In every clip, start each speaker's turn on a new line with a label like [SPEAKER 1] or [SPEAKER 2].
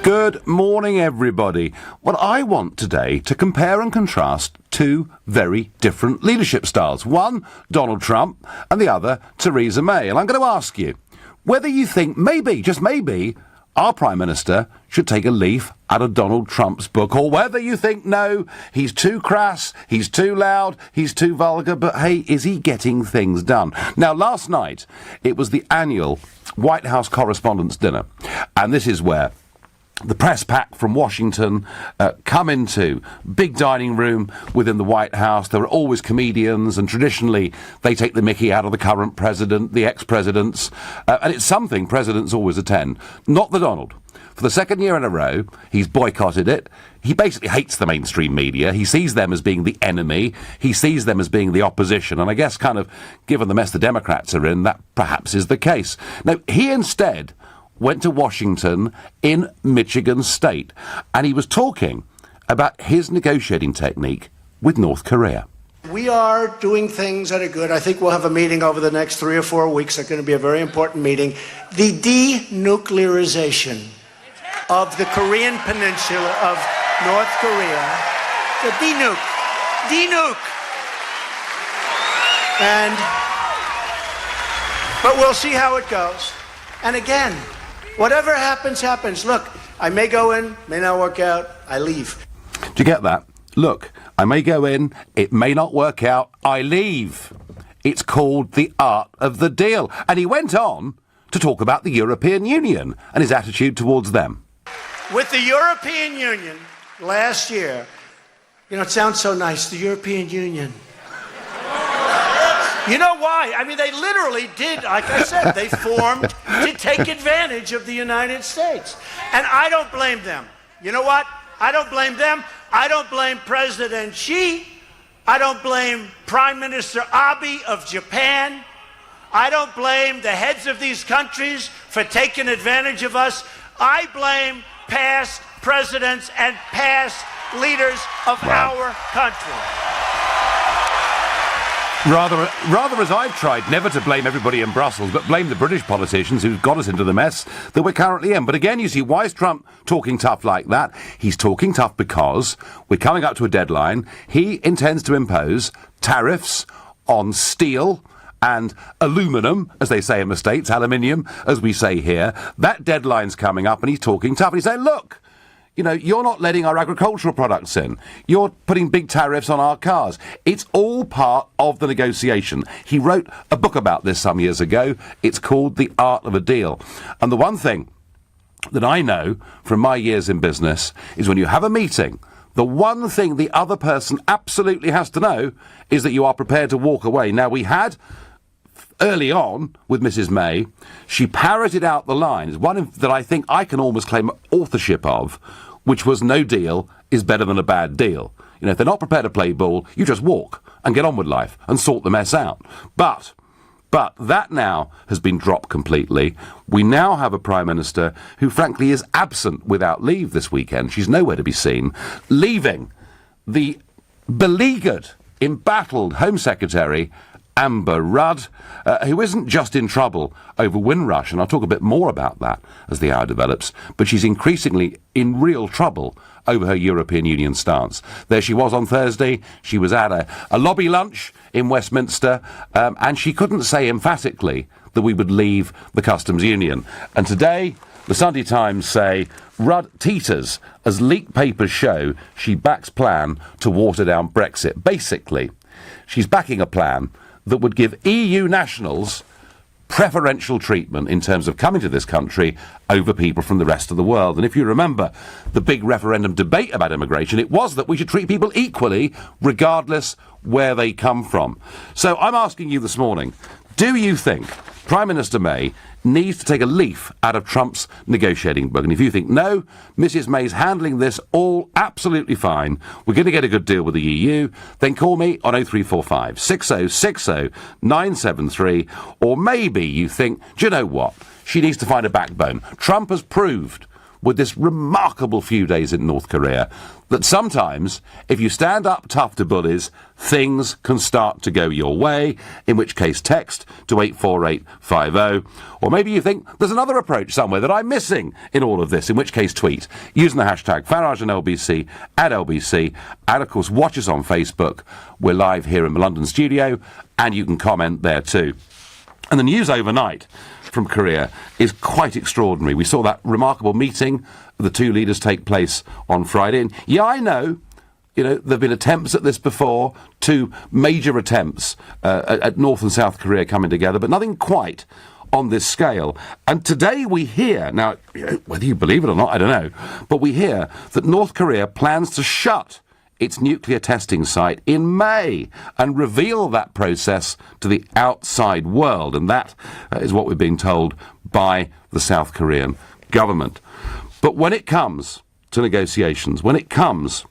[SPEAKER 1] Good morning, everybody. Well, I want today to compare and contrast two very different leadership styles. One, Donald Trump, and the other, Theresa May. And I'm going to ask you whether you think maybe, just maybe, our Prime Minister should take a leaf out of Donald Trump's book, or whether you think, no, he's too crass, he's too loud, he's too vulgar, but hey, is he getting things done? Now, last night, it was the annual White House Correspondents' Dinner, and this is where the press pack from Washington come into big dining room within the White House. There are always comedians, and traditionally they take the mickey out of the current president, the ex-presidents, and it's something presidents always attend. Not the Donald. For the second year in a row, he's boycotted it. He basically hates the mainstream media. He sees them as being the enemy. He sees them as being the opposition. And I guess kind of, given the mess the Democrats are in, that perhaps is the case. Now, he instead went to Washington in Michigan State, and he was talking about his negotiating technique with North Korea.
[SPEAKER 2] We are doing things that are good. I think we'll have a meeting over the next 3 or 4 weeks. It's going to be a very important meeting. The denuclearization of the Korean peninsula of North Korea. The denuke. But we'll see how it goes. And again, whatever happens, happens. Look, I may go in, may not work out, I leave.
[SPEAKER 1] Do you get that? Look, I may go in, it may not work out, I leave. It's called the art of the deal. And he went on to talk about the European Union and his attitude towards them.
[SPEAKER 2] With the European Union last year, it sounds so nice, the European Union. You know why? I mean, they literally did, like I said, they formed to take advantage of the United States. And I don't blame them. You know what? I don't blame them. I don't blame President Xi. I don't blame Prime Minister Abe of Japan. I don't blame the heads of these countries for taking advantage of us. I blame past presidents and past leaders of our country.
[SPEAKER 1] Rather as I've tried never to blame everybody in Brussels, but blame the British politicians who've got us into the mess that we're currently in. But again, you see, why is Trump talking tough like that? He's talking tough because we're coming up to a deadline. He intends to impose tariffs on steel and aluminum, as they say in the States, aluminium, as we say here. That deadline's coming up, and he's talking tough. And he's saying, look, you're not letting our agricultural products in. You're putting big tariffs on our cars. It's all part of the negotiation. He wrote a book about this some years ago. It's called The Art of a Deal. And the one thing that I know from my years in business is when you have a meeting, the one thing the other person absolutely has to know is that you are prepared to walk away. Now, we had early on with Mrs. May, she parroted out the lines, one that I think I can almost claim authorship of, which was no deal is better than a bad deal. If they're not prepared to play ball, you just walk and get on with life and sort the mess out. But that now has been dropped completely. We now have a Prime Minister who frankly is absent without leave this weekend. She's nowhere to be seen, leaving the beleaguered, embattled Home Secretary Amber Rudd, who isn't just in trouble over Windrush, and I'll talk a bit more about that as the hour develops, but she's increasingly in real trouble over her European Union stance. There she was on Thursday. She was at a lobby lunch in Westminster, and she couldn't say emphatically that we would leave the customs union. And today, the Sunday Times say Rudd teeters as leaked papers show she backs plan to water down Brexit. Basically, she's backing a plan that would give EU nationals preferential treatment in terms of coming to this country over people from the rest of the world. And if you remember the big referendum debate about immigration, it was that we should treat people equally regardless where they come from. So I'm asking you this morning, do you think Prime Minister May needs to take a leaf out of Trump's negotiating book? And if you think, no, Mrs. May's handling this all absolutely fine, we're going to get a good deal with the EU, then call me on 0345 6060 973. Or maybe you think, do you know what? She needs to find a backbone. Trump has proved with this remarkable few days in North Korea that sometimes, if you stand up tough to bullies, things can start to go your way, in which case text to 84850. Or maybe you think there's another approach somewhere that I'm missing in all of this, in which case tweet using the hashtag Farage and LBC at LBC, and of course watch us on Facebook. We're live here in the London studio, and you can comment there too. And the news overnight from Korea is quite extraordinary. We saw that remarkable meeting of the two leaders take place on Friday. And yeah, I know, there have been attempts at this before, two major attempts at North and South Korea coming together, but nothing quite on this scale. And today we hear, now, whether you believe it or not, I don't know, but we hear that North Korea plans to shut its nuclear testing site in May and reveal that process to the outside world. And that is what we're being told by the South Korean government. But when it comes to negotiations, when it comes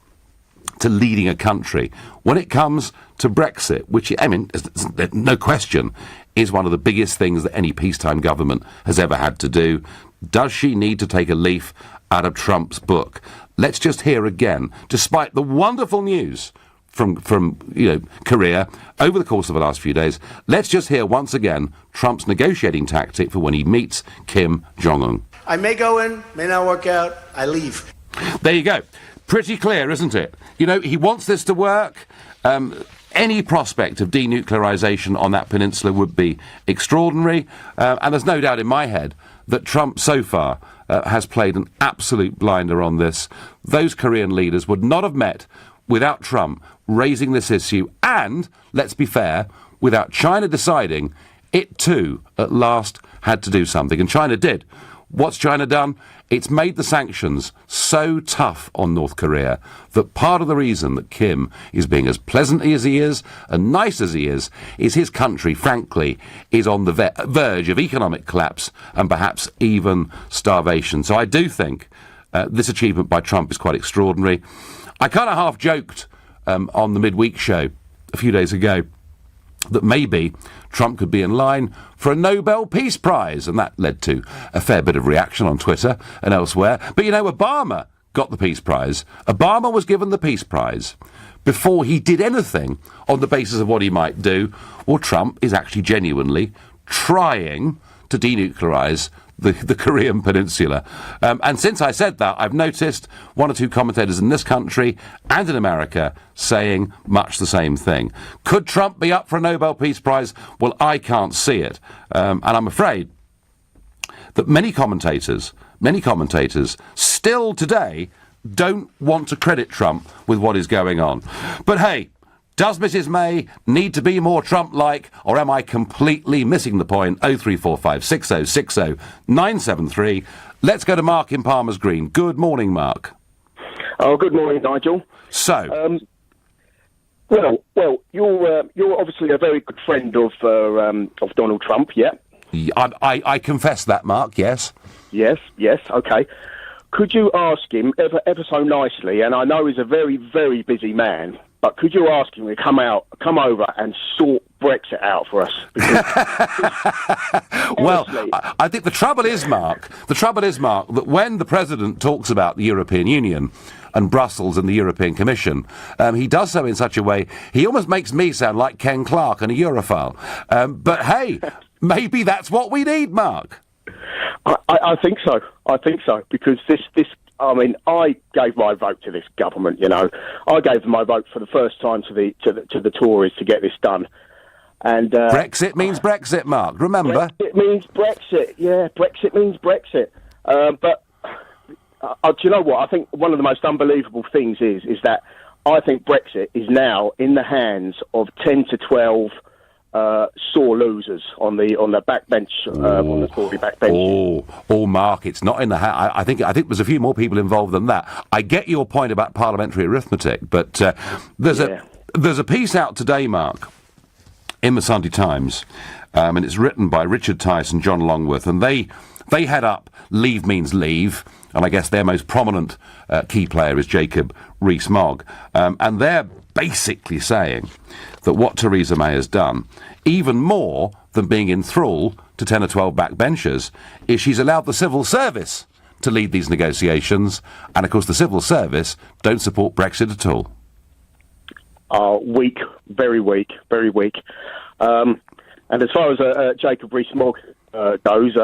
[SPEAKER 1] to leading a country, when it comes to Brexit, which, no question, is one of the biggest things that any peacetime government has ever had to do, does she need to take a leaf out of Trump's book? Let's just hear again, despite the wonderful news from Korea over the course of the last few days, let's just hear once again Trump's negotiating tactic for when he meets Kim Jong-un.
[SPEAKER 2] I may go in, may not work out, I leave.
[SPEAKER 1] There you go. Pretty clear, isn't it? He wants this to work. Any prospect of denuclearization on that peninsula would be extraordinary. And there's no doubt in my head that Trump so far has played an absolute blinder on this. Those Korean leaders would not have met without Trump raising this issue and, let's be fair, without China deciding it too at last had to do something. And China did. What's China done? It's made the sanctions so tough on North Korea that part of the reason that Kim is being as pleasant as he is and nice as he is his country, frankly, is on the verge of economic collapse and perhaps even starvation. So I do think this achievement by Trump is quite extraordinary. I kind of half joked on the midweek show a few days ago that maybe Trump could be in line for a Nobel Peace Prize, and that led to a fair bit of reaction on Twitter and elsewhere. But Obama got the Peace Prize. Obama was given the Peace Prize before he did anything on the basis of what he might do. Well, Trump is actually genuinely trying to denuclearize the Korean peninsula. And since I said that, I've noticed one or two commentators in this country and in America saying much the same thing. Could Trump be up for a Nobel Peace Prize? Well, I can't see it. And I'm afraid that many commentators still today don't want to credit Trump with what is going on. But hey, does Mrs May need to be more Trump-like, or am I completely missing the point? 0345 6060 973. Let's go to Mark in Palmer's Green. Good morning, Mark.
[SPEAKER 3] Oh, good morning, Nigel.
[SPEAKER 1] So,
[SPEAKER 3] well, you're obviously a very good friend of Donald Trump, yeah?
[SPEAKER 1] I confess that, Mark. Yes.
[SPEAKER 3] Yes. Okay. Could you ask him ever so nicely? And I know he's a very, very busy man. But could you ask him to come over and sort Brexit out for us?
[SPEAKER 1] Well, I think the trouble is, Mark, that when the President talks about the European Union and Brussels and the European Commission, he does so in such a way, he almost makes me sound like Ken Clarke and a Europhile. But hey, maybe that's what we need, Mark.
[SPEAKER 3] I think so. Because this. I mean, I gave my vote to this government. I gave my vote for the first time to the Tories to get this done. And
[SPEAKER 1] Brexit means Brexit, Mark. Remember,
[SPEAKER 3] Brexit means Brexit. Yeah, Brexit means Brexit. But do you know what? I think one of the most unbelievable things is that I think Brexit is now in the hands of 10 to 12 sore losers on the backbench, on the Tory backbench.
[SPEAKER 1] Mark, it's not in the I think there's a few more people involved than that. I get your point about parliamentary arithmetic, but there's a piece out today, Mark, in the Sunday Times, and it's written by Richard Tice and John Longworth, and they head up Leave Means Leave, and I guess their most prominent key player is Jacob Rees-Mogg, and they're basically saying that what Theresa May has done, even more than being in thrall to 10 or 12 backbenchers, is she's allowed the civil service to lead these negotiations. And, of course, the civil service don't support Brexit at all.
[SPEAKER 3] Weak, very weak, very weak. And as far as Jacob Rees-Mogg goes,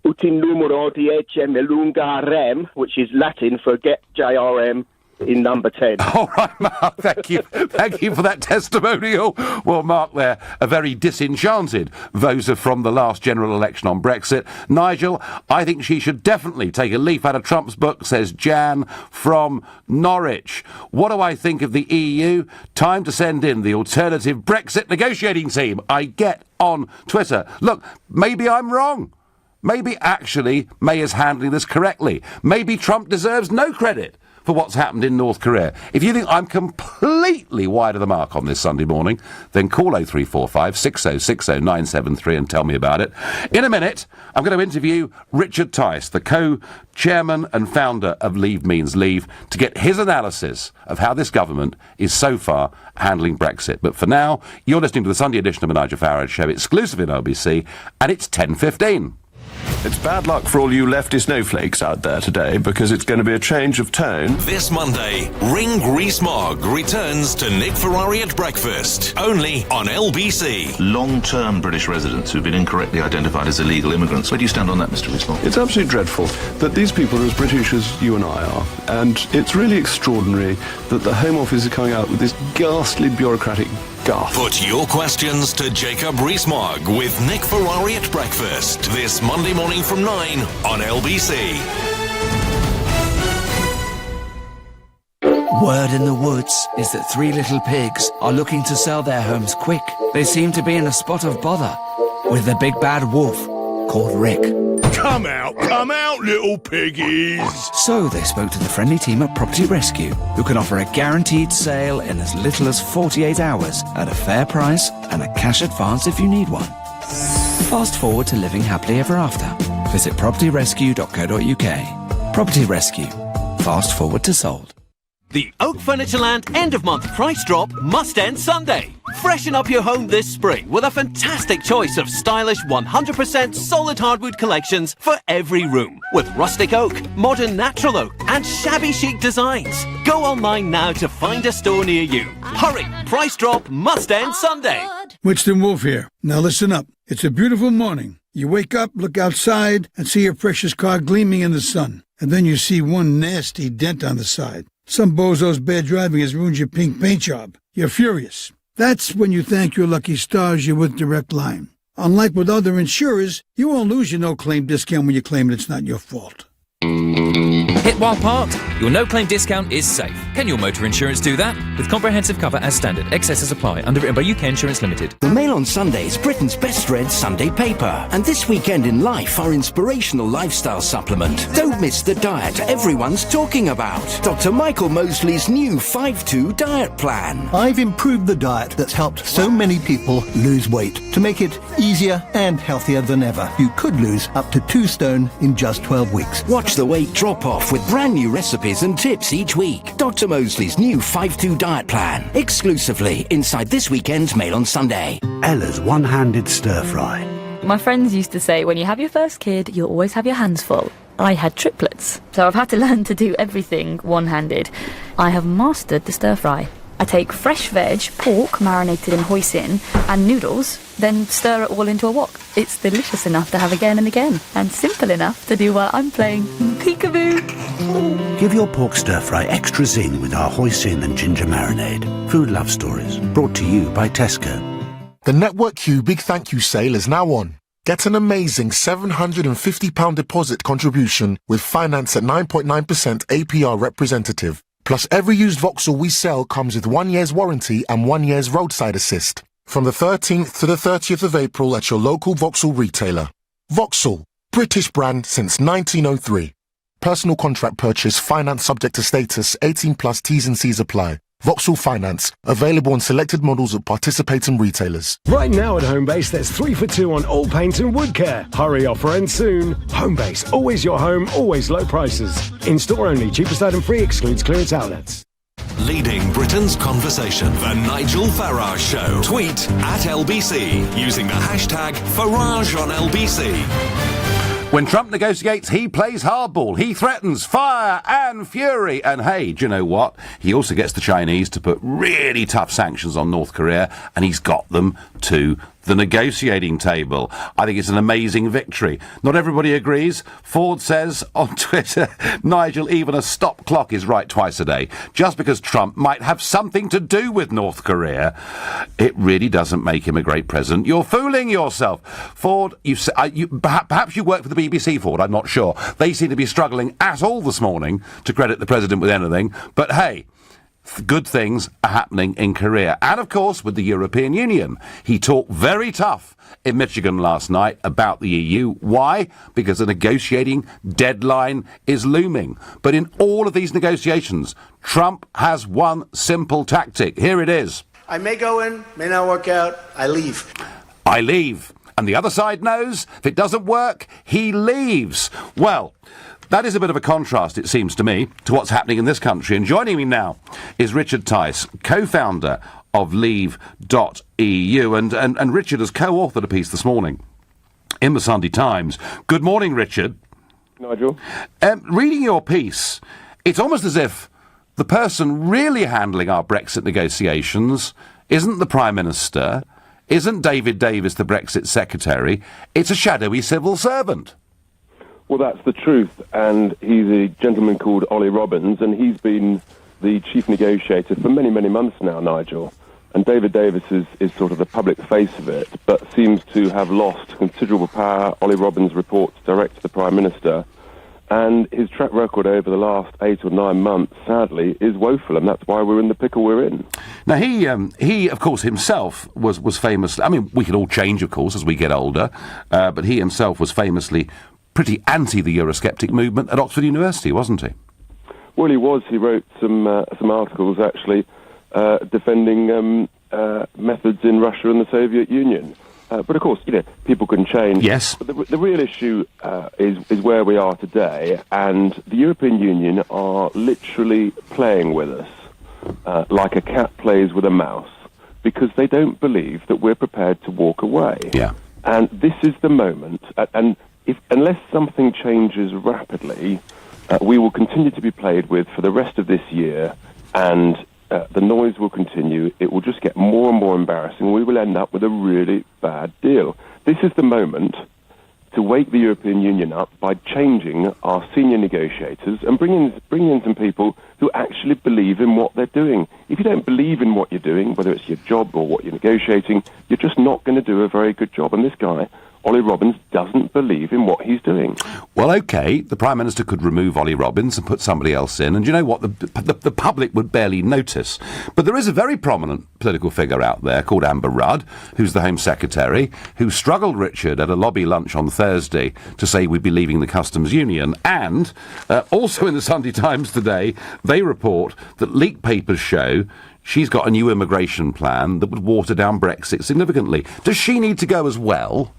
[SPEAKER 3] utin numero 10 melunga which is Latin for get JRM in number 10.
[SPEAKER 1] All right, Mark, thank you. Thank you for that testimonial. Well, Mark there, a very disenchanted voter from the last general election on Brexit. Nigel, I think she should definitely take a leaf out of Trump's book, says Jan from Norwich. What do I think of the EU? Time to send in the alternative Brexit negotiating team. I get on Twitter. Look, maybe I'm wrong. Maybe actually May is handling this correctly. Maybe Trump deserves no credit for what's happened in North Korea. If you think I'm completely wide of the mark on this Sunday morning, then call 0345 6060 973 and tell me about it. In a minute, I'm going to interview Richard Tice, the co-chairman and founder of Leave Means Leave, to get his analysis of how this government is so far handling Brexit. But for now, you're listening to the Sunday edition of the Nigel Farage Show, exclusive in LBC, and it's 10:15.
[SPEAKER 4] It's bad luck for all you lefty snowflakes out there today, because it's going to be a change of tone.
[SPEAKER 5] This Monday, Ring Rees-Mogg returns to Nick Ferrari at breakfast, only on LBC.
[SPEAKER 6] Long-term British residents who've been incorrectly identified as illegal immigrants. Where do you stand on that, Mr. Rees-Mogg?
[SPEAKER 4] It's absolutely dreadful that these people are as British as you and I are, and it's really extraordinary that the Home Office is coming out with this ghastly bureaucratic guff.
[SPEAKER 5] Put your questions to Jacob Rees-Mogg with Nick Ferrari at breakfast, this Monday morning from 9 on LBC.
[SPEAKER 7] Word in the woods is that 3 little pigs are looking to sell their homes quick. They seem to be in a spot of bother with the big bad wolf called Rick.
[SPEAKER 8] Come out, little piggies!
[SPEAKER 7] So they spoke to the friendly team at Property Rescue, who can offer a guaranteed sale in as little as 48 hours at a fair price and a cash advance if you need one. Fast forward to living happily ever after. Visit propertyrescue.co.uk. Property Rescue. Fast forward to sold.
[SPEAKER 9] The Oak Furnitureland end-of-month price drop must end Sunday. Freshen up your home this spring with a fantastic choice of stylish 100% solid hardwood collections for every room. With rustic oak, modern natural oak and shabby chic designs. Go online now to find a store near you. Hurry! Price drop must end Sunday.
[SPEAKER 10] Winston Wolf here. Now listen up. It's a beautiful morning. You wake up, look outside, and see your precious car gleaming in the sun. And then you see one nasty dent on the side. Some bozo's bad driving has ruined your pink paint job. You're furious. That's when you thank your lucky stars you're with Direct Line. Unlike with other insurers, you won't lose your no-claim discount when you claim it's not your fault.
[SPEAKER 11] Hit while parked? Your no-claim discount is safe. Can your motor insurance do that? With comprehensive cover as standard. Excesses apply. Underwritten by UK Insurance Limited.
[SPEAKER 12] The Mail on Sunday is Britain's best read Sunday paper. And this weekend in life, our inspirational lifestyle supplement. Don't miss the diet everyone's talking about. Dr. Michael Mosley's new 5-2 diet plan.
[SPEAKER 13] I've improved the diet that's helped so many people lose weight to make it easier and healthier than ever. You could lose up to 2 stone in just 12 weeks.
[SPEAKER 12] Watch the weight drop off with brand new recipes and tips each week. Dr. Mosley's new 5-2 diet plan. Exclusively inside this weekend's Mail on Sunday.
[SPEAKER 14] Ella's one-handed stir-fry.
[SPEAKER 15] My friends used to say when you have your first kid, you'll always have your hands full. I had triplets, so I've had to learn to do everything one-handed. I have mastered the stir-fry. I take fresh veg, pork marinated in hoisin, and noodles, then stir it all into a wok. It's delicious enough to have again and again, and simple enough to do while I'm playing peekaboo.
[SPEAKER 14] Give your pork stir-fry extra zing with our hoisin and ginger marinade. Food Love Stories, brought to you by Tesco.
[SPEAKER 16] The Network Q Big Thank You sale is now on. Get an amazing £750 deposit contribution with finance at 9.9% APR representative. Plus, every used Vauxhall we sell comes with 1 year's warranty and 1 year's roadside assist. From the 13th to the 30th of April at your local Vauxhall retailer. Vauxhall, British brand since 1903. Personal contract purchase, finance subject to status, 18 plus T's and C's apply. Vauxhall Finance, available on selected models at participating retailers.
[SPEAKER 17] Right now at Homebase, there's 3 for 2 on all paint and wood care. Hurry, offer ends soon. Homebase, always your home, always low prices. In store only, cheapest item free, excludes clearance outlets.
[SPEAKER 5] Leading Britain's conversation, The Nigel Farage Show. Tweet at LBC using the hashtag Farage on LBC.
[SPEAKER 1] When Trump negotiates, he plays hardball. He threatens fire and fury. And hey, do you know what? He also gets the Chinese to put really tough sanctions on North Korea, and he's got them to the negotiating table. I think it's an amazing victory. Not everybody agrees. Ford says on Twitter, Nigel, even a stop clock is right twice a day. Just because Trump might have something to do with North Korea, it really doesn't make him a great president. You're fooling yourself. Ford, perhaps you work for the BBC, Ford, I'm not sure. They seem to be struggling at all this morning to credit the president with anything. But hey, good things are happening in Korea. And, of course, with the European Union. He talked very tough in Michigan last night about the EU. Why? Because a negotiating deadline is looming. But in all of these negotiations, Trump has one simple tactic. Here it is.
[SPEAKER 2] I may go in, may not work out, I leave.
[SPEAKER 1] I leave. And the other side knows if it doesn't work, he leaves. Well, that is a bit of a contrast, it seems to me, to what's happening in this country. And joining me now is Richard Tice, co-founder of Leave.eu. And Richard has co-authored a piece this morning in the Sunday Times. Good morning, Richard.
[SPEAKER 18] Nigel.
[SPEAKER 1] Reading your piece, it's almost as if the person really handling our Brexit negotiations isn't the Prime Minister, isn't David Davis, the Brexit Secretary, it's a shadowy civil servant.
[SPEAKER 18] Well, that's the truth, and he's a gentleman called Ollie Robbins, and he's been the chief negotiator for many, many months now, Nigel. And David Davis is sort of the public face of it, but seems to have lost considerable power. Ollie Robbins reports direct to the Prime Minister, and his track record over the last 8 or 9 months, sadly, is woeful, and that's why we're in the pickle we're in.
[SPEAKER 1] Now, he of course, himself was famous. I mean, we can all change, of course, as we get older, but he himself was famously pretty anti the Eurosceptic movement at Oxford University, wasn't he?
[SPEAKER 18] Well, he was. He wrote some articles, actually, defending methods in Russia and the Soviet Union. But, of course, people can change.
[SPEAKER 1] Yes.
[SPEAKER 18] But the real issue is where we are today, and the European Union are literally playing with us like a cat plays with a mouse, because they don't believe that we're prepared to walk away.
[SPEAKER 1] Yeah.
[SPEAKER 18] And this is the moment, and unless something changes rapidly, we will continue to be played with for the rest of this year, and the noise will continue. It will just get more and more embarrassing. We will end up with a really bad deal. This is the moment to wake the European Union up by changing our senior negotiators and bring in some people who actually believe in what they're doing. If you don't believe in what you're doing, whether it's your job or what you're negotiating, you're just not going to do a very good job. And this guy, Ollie Robbins, doesn't believe in what he's doing.
[SPEAKER 1] Well, OK, the Prime Minister could remove Ollie Robbins and put somebody else in, and you know what? The public would barely notice. But there is a very prominent political figure out there called Amber Rudd, who's the Home Secretary, who struggled, Richard, at a lobby lunch on Thursday to say we'd be leaving the Customs Union. And also in the Sunday Times today, they report that leaked papers show she's got a new immigration plan that would water down Brexit significantly. Does she need to go as well?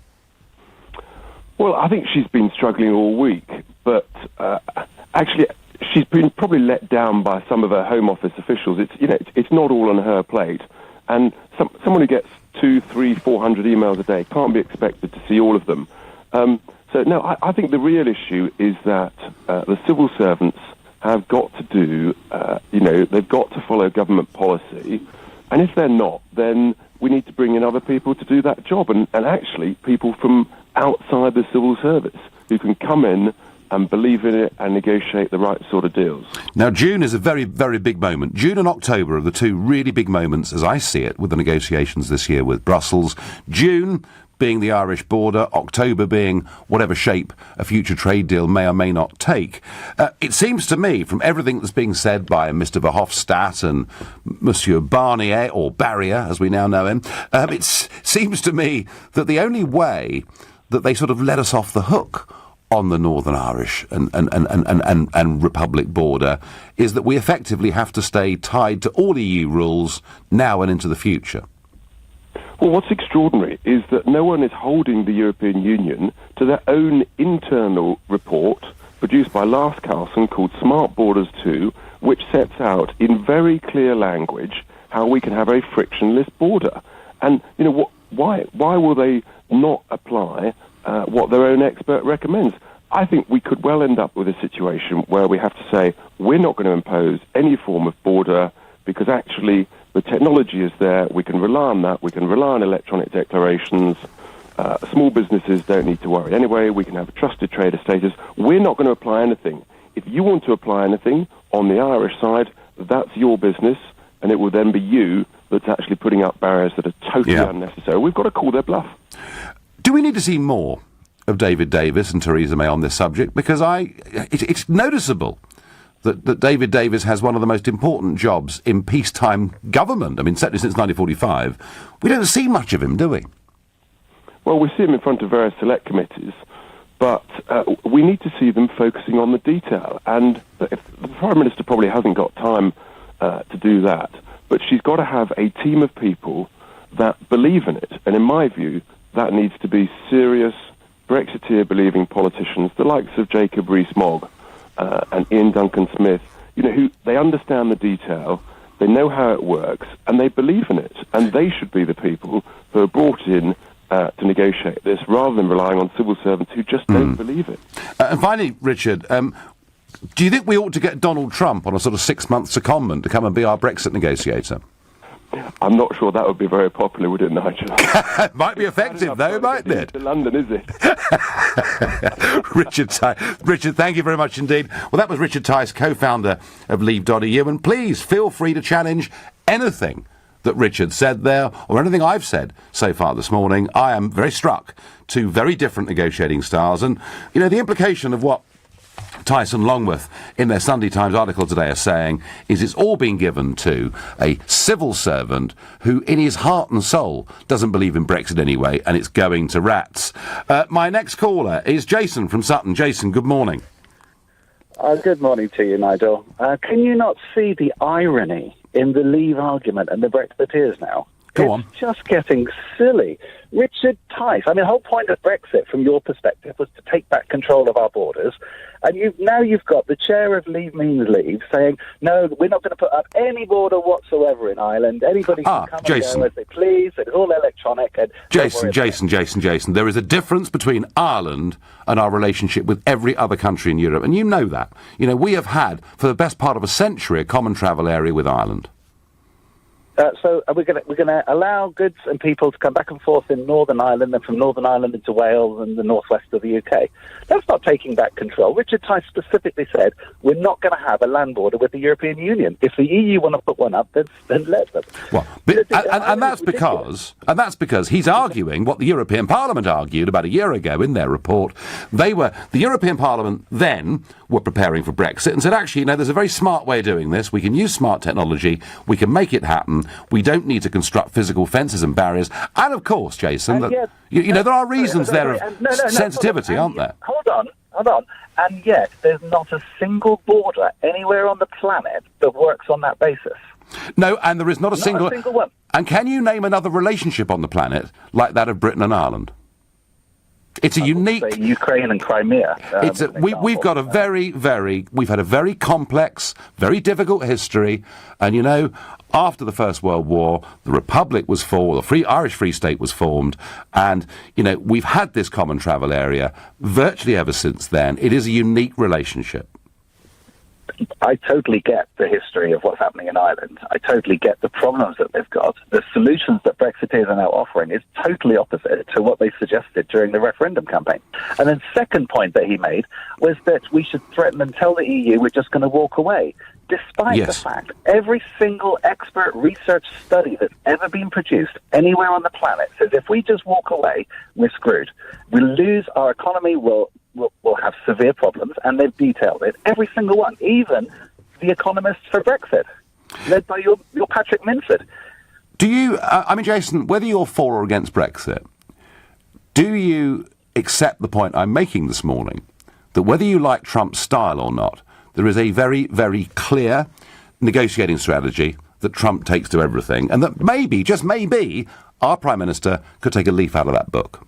[SPEAKER 18] Well, I think she's been struggling all week, but actually she's been probably let down by some of her Home Office officials. It's not all on her plate, and someone who gets 200, 300, 400 emails a day can't be expected to see all of them. So no, I think the real issue is that the civil servants have got to do, they've got to follow government policy, and if they're not, then we need to bring in other people to do that job, and actually people from outside the civil service who can come in and believe in it and negotiate the right sort of deals.
[SPEAKER 1] Now, June is a very, very big moment. June and October are the two really big moments, as I see it, with the negotiations this year with Brussels. June being the Irish border, October being whatever shape a future trade deal may or may not take. It seems to me, from everything that's being said by Mr Verhofstadt and Monsieur Barnier, or Barrier, as we now know him, it seems to me that the only way that they sort of let us off the hook on the Northern Irish and Republic border is that we effectively have to stay tied to all EU rules now and into the future.
[SPEAKER 18] Well, what's extraordinary is that no one is holding the European Union to their own internal report produced by Lars Carlson called Smart Borders 2, which sets out in very clear language how we can have a frictionless border. And, why will they not apply what their own expert recommends? I think we could well end up with a situation where we have to say we're not going to impose any form of border because actually the technology is there. We can rely on that. We can rely on electronic declarations. Small businesses don't need to worry anyway. We can have a trusted trader status. We're not going to apply anything. If you want to apply anything on the Irish side, that's your business, and it will then be you that's actually putting up barriers that are totally unnecessary. We've got to call their bluff.
[SPEAKER 1] Do we need to see more of David Davis and Theresa May on this subject? Because it's noticeable that David Davis has one of the most important jobs in peacetime government. I mean, certainly since 1945. We don't see much of him, do we?
[SPEAKER 18] Well, we see him in front of various select committees, but we need to see them focusing on the detail. And if the Prime Minister probably hasn't got time to do that, but she's got to have a team of people that believe in it. And in my view, that needs to be serious Brexiteer-believing politicians, the likes of Jacob Rees-Mogg and Ian Duncan-Smith, who they understand the detail, they know how it works, and they believe in it. And they should be the people who are brought in to negotiate this, rather than relying on civil servants who just don't believe it.
[SPEAKER 1] And finally, Richard, do you think we ought to get Donald Trump on a sort of 6-month secondment to come and be our Brexit negotiator?
[SPEAKER 18] I'm not sure that would be very popular, would it, Nigel?
[SPEAKER 1] Might be effective, though, mightn't it?
[SPEAKER 18] To London, is it?
[SPEAKER 1] Richard, thank you very much indeed. Well, that was Richard Tice, co-founder of Leave.eu, and please feel free to challenge anything that Richard said there, or anything I've said so far this morning. I am very struck. Two very different negotiating styles, and, the implication of what Tyson Longworth in their Sunday Times article today are saying is it's all been given to a civil servant who in his heart and soul doesn't believe in Brexit anyway, and it's going to rats. My next caller is Jason from Sutton. Jason, good morning.
[SPEAKER 19] Good morning to you, Nigel. Can you not see the irony in the Leave argument and the Brexiteers now?
[SPEAKER 1] Go on.
[SPEAKER 19] It's just getting silly. Richard Tice, the whole point of Brexit, from your perspective, was to take back control of our borders. And you've got the chair of Leave Means Leave saying, no, we're not going to put up any border whatsoever in Ireland. Anybody can come
[SPEAKER 1] Jason.
[SPEAKER 19] and go as they please. It's all electronic. And
[SPEAKER 1] Jason. There is a difference between Ireland and our relationship with every other country in Europe. And you know that. We have had, for the best part of a century, a common travel area with Ireland.
[SPEAKER 19] So we're going to allow goods and people to come back and forth in Northern Ireland and from Northern Ireland into Wales and the northwest of the UK. That's not taking back control. Richard Tice specifically said we're not going to have a land border with the European Union. If the EU want to put one up, then let them.
[SPEAKER 1] Well, and that's because he's arguing what the European Parliament argued about a year ago in their report. The European Parliament then were preparing for Brexit and said, actually, there's a very smart way of doing this. We can use smart technology. We can make it happen. We don't need to construct physical fences and barriers. And of course, Jason, there are reasons there of sensitivity, aren't there?
[SPEAKER 19] Hold on. And yet, there's not a single border anywhere on the planet that works on that basis.
[SPEAKER 1] No, and there is not a single
[SPEAKER 19] one.
[SPEAKER 1] And can you name another relationship on the planet like that of Britain and Ireland? It's a unique...
[SPEAKER 19] Ukraine and Crimea.
[SPEAKER 1] We've got we've had a very complex, very difficult history, and after the First World War, the Republic was formed, the Irish Free State was formed, and, we've had this common travel area virtually ever since then. It is a unique relationship.
[SPEAKER 19] I totally get the history of what's happening in Ireland. I totally get the problems that they've got. The solutions that Brexiteers are now offering is totally opposite to what they suggested during the referendum campaign. And then second point that he made was that we should threaten and tell the EU we're just going to walk away. Despite the fact every single expert research study that's ever been produced anywhere on the planet says if we just walk away, we're screwed. We'll lose our economy, we'll have severe problems, and they've detailed it. Every single one, even the economists for Brexit, led by your Patrick Minford.
[SPEAKER 1] Do you, Jason, whether you're for or against Brexit, do you accept the point I'm making this morning, that whether you like Trump's style or not, there is a very, very clear negotiating strategy that Trump takes to everything, and that maybe, just maybe, our Prime Minister could take a leaf out of that book?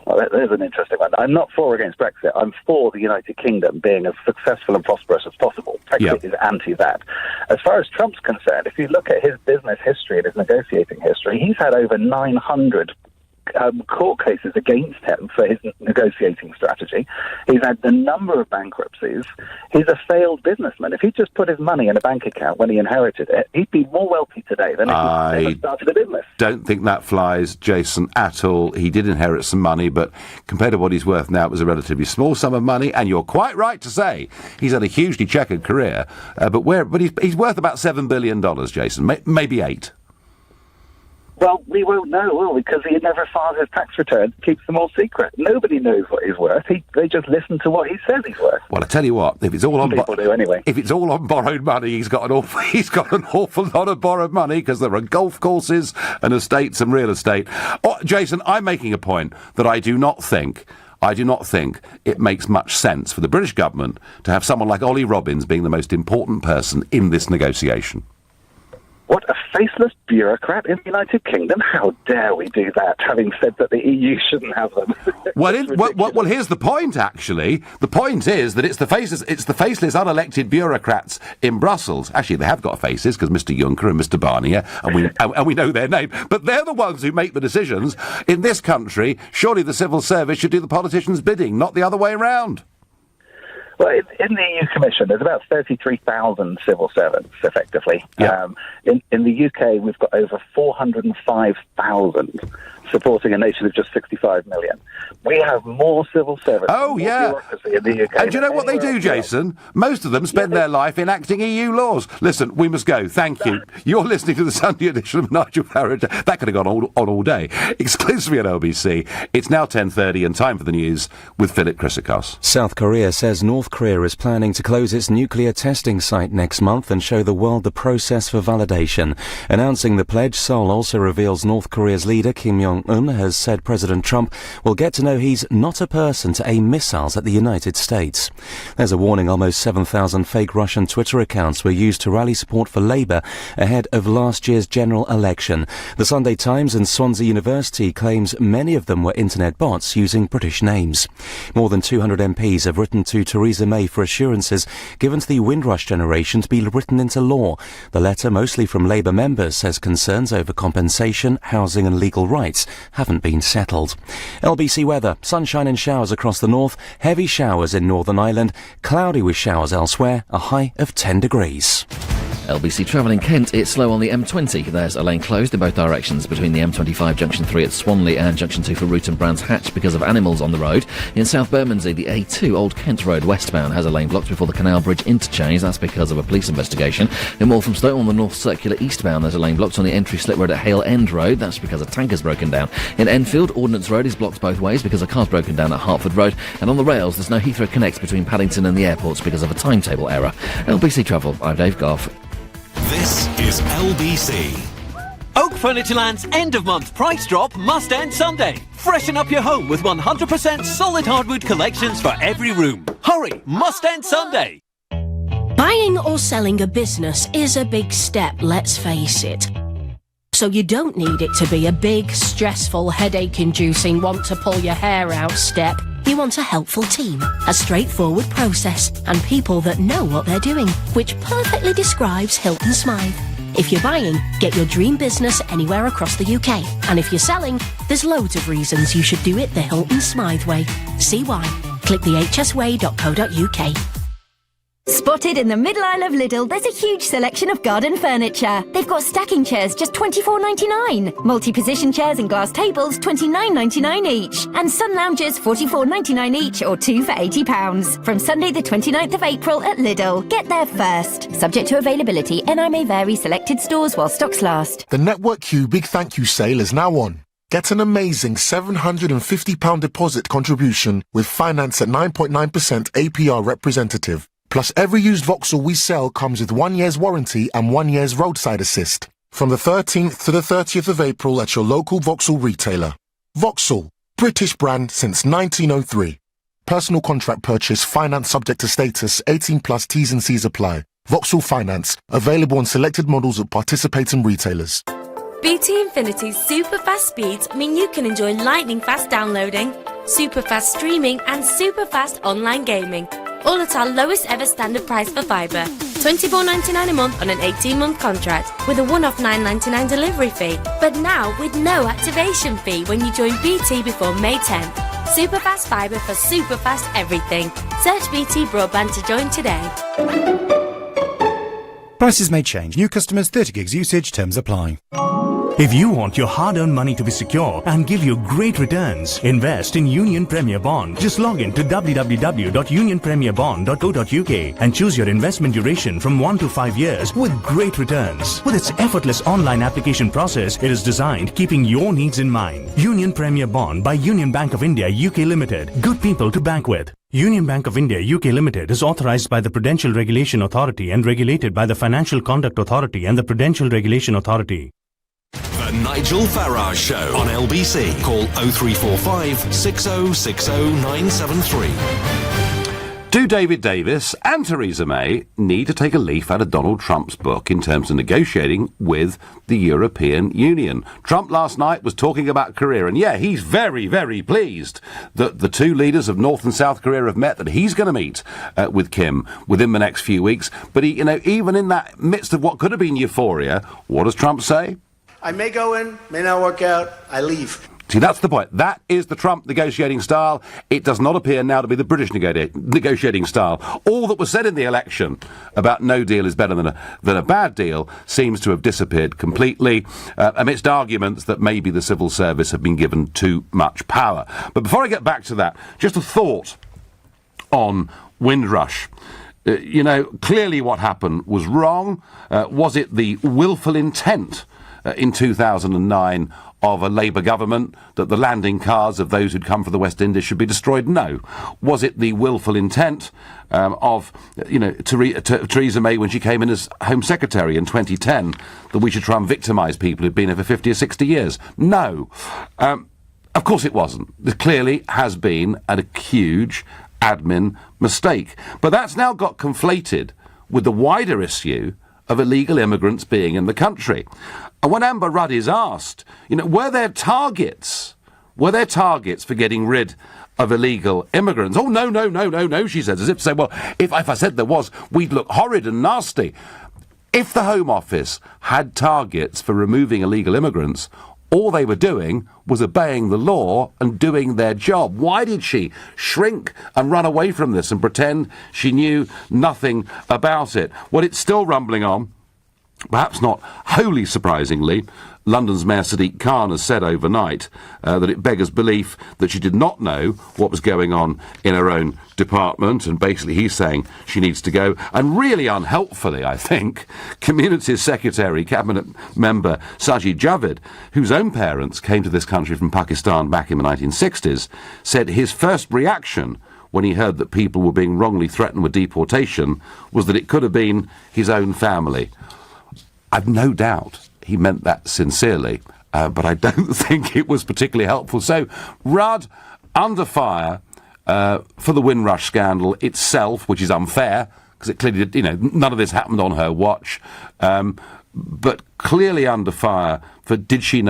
[SPEAKER 19] Well, there's an interesting one. I'm not for or against Brexit. I'm for the United Kingdom being as successful and prosperous as possible. Brexit is anti that. As far as Trump's concerned, if you look at his business history and his negotiating history, he's had over 900 court cases against him for his negotiating strategy. He's had a number of bankruptcies. He's a failed businessman. If he just put his money in a bank account when he inherited it, he'd be more wealthy today than if he never started a business.
[SPEAKER 1] Don't think that flies, Jason, at all. He did inherit some money, but compared to what he's worth now, it was a relatively small sum of money, and you're quite right to say he's had a hugely checkered career, but he's worth about $7 billion, Jason, maybe 8.
[SPEAKER 19] Well, we won't know, will we? Because he never filed his tax return, keeps them all secret. Nobody knows what he's worth. They just listen to what he says he's worth.
[SPEAKER 1] Well, I tell you what, if it's all on
[SPEAKER 19] people do anyway.
[SPEAKER 1] If it's all on borrowed money, he's got an awful lot of borrowed money, because there are golf courses and estates and real estate. Oh, Jason, I'm making a point that I do not think it makes much sense for the British government to have someone like Ollie Robbins being the most important person in this negotiation.
[SPEAKER 19] What, a faceless bureaucrat in the United Kingdom? How dare we do that, having said that the EU shouldn't have them?
[SPEAKER 1] Well, here's the point, actually. The point is that it's the faceless, unelected bureaucrats in Brussels. Actually, they have got faces, because Mr Juncker and Mr Barnier, and we know their name, but they're the ones who make the decisions. In this country, surely the civil service should do the politicians' bidding, not the other way round.
[SPEAKER 19] Well, in the EU Commission, there's about 33,000 civil servants, effectively.
[SPEAKER 1] Yeah.
[SPEAKER 19] In the UK, we've got over 405,000 supporting a nation of just 65 million. We have more civil servants bureaucracy in the UK.
[SPEAKER 1] And do you know what they do, Jason? Most of them spend their life enacting EU laws. Listen, we must go. Thank you. You're listening to the Sunday edition of Nigel Farage. That could have gone on all day. Exclusively on LBC. It's now 10:30 and time for the news with Philip Chrysikos.
[SPEAKER 20] South Korea says North Korea is planning to close its nuclear testing site next month and show the world the process for validation. Announcing the pledge, Seoul also reveals North Korea's leader, Kim Jong-un, has said President Trump will get to know he's not a person to aim missiles at the United States. There's a warning almost 7,000 fake Russian Twitter accounts were used to rally support for Labour ahead of last year's general election. The Sunday Times and Swansea University claims many of them were internet bots using British names. More than 200 MPs have written to Theresa May for assurances given to the Windrush generation to be written into law. The letter, mostly from Labour members, says concerns over compensation, housing and legal rights haven't been settled. LBC weather, sunshine and showers across the north, heavy showers in Northern Ireland, cloudy with showers elsewhere, a high of 10 degrees.
[SPEAKER 21] LBC travel in Kent, it's slow on the M20. There's a lane closed in both directions between the M25 Junction 3 at Swanley and Junction 2 for Root and Brands Hatch because of animals on the road. In South Bermondsey, the A2 Old Kent Road westbound has a lane blocked before the Canal Bridge interchange. That's because of a police investigation. In Walthamstow on the North Circular eastbound, there's a lane blocked on the entry slip road at Hale End Road. That's because a tanker's broken down. In Enfield, Ordnance Road is blocked both ways because a car's broken down at Hertford Road. And on the rails, there's no Heathrow Connect between Paddington and the airports because of a timetable error. LBC Travel, I'm Dave Goff.
[SPEAKER 5] This is LBC.
[SPEAKER 9] Oak Furnitureland's end-of-month price drop must end Sunday. Freshen up your home with 100% solid hardwood collections for every room. Hurry, must end Sunday.
[SPEAKER 22] Buying or selling a business is a big step, let's face it. So you don't need it to be a big, stressful, headache-inducing, want-to-pull-your-hair-out step. You want a helpful team, a straightforward process, and people that know what they're doing, which perfectly describes Hilton Smythe. If you're buying, get your dream business anywhere across the UK. And if you're selling, there's loads of reasons you should do it the Hilton Smythe way. See why? Click thehsway.co.uk.
[SPEAKER 23] Spotted in the middle aisle of Lidl, there's a huge selection of garden furniture. They've got stacking chairs just $24.99, multi-position chairs and glass tables $29.99 each, and sun lounges $44.99 each or 2 for £80. From Sunday the 29th of April at Lidl. Get there first. Subject to availability, NI may vary, selected stores while stocks last.
[SPEAKER 16] The Network Q Big Thank You sale is now on. Get an amazing £750 deposit contribution with finance at 9.9% APR representative. Plus, every used Vauxhall we sell comes with 1 year's warranty and 1 year's roadside assist. From the 13th to the 30th of April at your local Vauxhall retailer. Vauxhall, British brand since 1903. Personal contract purchase, finance subject to status, 18 plus T's and C's apply. Vauxhall Finance, available on selected models at participating retailers.
[SPEAKER 24] BT Infinity's super fast speeds mean you can enjoy lightning fast downloading, super fast streaming and super fast online gaming, All at our lowest ever standard price for fibre. $24.99 a month on an 18-month contract with a one-off $9.99 delivery fee. But now with no activation fee when you join BT before May 10th. Superfast fibre for superfast everything. Search BT Broadband to join today.
[SPEAKER 3] Prices may change. New customers, 30 gigs usage, terms apply. If you want your hard-earned money to be secure and give you great returns, invest in Union Premier Bond. Just log in to www.unionpremierbond.co.uk and choose your investment duration from 1 to 5 years with great returns. With its effortless online application process, it is designed keeping your needs in mind. Union Premier Bond by Union Bank of India UK Limited. Good people to bank with. Union Bank of India UK Limited is authorised by the Prudential Regulation Authority and regulated by the Financial Conduct Authority and the Prudential Regulation Authority.
[SPEAKER 5] The Nigel Farage Show on LBC. Call 0345 6060 973.
[SPEAKER 1] Do David Davis and Theresa May need to take a leaf out of Donald Trump's book in terms of negotiating with the European Union? Trump last night was talking about Korea, and yeah, he's very, very pleased that the two leaders of North and South Korea have met, that he's going to meet with Kim within the next few weeks. But, he, even in that midst of what could have been euphoria, what does Trump say?
[SPEAKER 2] I may go in, may not work out, I leave.
[SPEAKER 1] See, that's the point. That is the Trump negotiating style. It does not appear now to be the British negotiating style. All that was said in the election about no deal is better than a bad deal seems to have disappeared completely, amidst arguments that maybe the civil service have been given too much power. But before I get back to that, just a thought on Windrush. Clearly what happened was wrong. Was it the willful intent in 2009 of a Labour government that the landing cards of those who'd come from the West Indies should be destroyed? No. Was it the willful intent of Theresa May when she came in as Home Secretary in 2010 that we should try and victimise people who'd been here for 50 or 60 years? No. Of course it wasn't. There clearly has been a huge admin mistake. But that's now got conflated with the wider issue of illegal immigrants being in the country. And when Amber Rudd is asked, were there targets for getting rid of illegal immigrants? Oh, no, she says, as if to say, well, if I said there was, we'd look horrid and nasty. If the Home Office had targets for removing illegal immigrants, all they were doing was obeying the law and doing their job. Why did she shrink and run away from this and pretend she knew nothing about it? Well, it's still rumbling on. Perhaps not wholly surprisingly, London's Mayor Sadiq Khan has said overnight that it beggars belief that she did not know what was going on in her own department, and basically he's saying she needs to go. And really unhelpfully, I think, Communities Secretary, Cabinet Member Sajid Javid, whose own parents came to this country from Pakistan back in the 1960s, said his first reaction when he heard that people were being wrongly threatened with deportation was that it could have been his own family. I've no doubt he meant that sincerely, but I don't think it was particularly helpful. So, Rudd under fire for the Windrush scandal itself, which is unfair, because it clearly did, none of this happened on her watch, but clearly under fire for didn't she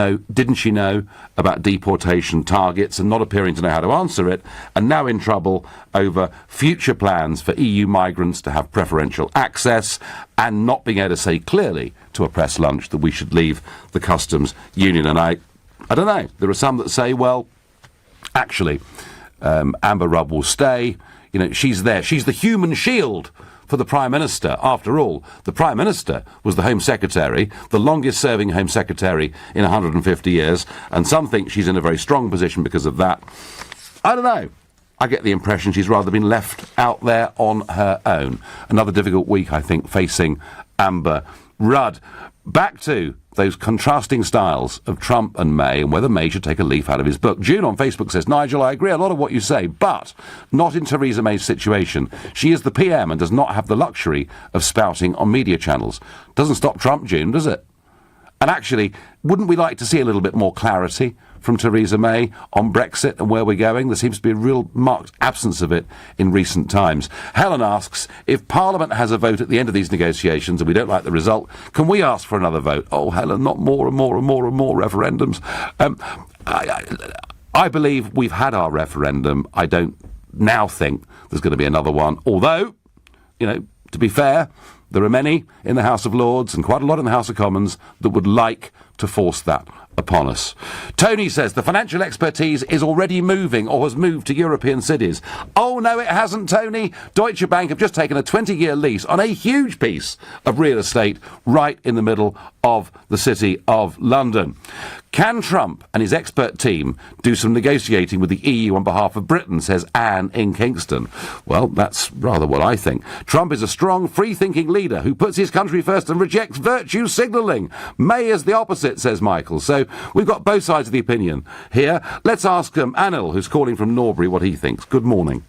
[SPEAKER 1] know about deportation targets and not appearing to know how to answer it, and now in trouble over future plans for EU migrants to have preferential access and not being able to say clearly to a press lunch that we should leave the customs union. And I don't know, there are some that say, well, actually, Amber Rudd will stay. She's there. She's the human shield for the Prime Minister. After all, the Prime Minister was the Home Secretary, the longest-serving Home Secretary in 150 years, and some think she's in a very strong position because of that. I don't know. I get the impression she's rather been left out there on her own. Another difficult week, I think, facing Amber Rudd. Back to those contrasting styles of Trump and May, and whether May should take a leaf out of his book. June on Facebook says, Nigel, I agree a lot of what you say, but not in Theresa May's situation. She is the PM and does not have the luxury of spouting on media channels. Doesn't stop Trump, June, does it? And actually, wouldn't we like to see a little bit more clarity from Theresa May on Brexit and where we're going? There seems to be a real marked absence of it in recent times. Helen asks, if Parliament has a vote at the end of these negotiations and we don't like the result, can we ask for another vote? Oh, Helen, not more and more and more and more referendums. I believe we've had our referendum. I don't now think there's going to be another one. Although, to be fair, there are many in the House of Lords and quite a lot in the House of Commons that would like to force that upon us. Tony says the financial expertise is already moving or has moved to European cities. Oh, no, it hasn't, Tony. Deutsche Bank have just taken a 20-year lease on a huge piece of real estate right in the middle of the city of London. Can Trump and his expert team do some negotiating with the EU on behalf of Britain, says Anne in Kingston. Well, that's rather what I think. Trump is a strong, free-thinking leader who puts his country first and rejects virtue signalling. May is the opposite, says Michael. So we've got both sides of the opinion here. Let's ask Anil, who's calling from Norbury, what he thinks. Good morning.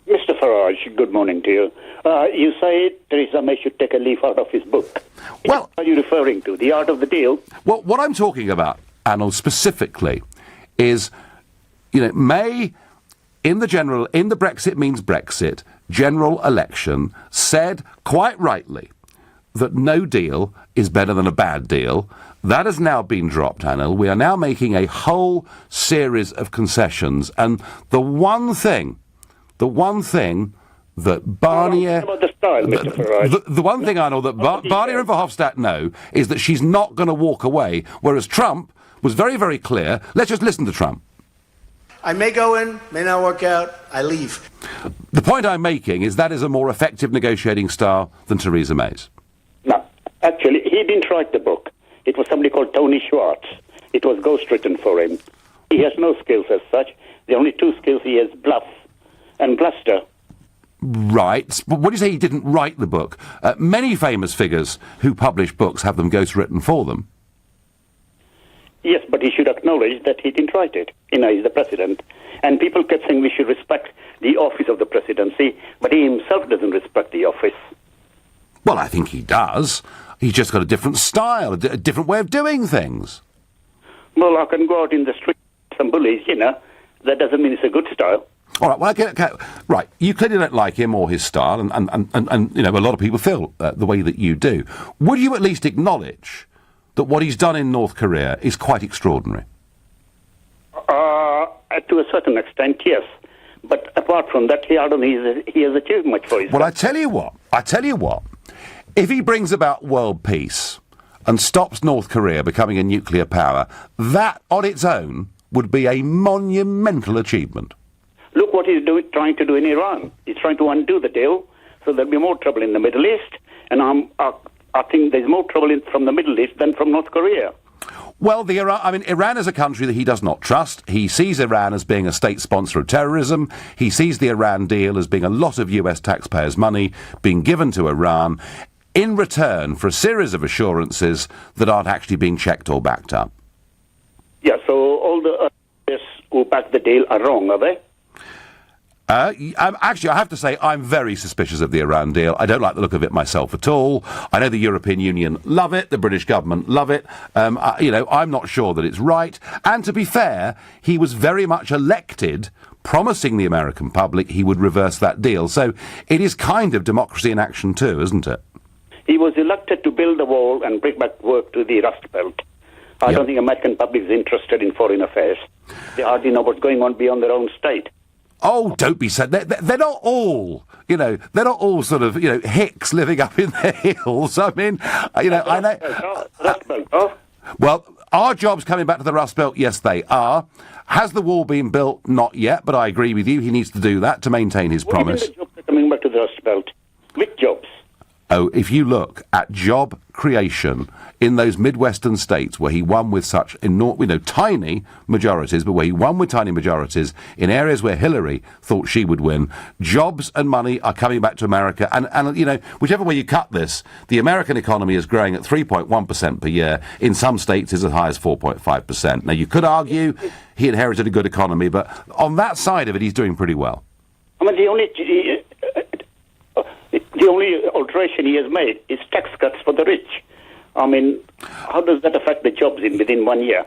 [SPEAKER 4] Mr. Farage, good morning to you. You say Theresa May should take a leaf out of his book. What are you referring to? The Art of the Deal?
[SPEAKER 1] Well, what I'm talking about, Anil, specifically, is, May, in the Brexit means Brexit, general election, said quite rightly that no deal is better than a bad deal. That has now been dropped, Anil. We are now making a whole series of concessions, and the one thing that Barnier...
[SPEAKER 4] About the style, Mr. Farage.
[SPEAKER 1] The one thing I know that Barnier and Verhofstadt know is that she's not going to walk away, whereas Trump was very, very clear. Let's just listen to Trump.
[SPEAKER 2] I may go in, may not work out, I leave.
[SPEAKER 1] The point I'm making is that is a more effective negotiating style than Theresa May's.
[SPEAKER 4] No, actually, he didn't write the book. It was somebody called Tony Schwartz. It was ghostwritten for him. He has no skills as such. The only two skills he has, bluff and bluster.
[SPEAKER 1] Right. But what do you say he didn't write the book? Many famous figures who publish books have them ghostwritten for them.
[SPEAKER 4] Yes, but he should acknowledge that he didn't write it. He's the president. And people kept saying we should respect the office of the presidency, but he himself doesn't respect the office.
[SPEAKER 1] Well, I think he does. He's just got a different style, a different way of doing things.
[SPEAKER 4] Well, I can go out in the street with some bullies, That doesn't mean it's a good style.
[SPEAKER 1] All right, well, okay. Right, you clearly don't like him or his style, and a lot of people feel the way that you do. Would you at least acknowledge that what he's done in North Korea is quite extraordinary?
[SPEAKER 4] To a certain extent, yes. But apart from that, I don't think he has achieved much for his
[SPEAKER 1] Well, I tell you what. If he brings about world peace and stops North Korea becoming a nuclear power, that on its own would be a monumental achievement.
[SPEAKER 4] Look what he's trying to do in Iran. He's trying to undo the deal, so there'll be more trouble in the Middle East. And I think there's more trouble from the Middle East than from North Korea.
[SPEAKER 1] Well, Iran is a country that he does not trust. He sees Iran as being a state sponsor of terrorism. He sees the Iran deal as being a lot of US taxpayers' money being given to Iran in return for a series of assurances that aren't actually being checked or backed up.
[SPEAKER 4] Yeah, so all the who back the deal are wrong, are they?
[SPEAKER 1] Actually, I have to say, I'm very suspicious of the Iran deal. I don't like the look of it myself at all. I know the European Union love it, the British government love it. I'm not sure that it's right. And to be fair, he was very much elected promising the American public he would reverse that deal. So it is kind of democracy in action too, isn't it?
[SPEAKER 4] He was elected to build the wall and bring back work to the Rust Belt. I don't think American public is interested in foreign affairs. They hardly know what's going on beyond their own state.
[SPEAKER 1] Oh, don't be sad. They're not all, they're not all sort of, hicks living up in their hills. I mean, I know.
[SPEAKER 4] Rust Belt,
[SPEAKER 1] Well, are jobs coming back to the Rust Belt? Yes, they are. Has the wall been built? Not yet, but I agree with you. He needs to do that to maintain his promise.
[SPEAKER 4] What do you think the jobs are coming back to the Rust Belt? Which jobs?
[SPEAKER 1] Oh, if you look at job creation in those Midwestern states where he won with such tiny majorities, but where he won with tiny majorities in areas where Hillary thought she would win, jobs and money are coming back to America. And whichever way you cut this, the American economy is growing at 3.1% per year. In some states, is as high as 4.5%. Now, you could argue he inherited a good economy, but on that side of it, he's doing pretty well.
[SPEAKER 4] I mean, the only alteration he has made is tax cuts for the rich. I mean, how does that affect the jobs within 1 year?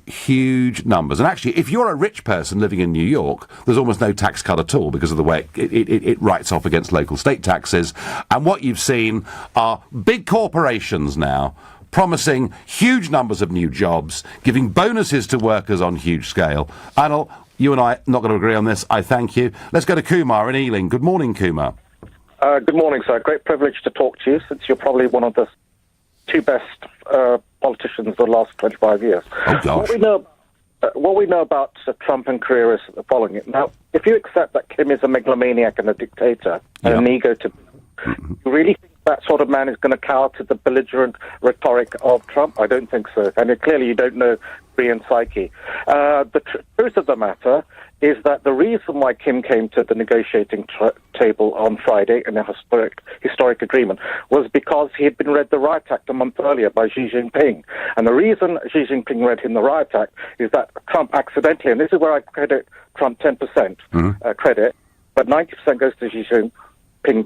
[SPEAKER 1] Huge numbers. And actually, if you're a rich person living in New York, there's almost no tax cut at all because of the way it writes off against local state taxes. And what you've seen are big corporations now promising huge numbers of new jobs, giving bonuses to workers on huge scale. Anil, you and I not going to agree on this. I thank you. Let's go to Kumar in Ealing. Good morning, Kumar.
[SPEAKER 6] Good morning, sir. Great privilege to talk to you, since you're probably one of the two best politicians of the last 25 years.
[SPEAKER 1] Oh, gosh.
[SPEAKER 6] What we know about Trump and Korea is the following. Now, if you accept that Kim is a megalomaniac and a dictator and an ego to... You really think that sort of man is going to cower to the belligerent rhetoric of Trump? I don't think so. And clearly you don't know Korean psyche. The truth of the matter is that the reason why Kim came to the negotiating table on Friday in a historic agreement was because he had been read the Riot Act a month earlier by Xi Jinping. And the reason Xi Jinping read him the Riot Act is that Trump accidentally, and this is where I credit Trump 10% credit, but 90% goes to Xi Jinping,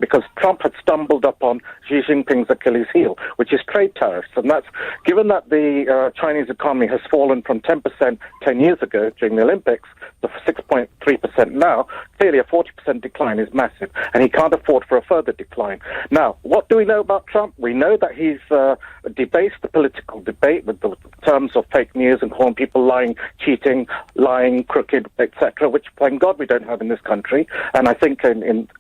[SPEAKER 6] because Trump had stumbled upon Xi Jinping's Achilles heel, which is trade tariffs. And that's, given that the Chinese economy has fallen from 10% 10 years ago during the Olympics to 6.3% now, clearly a 40% decline is massive, and he can't afford for a further decline. Now, what do we know about Trump? We know that he's debased the political debate with the terms of fake news and calling people lying, cheating, lying, crooked, etc., which, thank God, we don't have in this country. And I think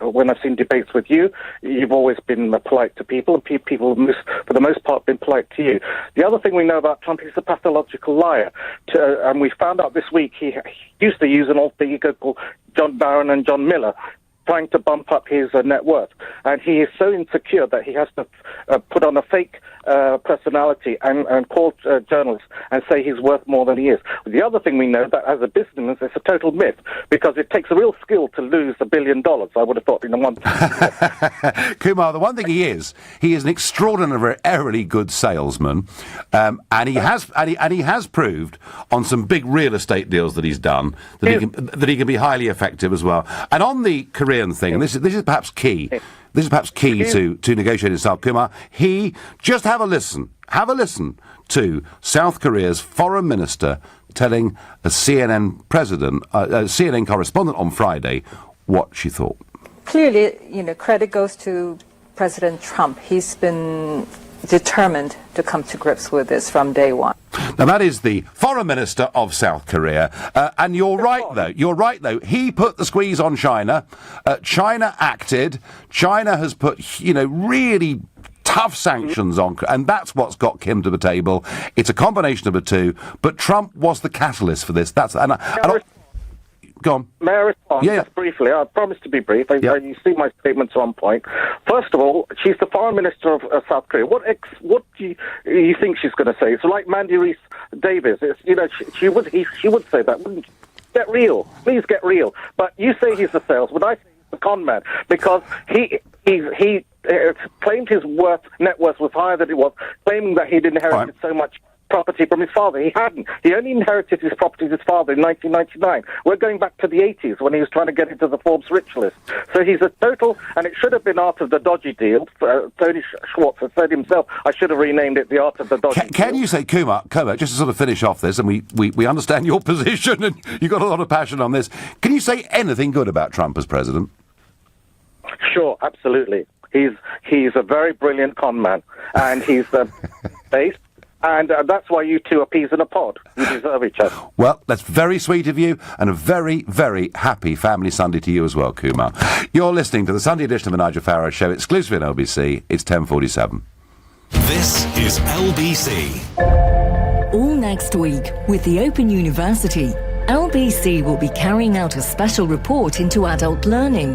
[SPEAKER 6] when I've seen debates with you, you've always been polite to people, and people, for the most part, been polite to you. The other thing we know about Trump is a pathological liar. And we found out this week he used to use an alter ego called John Barron and John Miller, trying to bump up his net worth. And he is so insecure that he has to put on a fake personality and call journalists and say he's worth more than he is. The other thing we know, that as a businessman, it's a total myth, because it takes a real skill to lose $1 billion, I would have thought, in a month.
[SPEAKER 1] Kumar, the one thing he is an extraordinarily good salesman, and he has proved on some big real estate deals that he's done that he can be highly effective as well. And on the Korean thing, and this is perhaps key. This is perhaps key to negotiating South Kumar. Just have a listen to South Korea's foreign minister telling a CNN correspondent on Friday what she thought.
[SPEAKER 7] Clearly, credit goes to President Trump. He's been determined to come to grips with this from day one.
[SPEAKER 1] Now, that is the foreign minister of South Korea. And you're right, though. He put the squeeze on China. China acted. China has put, really tough sanctions on, and that's what's got Kim to the table. It's a combination of the two, but Trump was the catalyst for this. Go on.
[SPEAKER 6] May I respond just briefly? I promise to be brief. You see my statements on point. First of all, she's the foreign minister of South Korea. What do you think she's going to say? It's like Mandy Reese Davis. She would say that, wouldn't she? Get real. Please get real. But you say he's a salesman. I say he's a con man, because he claimed his net worth was higher than it was, claiming that he'd inherited so much property from his father. He hadn't. He only inherited his property from his father in 1999. We're going back to the 80s when he was trying to get into the Forbes rich list. So he's a total, and it should have been Art of the Dodgy Deal. Tony Schwartz has said himself, I should have renamed it the Art of the Dodgy Deal.
[SPEAKER 1] Can you say, Kumar, just to sort of finish off this, and we understand your position, and you've got a lot of passion on this, can you say anything good about Trump as president?
[SPEAKER 6] Sure, absolutely. He's a very brilliant con man, and he's based. And that's why you two are peas in a pod. You deserve each other.
[SPEAKER 1] Well, that's very sweet of you, and a very, very happy Family Sunday to you as well, Kumar. You're listening to the Sunday edition of the Nigel Farage Show, exclusively on LBC. It's 10:47.
[SPEAKER 5] This is LBC.
[SPEAKER 23] All next week, with the Open University, LBC will be carrying out a special report into adult learning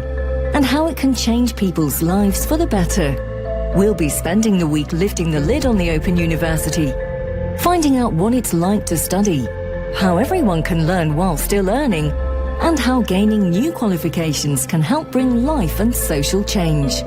[SPEAKER 23] and how it can change people's lives for the better. We'll be spending the week lifting the lid on the Open University, finding out what it's like to study, how everyone can learn while still earning, and how gaining new qualifications can help bring life and social change.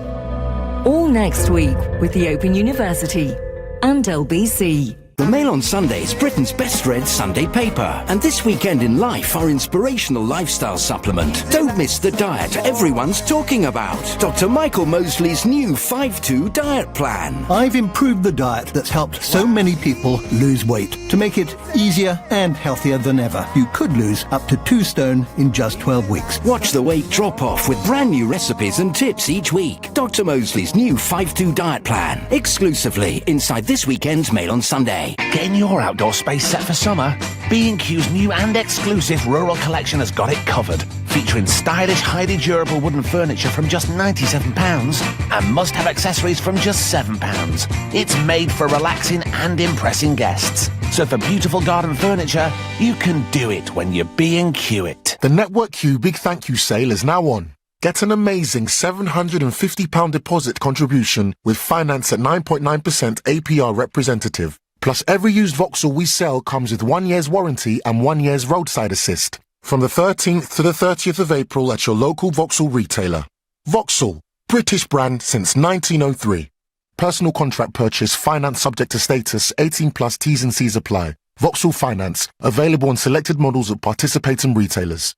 [SPEAKER 23] All next week with the Open University and LBC.
[SPEAKER 12] The Mail on Sunday is Britain's best read Sunday paper. And this weekend in life, our inspirational lifestyle supplement. Don't miss the diet everyone's talking about. Dr. Michael Mosley's new 5-2 diet plan.
[SPEAKER 13] I've improved the diet that's helped so many people lose weight to make it easier and healthier than ever. You could lose up to 2 stone in just 12 weeks.
[SPEAKER 12] Watch the weight drop off with brand new recipes and tips each week. Dr. Mosley's new 5-2 diet plan. Exclusively inside this weekend's Mail on Sunday.
[SPEAKER 8] Hey, getting your outdoor space set for summer? B&Q's new and exclusive rural collection has got it covered, featuring stylish, highly durable wooden furniture from just £97 and must-have accessories from just £7. It's made for relaxing and impressing guests. So for beautiful garden furniture, you can do it when you B&Q it.
[SPEAKER 16] The Network Q Big Thank You sale is now on. Get an amazing £750 deposit contribution with finance at 9.9% APR representative. Plus, every used Vauxhall we sell comes with 1 year's warranty and 1 year's roadside assist. From the 13th to the 30th of April at your local Vauxhall retailer. Vauxhall, British brand since 1903. Personal contract purchase, finance subject to status, 18 plus T's and C's apply. Vauxhall Finance, available on selected models at participating retailers.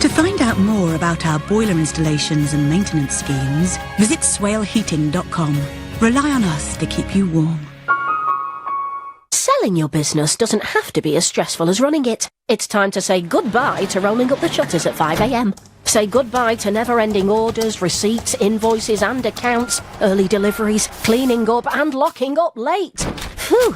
[SPEAKER 10] To find out more about our boiler installations and maintenance schemes, visit swaleheating.com. Rely on us to keep you warm.
[SPEAKER 22] Selling your business doesn't have to be as stressful as running it. It's time to say goodbye to rolling up the shutters at 5 a.m. Say goodbye to never-ending orders, receipts, invoices and accounts, early deliveries, cleaning up and locking up late. Phew!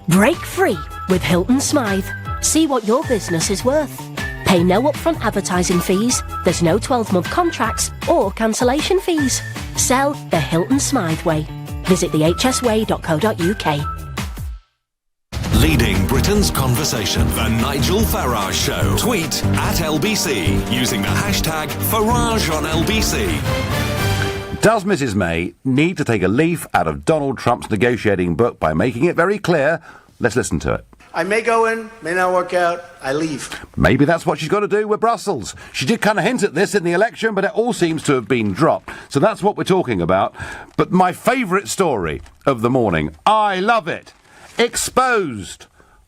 [SPEAKER 22] Break free with Hilton Smythe. See what your business is worth. Pay no upfront advertising fees, there's no 12-month contracts or cancellation fees. Sell the Hilton Smythe way. Visit thehsway.co.uk.
[SPEAKER 5] Leading Britain's conversation, The Nigel Farage Show. Tweet at LBC using the hashtag FarageOnLBC.
[SPEAKER 1] Does Mrs May need to take a leaf out of Donald Trump's negotiating book by making it very clear? Let's listen to it.
[SPEAKER 2] I may go in, may not work out, I leave.
[SPEAKER 1] Maybe that's what she's got to do with Brussels. She did kind of hint at this in the election, but it all seems to have been dropped. So that's what we're talking about. But my favourite story of the morning, I love it. Exposed.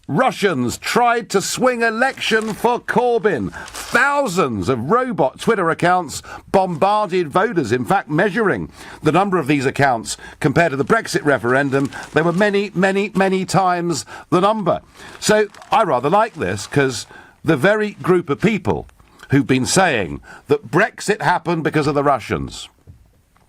[SPEAKER 1] Russians tried to swing election for Corbyn. Thousands of robot Twitter accounts bombarded voters, in fact measuring the number of these accounts compared to the Brexit referendum. There were many, many, many times the number. So I rather like this because the very group of people who've been saying that Brexit happened because of the Russians,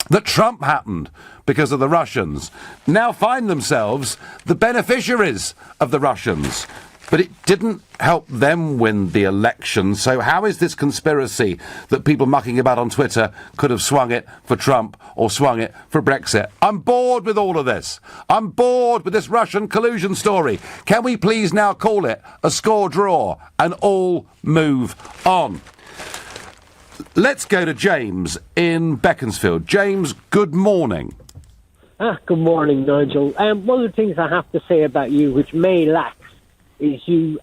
[SPEAKER 1] that Trump happened because of the Russians, now find themselves the beneficiaries of the Russians. But it didn't help them win the election, so how is this conspiracy that people mucking about on Twitter could have swung it for Trump or swung it for Brexit? I'm bored with all of this. I'm bored with this Russian collusion story. Can we please now call it a score draw and all move on? Let's go to James in Beaconsfield. James, good morning.
[SPEAKER 11] Good morning, Nigel. One of the things I have to say about you, which May lacks, is you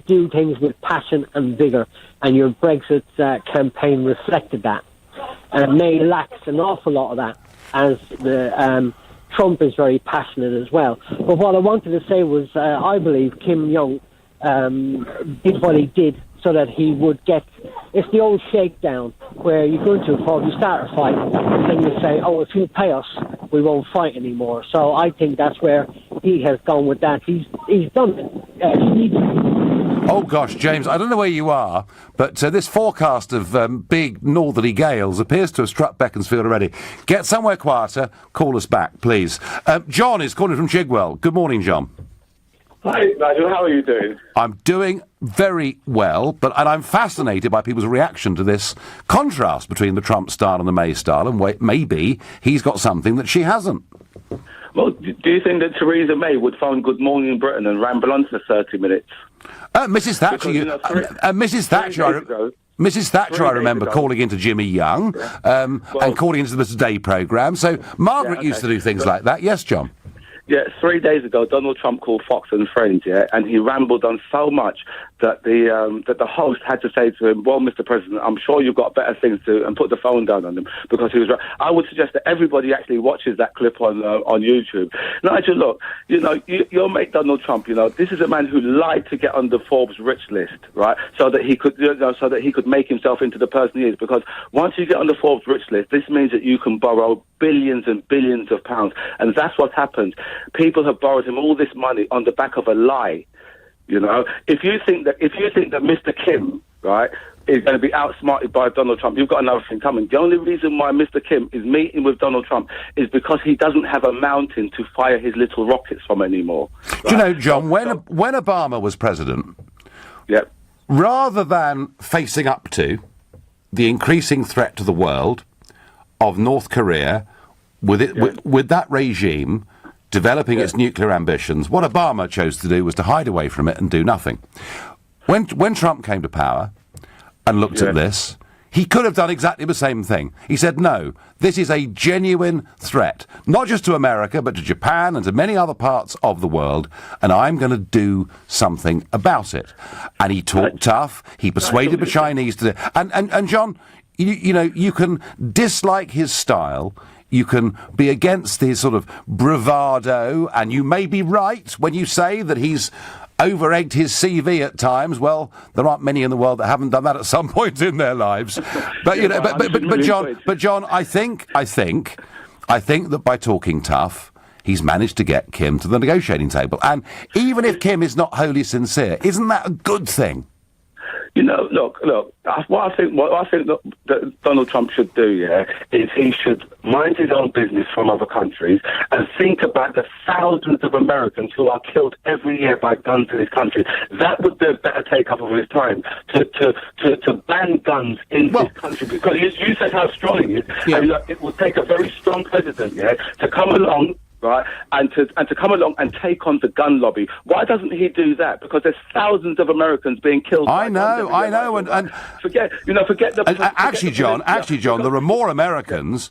[SPEAKER 11] do things with passion and vigour, and your Brexit campaign reflected that. And May lacks an awful lot of that, as the Trump is very passionate as well. But what I wanted to say was, I believe Kim Jong did what he did so that he would get... It's the old shakedown, where you go into a pub, you start a fight, and then you say, oh, if you pay us, we won't fight anymore. So I think that's where he has gone with that. He's done it.
[SPEAKER 1] Oh, gosh, James, I don't know where you are, but this forecast of big northerly gales appears to have struck Beaconsfield already. Get somewhere quieter, call us back, please. John is calling from Chigwell. Good morning, John.
[SPEAKER 15] Hi, Nigel. How are you doing?
[SPEAKER 1] I'm doing very well, and I'm fascinated by people's reaction to this contrast between the Trump style and the May style, and maybe he's got something that she hasn't.
[SPEAKER 15] Well, do you think that Theresa May would phone Good Morning Britain and ramble on for 30 minutes?
[SPEAKER 1] Mrs Thatcher, Mrs Thatcher, I remember calling into Jimmy Young and calling into the Today programme. So Margaret used to do things like that. Yes, John?
[SPEAKER 15] Yeah, 3 days ago, Donald Trump called Fox and Friends, and he rambled on so much that the host had to say to him, well, Mr. President, I'm sure you've got better things to do, and put the phone down on him, because he was right. I would suggest that everybody actually watches that clip on YouTube. Nigel, look, your mate Donald Trump, this is a man who lied to get on the Forbes rich list, right? So that he could make himself into the person he is, because once you get on the Forbes rich list, this means that you can borrow billions and billions of pounds, and that's what happened. People have borrowed him all this money on the back of a lie. If you think that Mr. Kim, right, is going to be outsmarted by Donald Trump. You've got another thing coming. The only reason why Mr. Kim is meeting with Donald Trump is because he doesn't have a mountain to fire his little rockets from anymore. Right?
[SPEAKER 1] Do you know, John, when Obama was president,
[SPEAKER 15] yep.
[SPEAKER 1] rather than facing up to the increasing threat to the world of North Korea, with that regime developing its nuclear ambitions, what Obama chose to do was to hide away from it and do nothing. When Trump came to power and looked at this, he could have done exactly the same thing. He said, no, this is a genuine threat, not just to America, but to Japan and to many other parts of the world, and I'm going to do something about it. And he talked tough. He persuaded the Chinese to do it. And John, you know, you can dislike his style, you can be against his sort of bravado, and you may be right when you say that he's over-egged his CV at times. Well, there aren't many in the world that haven't done that at some point in their lives. But you know, but John, I think that by talking tough, he's managed to get Kim to the negotiating table. And even if Kim is not wholly sincere, isn't that a good thing?
[SPEAKER 15] You know, look. What I think that Donald Trump should do, is he should mind his own business from other countries and think about the thousands of Americans who are killed every year by guns in his country. That would be a better take-up of his time to ban guns in this country, because you said how strong he is.
[SPEAKER 1] Yeah.
[SPEAKER 15] And look, it would take a very strong president, to come along. Right, and to come along and take on the gun lobby. Why doesn't he do that? Because there's thousands of Americans being killed.
[SPEAKER 1] I know, and
[SPEAKER 15] forget the.
[SPEAKER 1] Actually, John, there are more Americans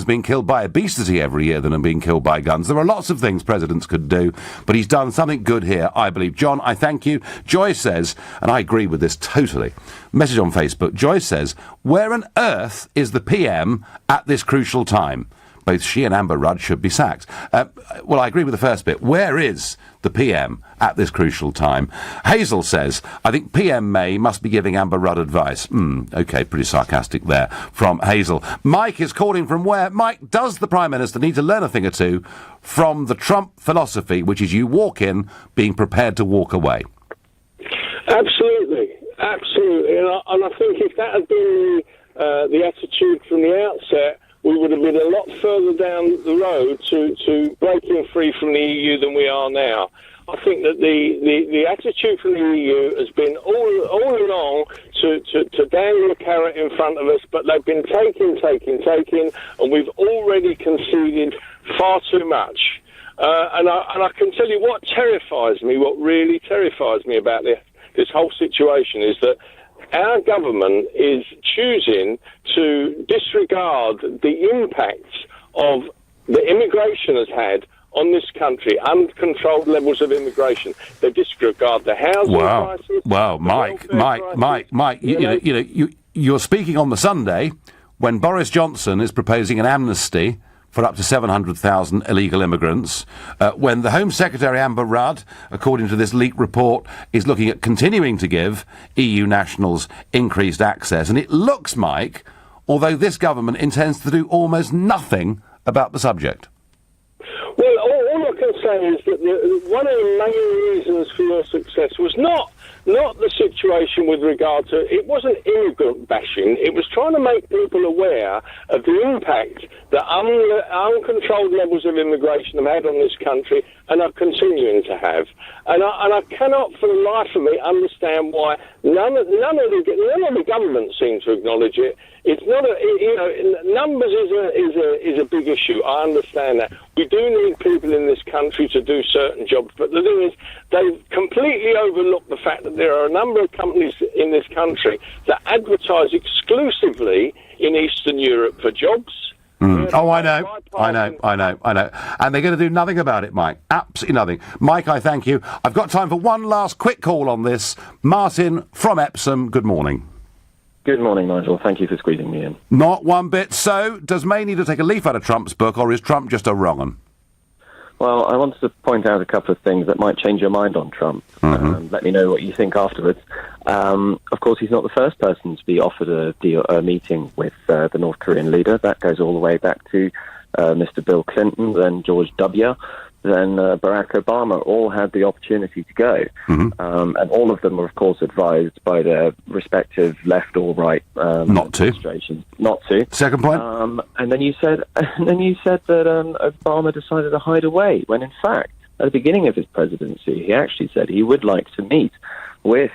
[SPEAKER 1] being killed by obesity every year than are being killed by guns. There are lots of things presidents could do, but he's done something good here, I believe. John, I thank you. Joy says, and I agree with this totally. Message on Facebook. Joy says, where on earth is the PM at this crucial time? Both she and Amber Rudd should be sacked. Well, I agree with the first bit. Where is the PM at this crucial time? Hazel says, I think PM May must be giving Amber Rudd advice. OK, pretty sarcastic there from Hazel. Mike is calling from where? Mike, does the Prime Minister need to learn a thing or two from the Trump philosophy, which is you walk in being prepared to walk away?
[SPEAKER 14] Absolutely. And I think if that had been the attitude from the outset, we would have been a lot further down the road to breaking free from the EU than we are now. I think that the attitude from the EU has been all along to dangle a carrot in front of us, but they've been taking, and we've already conceded far too much. And I can tell you what really terrifies me about this whole situation is that our government is choosing to disregard the impacts of the immigration has had on this country, uncontrolled levels of immigration. They disregard the housing crisis.
[SPEAKER 1] Wow, Mike, you're speaking on the Sunday when Boris Johnson is proposing an amnesty for up to 700,000 illegal immigrants, when the Home Secretary Amber Rudd, according to this leaked report, is looking at continuing to give EU nationals increased access. And it looks, Mike, although this government intends to do almost nothing about the subject.
[SPEAKER 14] Well, all I can say is that one of the main reasons for your success was not the situation with regard to, it wasn't immigrant bashing, it was trying to make people aware of the impact that uncontrolled levels of immigration have had on this country and are continuing to have. And I cannot for the life of me understand why none of the government seem to acknowledge it. It's not numbers is a big issue. I understand that. We do need people in this country to do certain jobs, but the thing is, they've completely overlooked the fact that there are a number of companies in this country that advertise exclusively in Eastern Europe for jobs.
[SPEAKER 1] Oh, I know. And they're going to do nothing about it, Mike. Absolutely nothing. Mike, I thank you. I've got time for one last quick call on this. Martin from Epsom, good morning.
[SPEAKER 17] Good morning, Nigel. Thank you for squeezing me in.
[SPEAKER 1] Not one bit. So, does May need to take a leaf out of Trump's book, or is Trump just a wrong 'un?
[SPEAKER 17] Well, I wanted to point out a couple of things that might change your mind on Trump. Let me know what you think afterwards. Of course, he's not the first person to be offered a meeting with the North Korean leader. That goes all the way back to Mr. Bill Clinton, then George W. then Barack Obama all had the opportunity to go. And all of them were, of course, advised by their respective left or right administrations not to.
[SPEAKER 1] Second point.
[SPEAKER 17] And then you said that Obama decided to hide away, when in fact, at the beginning of his presidency, he actually said he would like to meet with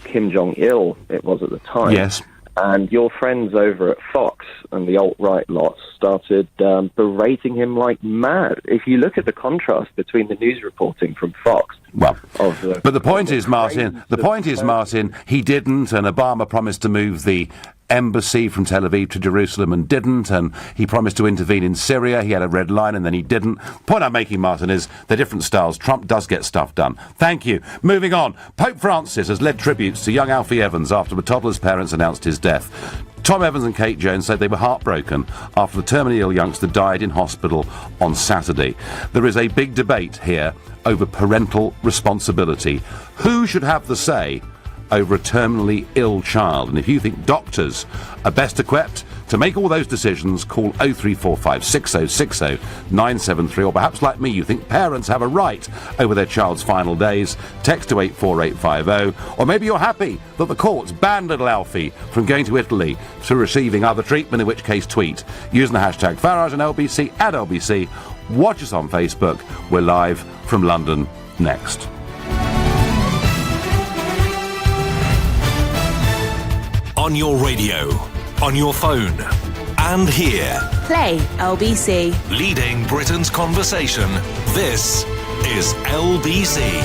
[SPEAKER 17] Kim Jong-il, it was at the time.
[SPEAKER 1] Yes.
[SPEAKER 17] And your friends over at Fox and the alt-right lot started berating him like mad. If you look at the contrast between the news reporting from Fox...
[SPEAKER 1] But the point is, Martin, he didn't, and Obama promised to move the embassy from Tel Aviv to Jerusalem and didn't, and he promised to intervene in Syria. He had a red line and then he didn't. The point I'm making, Martin, is they're different styles. Trump does get stuff done. Thank you. Moving on. Pope Francis has led tributes to young Alfie Evans after the toddler's parents announced his death. Tom Evans and Kate Jones said they were heartbroken after the terminally ill youngster died in hospital on Saturday. There is a big debate here over parental responsibility. Who should have the say over a terminally ill child? And if you think doctors are best equipped to make all those decisions, call 0345 6060 973, or perhaps like me, you think parents have a right over their child's final days, text to 84850, or maybe you're happy that the courts banned little Alfie from going to Italy to receiving other treatment, in which case tweet using the hashtag Farage and LBC at LBC. Watch us on Facebook. We're live from London next.
[SPEAKER 5] On your radio, on your phone, and here.
[SPEAKER 24] Play LBC.
[SPEAKER 5] Leading Britain's conversation. This is LBC.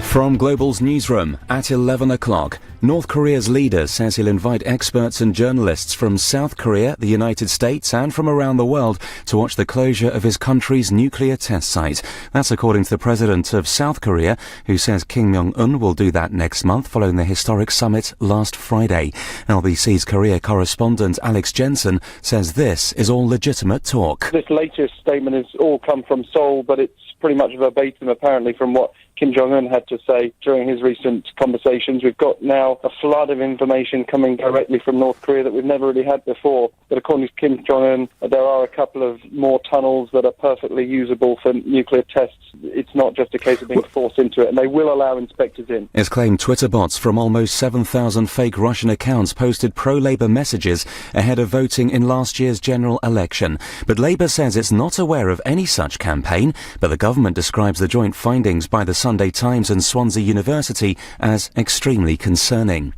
[SPEAKER 18] From Global's newsroom at 11 o'clock, North Korea's leader says he'll invite experts and journalists from South Korea, the United States, and from around the world to watch the closure of his country's nuclear test site. That's according to the president of South Korea, who says Kim Jong-un will do that next month following the historic summit last Friday. LBC's Korea correspondent Alex Jensen says this is all legitimate talk.
[SPEAKER 6] This latest statement has all come from Seoul, but it's pretty much verbatim, apparently, from what Kim Jong-un had to say during his recent conversations. We've got now a flood of information coming directly from North Korea that we've never really had before. But according to Kim Jong-un, there are a couple of more tunnels that are perfectly usable for nuclear tests. It's not just a case of being forced into it, and they will allow inspectors in.
[SPEAKER 18] It's claimed Twitter bots from almost 7,000 fake Russian accounts posted pro-Labour messages ahead of voting in last year's general election. But Labour says it's not aware of any such campaign, but the government describes the joint findings by the Sunday Times and Swansea University as extremely concerning.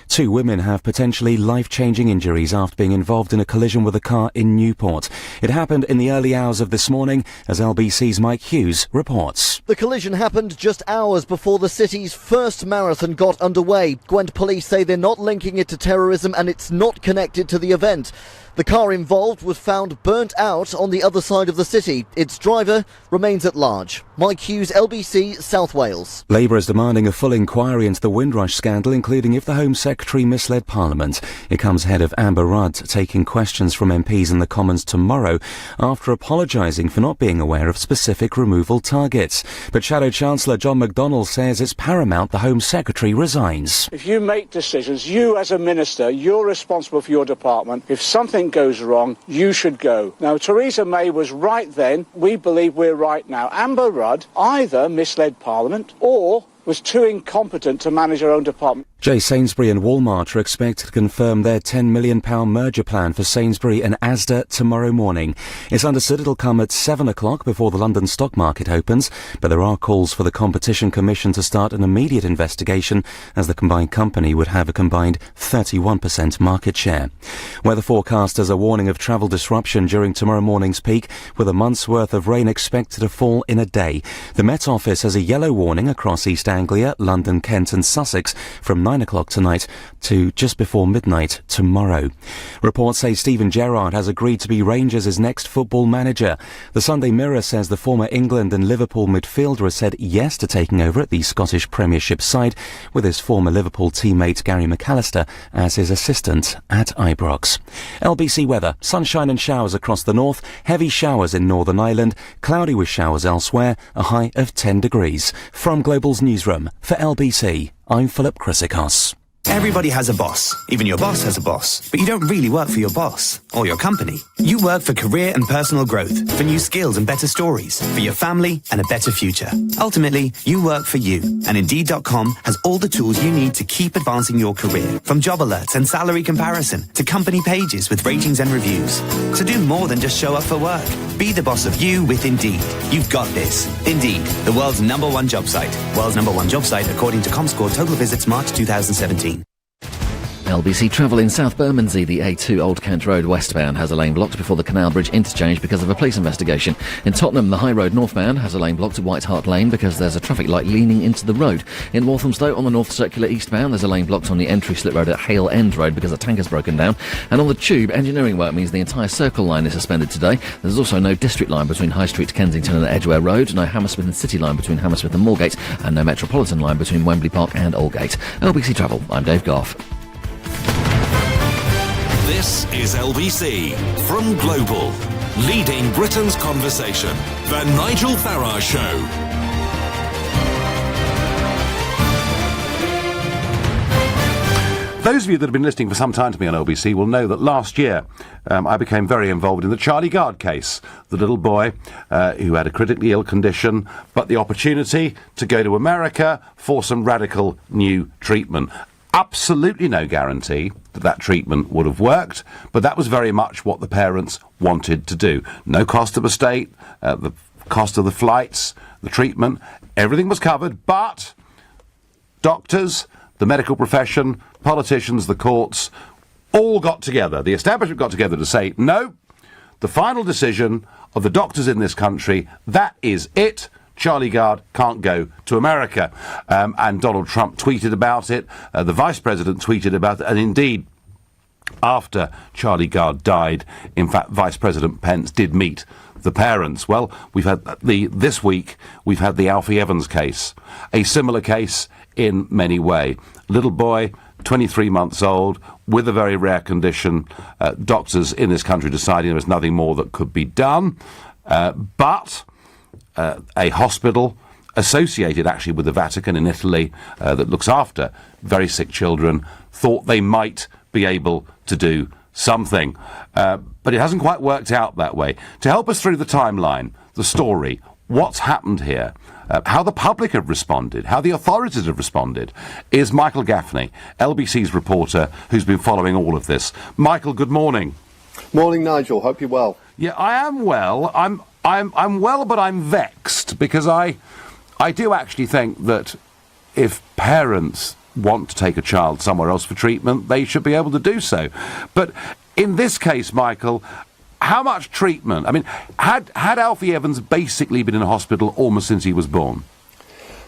[SPEAKER 18] 2 women have potentially life-changing injuries after being involved in a collision with a car in Newport. It happened in the early hours of this morning, as LBC's Mike Hughes reports.
[SPEAKER 19] The collision happened just hours before the city's first marathon got underway. Gwent police say they're not linking it to terrorism and it's not connected to the event. The car involved was found burnt out on the other side of the city. Its driver remains at large. Mike Hughes, LBC, South Wales.
[SPEAKER 18] Labour is demanding a full inquiry into the Windrush scandal, including if the Home Secretary misled Parliament. It comes ahead of Amber Rudd taking questions from MPs in the Commons tomorrow after apologising for not being aware of specific removal targets. But Shadow Chancellor John McDonnell says it's paramount the Home Secretary resigns.
[SPEAKER 20] If you make decisions, you as a minister, you're responsible for your department. If something goes wrong, you should go. Now, Theresa May was right then. We believe we're right now. Amber Rudd either misled Parliament or was too incompetent to manage her own department.
[SPEAKER 18] J. Sainsbury and Walmart are expected to confirm their £10 million merger plan for Sainsbury and Asda tomorrow morning. It's understood it'll come at 7 o'clock before the London stock market opens, but there are calls for the Competition Commission to start an immediate investigation, as the combined company would have a combined 31% market share. Weather forecasters are warning of travel disruption during tomorrow morning's peak, with a month's worth of rain expected to fall in a day. The Met Office has a yellow warning across East Anglia, London, Kent and Sussex from 9 o'clock tonight to just before midnight tomorrow. Reports say Steven Gerrard has agreed to be Rangers' next football manager. The Sunday Mirror says the former England and Liverpool midfielder has said yes to taking over at the Scottish Premiership side, with his former Liverpool teammate Gary McAllister as his assistant at Ibrox. LBC weather: sunshine and showers across the north, heavy showers in Northern Ireland, cloudy with showers elsewhere, a high of 10 degrees. From Global's newsroom for LBC, I'm Philip Chrysikos.
[SPEAKER 21] Everybody has a boss. Even your boss has a boss. But you don't really work for your boss.
[SPEAKER 3] or your company. You work for career and personal growth, for new skills and better stories, for your family and a better future. Ultimately, you work for you, and Indeed.com has all the tools you need to keep advancing your career, from job alerts and salary comparison to company pages with ratings and reviews. So do more than just show up for work. Be the boss of you with Indeed. You've got this. Indeed, the world's #1 job site. World's #1 job site according to Comscore total visits March 2017.
[SPEAKER 4] LBC travel in South Bermondsey, the A2 Old Kent Road westbound has a lane blocked before the Canal Bridge interchange because of a police investigation. In Tottenham, the High Road northbound has a lane blocked at White Hart Lane because there's a traffic light leaning into the road. In Walthamstow, on the North Circular eastbound, there's a lane blocked on the entry slip road at Hale End Road because a tank has broken down. And on the Tube, engineering work means the entire Circle line is suspended today. There's also no district line between High Street, Kensington and Edgware Road, no Hammersmith and City line between Hammersmith and Moorgate, and no Metropolitan line between Wembley Park and Aldgate. LBC Travel, I'm Dave Goff.
[SPEAKER 5] This is LBC from Global, leading Britain's conversation. The Nigel Farage Show.
[SPEAKER 1] Those of you that have been listening for some time to me on LBC will know that last year I became very involved in the Charlie Gard case, the little boy who had a critically ill condition, but the opportunity to go to America for some radical new treatment. Absolutely no guarantee that that treatment would have worked, but that was very much what the parents wanted to do. No cost to the state, the cost of the flights, the treatment, everything was covered, but doctors, the medical profession, politicians, the courts, all got together. The establishment got together to say, no, the final decision of the doctors in this country, that is it. Charlie Gard can't go to America. And Donald Trump tweeted about it. The Vice President tweeted about it. And indeed, after Charlie Gard died, in fact, Vice President Pence did meet the parents. Well, we've had this week, we've had the Alfie Evans case. A similar case in many ways. Little boy, 23 months old, with a very rare condition. Doctors in this country deciding there was nothing more that could be done. But a hospital associated actually with the Vatican in Italy that looks after very sick children thought they might be able to do something. But it hasn't quite worked out that way. To help us through the timeline, the story, what's happened here, how the public have responded, how the authorities have responded, is Michael Gaffney, LBC's reporter, who's been following all of this. Michael, good morning.
[SPEAKER 9] Morning, Nigel. Hope you're well.
[SPEAKER 1] Yeah, I am well. I'm well, but I'm vexed because I do actually think that if parents want to take a child somewhere else for treatment, they should be able to do so. But in this case, Michael, how much treatment? I mean, had Alfie Evans basically been in hospital almost since he was born?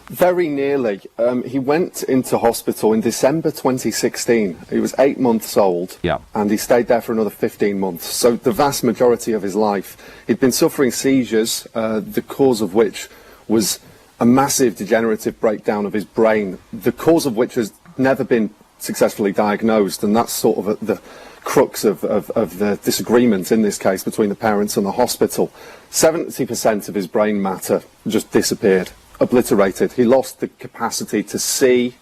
[SPEAKER 9] Very nearly. He went into hospital in December 2016. He was 8 months old, and he stayed there for another 15 months. So the vast majority of his life, he'd been suffering seizures, the cause of which was a massive degenerative breakdown of his brain, the cause of which has never been successfully diagnosed, and that's sort of the crux of the disagreement in this case between the parents and the hospital. 70% of his brain matter just disappeared. Obliterated. He lost the capacity to see,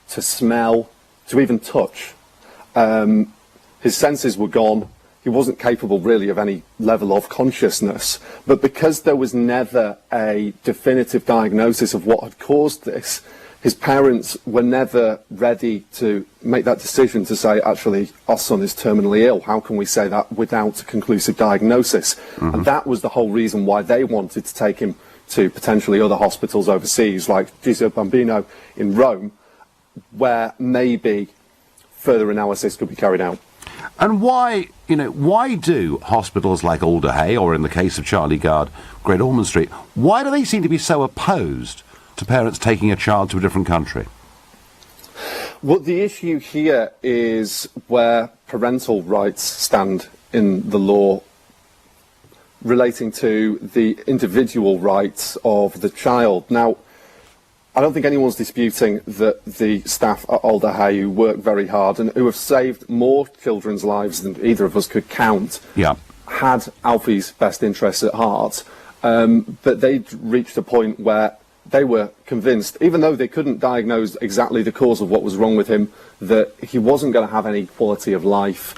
[SPEAKER 9] to smell, to even touch. His senses were gone. He wasn't capable really of any level of consciousness. But because there was never a definitive diagnosis of what had caused this, his parents were never ready to make that decision to say, actually, our son is terminally ill. How can we say that without a conclusive diagnosis? Mm-hmm. And that was the whole reason why they wanted to take him to potentially other hospitals overseas, like Gesù Bambino in Rome, where maybe further analysis could be carried out.
[SPEAKER 1] And why do hospitals like Alder Hey, or in the case of Charlie Gard, Great Ormond Street, why do they seem to be so opposed to parents taking a child to a different country?
[SPEAKER 9] Well, the issue here is where parental rights stand in the law relating to the individual rights of the child. Now, I don't think anyone's disputing that the staff at Alder Hey, who work very hard and who have saved more children's lives than either of us could count, had Alfie's best interests at heart. But they'd reached a point where they were convinced, even though they couldn't diagnose exactly the cause of what was wrong with him, that he wasn't going to have any quality of life.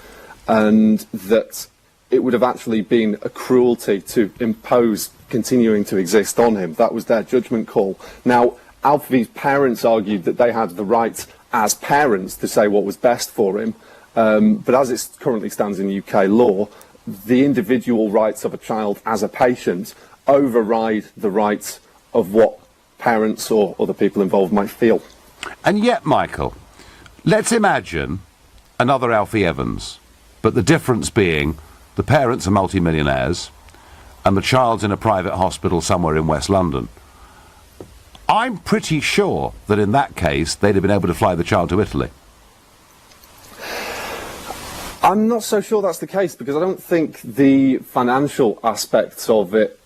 [SPEAKER 9] and that it would have actually been a cruelty to impose continuing to exist on him. That was their judgment call. Now, Alfie's parents argued that they had the right as parents to say what was best for him, but as it currently stands in UK law, the individual rights of a child as a patient override the rights of what parents or other people involved might feel.
[SPEAKER 1] And yet, Michael, let's imagine another Alfie Evans, but the difference being the parents are multimillionaires and the child's in a private hospital somewhere in West London. I'm pretty sure that in that case they'd have been able to fly the child to Italy.
[SPEAKER 9] I'm not so sure that's the case, because I don't think the financial aspects of it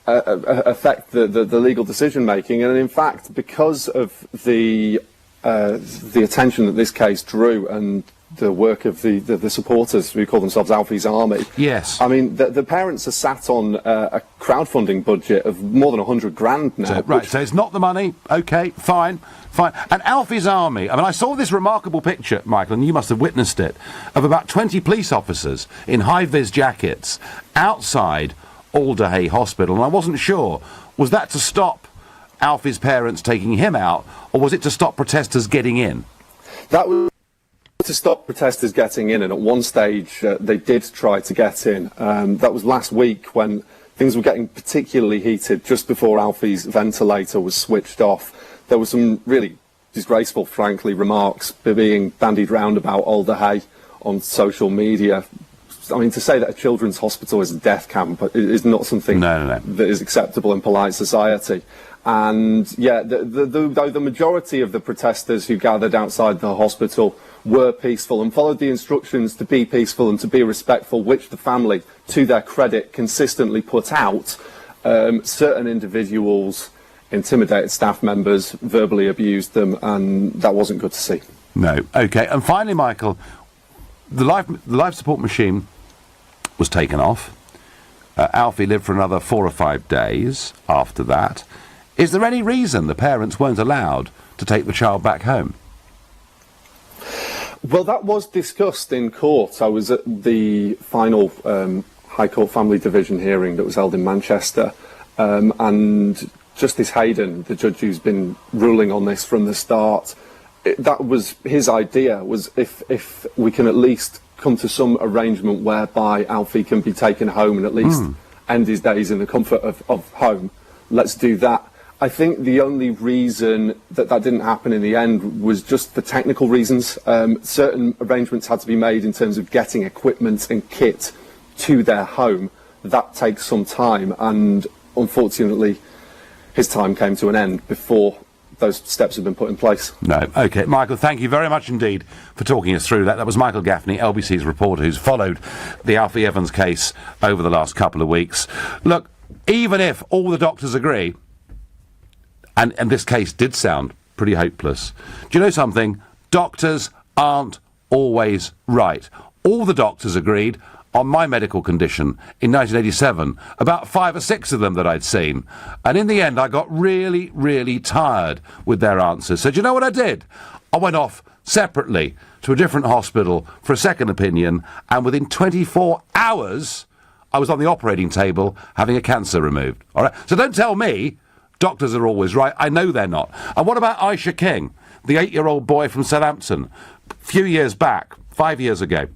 [SPEAKER 9] affect the legal decision making, and in fact, because of the attention that this case drew and the work of the supporters who call themselves Alfie's Army.
[SPEAKER 1] Yes.
[SPEAKER 9] I mean, the parents are sat on a crowdfunding budget of more than 100 grand now.
[SPEAKER 1] So it's not the money. OK, fine. And Alfie's Army, I mean, I saw this remarkable picture, Michael, and you must have witnessed it, of about 20 police officers in high-vis jackets outside Alderhay Hospital, and I wasn't sure, was that to stop Alfie's parents taking him out, or was it to stop protesters getting in?
[SPEAKER 9] That was to stop protesters getting in, and at one stage they did try to get in. That was last week when things were getting particularly heated just before Alfie's ventilator was switched off. There were some really disgraceful, frankly, remarks being bandied round about Alderhay on social media. I mean, to say that a children's hospital is a death camp is not something that is acceptable in polite society. And yeah, the majority of the protesters who gathered outside the hospital were peaceful and followed the instructions to be peaceful and to be respectful, which the family, to their credit, consistently put out. Certain individuals intimidated staff members, verbally abused them, and that wasn't good to see.
[SPEAKER 1] No. OK. And finally, Michael, the life support machine was taken off. Alfie lived for another 4 or 5 days after that. Is there any reason the parents weren't allowed to take the child back home?
[SPEAKER 9] Well, that was discussed in court. I was at the final High Court Family Division hearing that was held in Manchester, and Justice Hayden, the judge who's been ruling on this from the start, that was his idea, was if we can at least come to some arrangement whereby Alfie can be taken home and at least end his days in the comfort of home, let's do that. I think the only reason that didn't happen in the end was just for technical reasons. Certain arrangements had to be made in terms of getting equipment and kit to their home. That takes some time, and unfortunately his time came to an end before those steps have been put in place.
[SPEAKER 1] No. OK. Michael, thank you very much indeed for talking us through that. That was Michael Gaffney, LBC's reporter, who's followed the Alfie Evans case over the last couple of weeks. Look, even if all the doctors agree, and this case did sound pretty hopeless, do you know something? Doctors aren't always right. All the doctors agreed on my medical condition in 1987, about 5 or 6 of them that I'd seen. And in the end, I got really, really tired with their answers. So do you know what I did? I went off separately to a different hospital for a second opinion, and within 24 hours, I was on the operating table having a cancer removed. All right? So don't tell me doctors are always right. I know they're not. And what about Aisha King, the 8-year-old boy from Southampton, a few years back, 5 years ago,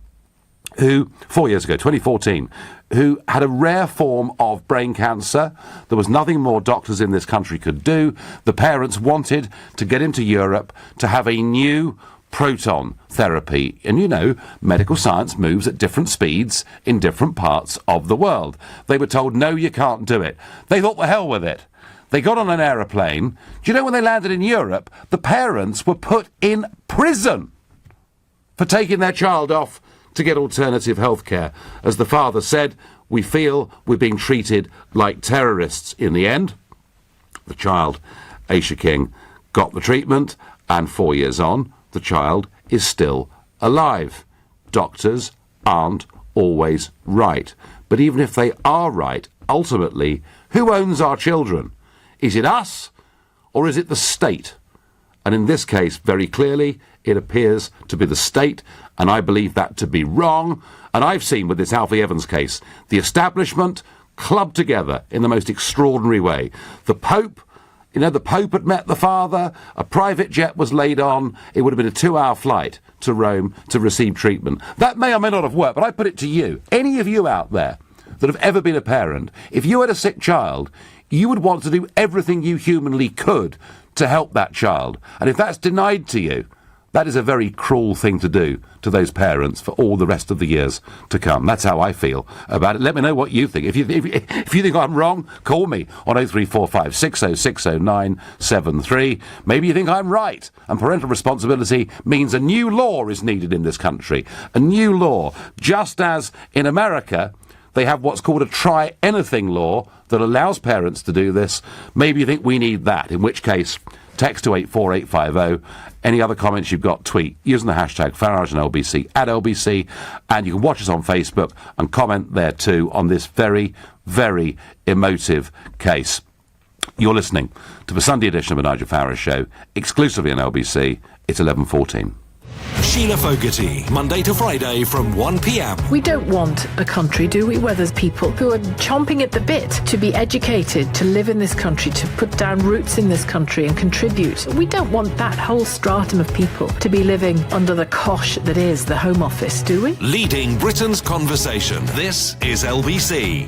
[SPEAKER 1] 4 years ago, 2014, who had a rare form of brain cancer. There was nothing more doctors in this country could do. The parents wanted to get him to Europe to have a new proton therapy. And you know, medical science moves at different speeds in different parts of the world. They were told, no, you can't do it. They thought, the hell with it. They got on an aeroplane. Do you know when they landed in Europe, the parents were put in prison for taking their child off to get alternative health care. As the father said, we feel we're being treated like terrorists. In the end, the child, Aisha King, got the treatment, and 4 years on, the child is still alive. Doctors aren't always right. But even if they are right, ultimately, who owns our children? Is it us, or is it the state? And in this case, very clearly, it appears to be the state, and I believe that to be wrong. And I've seen with this Alfie Evans case, the establishment clubbed together in the most extraordinary way. The Pope, the Pope had met the father, a private jet was laid on, it would have been a 2-hour flight to Rome to receive treatment. That may or may not have worked, but I put it to you, any of you out there that have ever been a parent, if you had a sick child, you would want to do everything you humanly could to help that child. And if that's denied to you, that is a very cruel thing to do to those parents for all the rest of the years to come. That's how I feel about it. Let me know what you think. If you think I'm wrong, call me on 0345 6060973. Maybe you think I'm right, and parental responsibility means a new law is needed in this country. A new law. Just as in America, they have what's called a try-anything law that allows parents to do this. Maybe you think we need that, in which case, text to 84850. Any other comments you've got, tweet using the hashtag Farage and LBC at LBC, and you can watch us on Facebook and comment there too on this very, very emotive case. You're listening to the Sunday edition of the Nigel Farage Show, exclusively on LBC. It's 11:14.
[SPEAKER 5] Sheila Fogarty, Monday to Friday from 1 p.m.
[SPEAKER 7] We don't want a country, do we, where there's people who are chomping at the bit to be educated, to live in this country, to put down roots in this country and contribute. We don't want that whole stratum of people to be living under the cosh that is the Home Office, do we?
[SPEAKER 5] Leading Britain's conversation. This is LBC.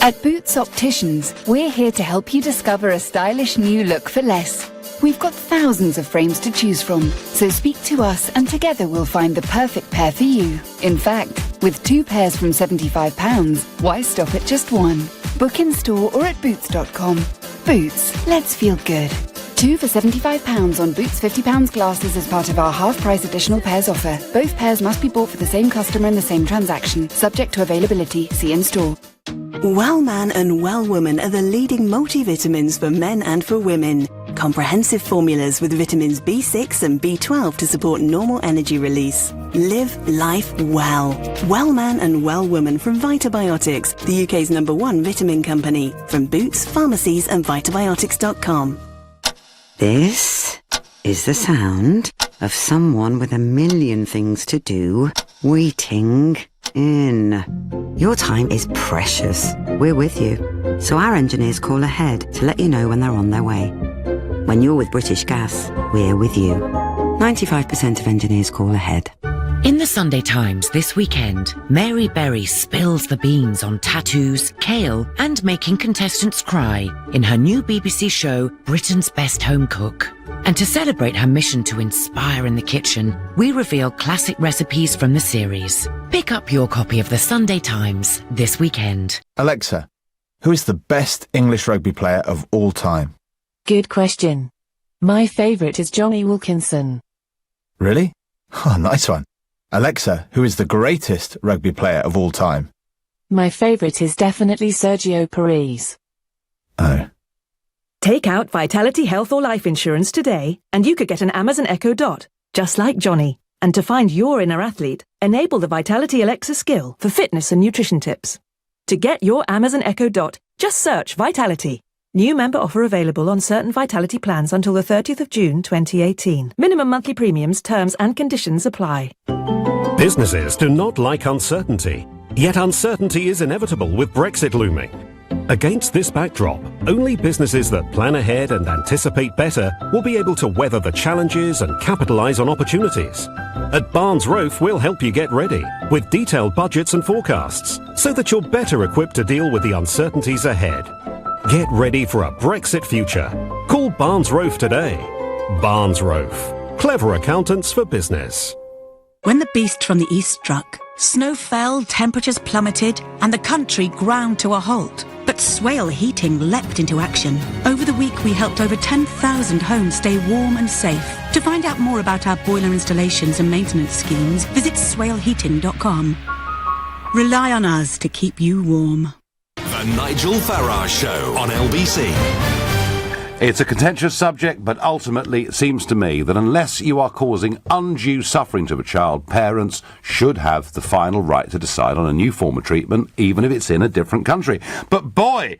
[SPEAKER 13] At Boots Opticians, we're here to help you discover a stylish new look for less. We've got thousands of frames to choose from, so speak to us and together we'll find the perfect pair for you. In fact, with 2 pairs from £75, why stop at just one? Book in store or at boots.com. Boots, let's feel good. 2 for £75 on Boots £50 glasses as part of our half-price additional pairs offer. Both pairs must be bought for the same customer in the same transaction, subject to availability. See in store.
[SPEAKER 21] Well Man and Well Woman are the leading multivitamins for men and for women. Comprehensive formulas with vitamins B6 and B12 to support normal energy release. Live life well. Well Man and Well Woman from Vitabiotics, the UK's #1 vitamin company. From Boots, pharmacies and vitabiotics.com.
[SPEAKER 23] This is the sound of someone with a million things to do waiting in. Your time is precious. We're with you. So our engineers call ahead to let you know when they're on their way. When you're with British Gas, we're with you. 95% of engineers call ahead.
[SPEAKER 25] In the Sunday Times this weekend, Mary Berry spills the beans on tattoos, kale, and making contestants cry in her new BBC show, Britain's Best Home Cook. And to celebrate her mission to inspire in the kitchen, we reveal classic recipes from the series. Pick up your copy of the Sunday Times this weekend.
[SPEAKER 26] Alexa, who is the best English rugby player of all time?
[SPEAKER 27] Good question. My favourite is Johnny Wilkinson.
[SPEAKER 26] Really? Oh, nice one. Alexa, who is the greatest rugby player of all time?
[SPEAKER 27] My favourite is definitely Sergio Perez.
[SPEAKER 26] Oh.
[SPEAKER 28] Take out Vitality Health or Life Insurance today, and you could get an Amazon Echo Dot, just like Johnny. And to find your inner athlete, enable the Vitality Alexa skill for fitness and nutrition tips. To get your Amazon Echo Dot, just search Vitality. New member offer available on certain Vitality plans until the 30th of June 2018. Minimum monthly premiums, terms and conditions apply.
[SPEAKER 29] Businesses do not like uncertainty, yet uncertainty is inevitable with Brexit looming. Against this backdrop, only businesses that plan ahead and anticipate better will be able to weather the challenges and capitalise on opportunities. At Barnes Rofe, we'll help you get ready with detailed budgets and forecasts so that you're better equipped to deal with the uncertainties ahead. Get ready for a Brexit future. Call Barnes Rofe today. Barnes Rofe. Clever accountants for business.
[SPEAKER 10] When the beast from the east struck, snow fell, temperatures plummeted, and the country ground to a halt. But Swale Heating leapt into action. Over the week, we helped over 10,000 homes stay warm and safe. To find out more about our boiler installations and maintenance schemes, visit swaleheating.com. Rely on us to keep you warm.
[SPEAKER 5] The Nigel Farage Show on LBC.
[SPEAKER 1] It's a contentious subject, but ultimately it seems to me that unless you are causing undue suffering to a child, parents should have the final right to decide on a new form of treatment, even if it's in a different country. But boy,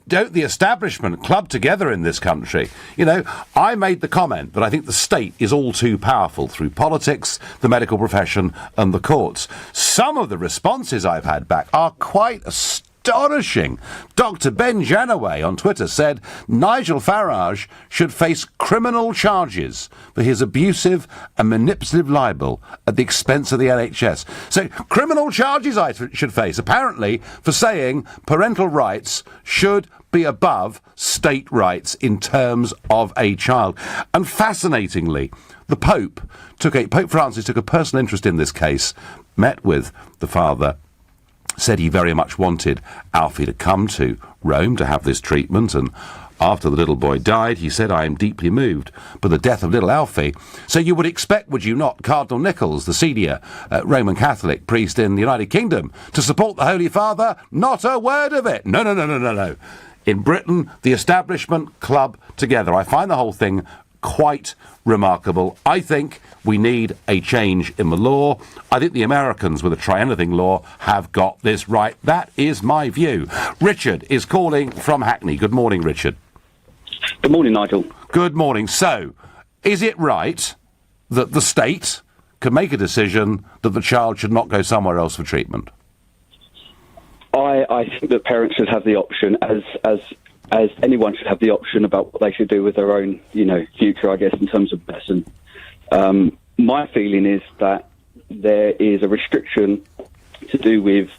[SPEAKER 1] don't the establishment club together in this country? You know, I made the comment that I think the state is all too powerful through politics, the medical profession and the courts. Some of the responses I've had back are quite astonishing. Dr. Ben Janaway on Twitter said Nigel Farage should face criminal charges for his abusive and manipulative libel at the expense of the NHS. So, criminal charges I should face, apparently, for saying parental rights should be above state rights in terms of a child. And fascinatingly, the Pope Francis took a personal interest in this case, met with the father, said he very much wanted Alfie to come to Rome to have this treatment, and after the little boy died, he said, I am deeply moved by the death of little Alfie. So you would expect, would you not, Cardinal Nichols, the senior Roman Catholic priest in the United Kingdom, to support the Holy Father? Not a word of it. No. In Britain, the establishment club together. I find the whole thing quite remarkable. I think we need a change in the law. I think the Americans with a try-anything law have got this right. That is my view. Richard is calling from Hackney. Good morning, Richard.
[SPEAKER 2] Good morning, Nigel.
[SPEAKER 1] Good morning. So, is it right that the state can make a decision that the child should not go somewhere else for treatment?
[SPEAKER 2] I think that parents should have the option, as anyone should have the option about what they should do with their own, future, I guess, in terms of medicine. My feeling is that there is a restriction to do with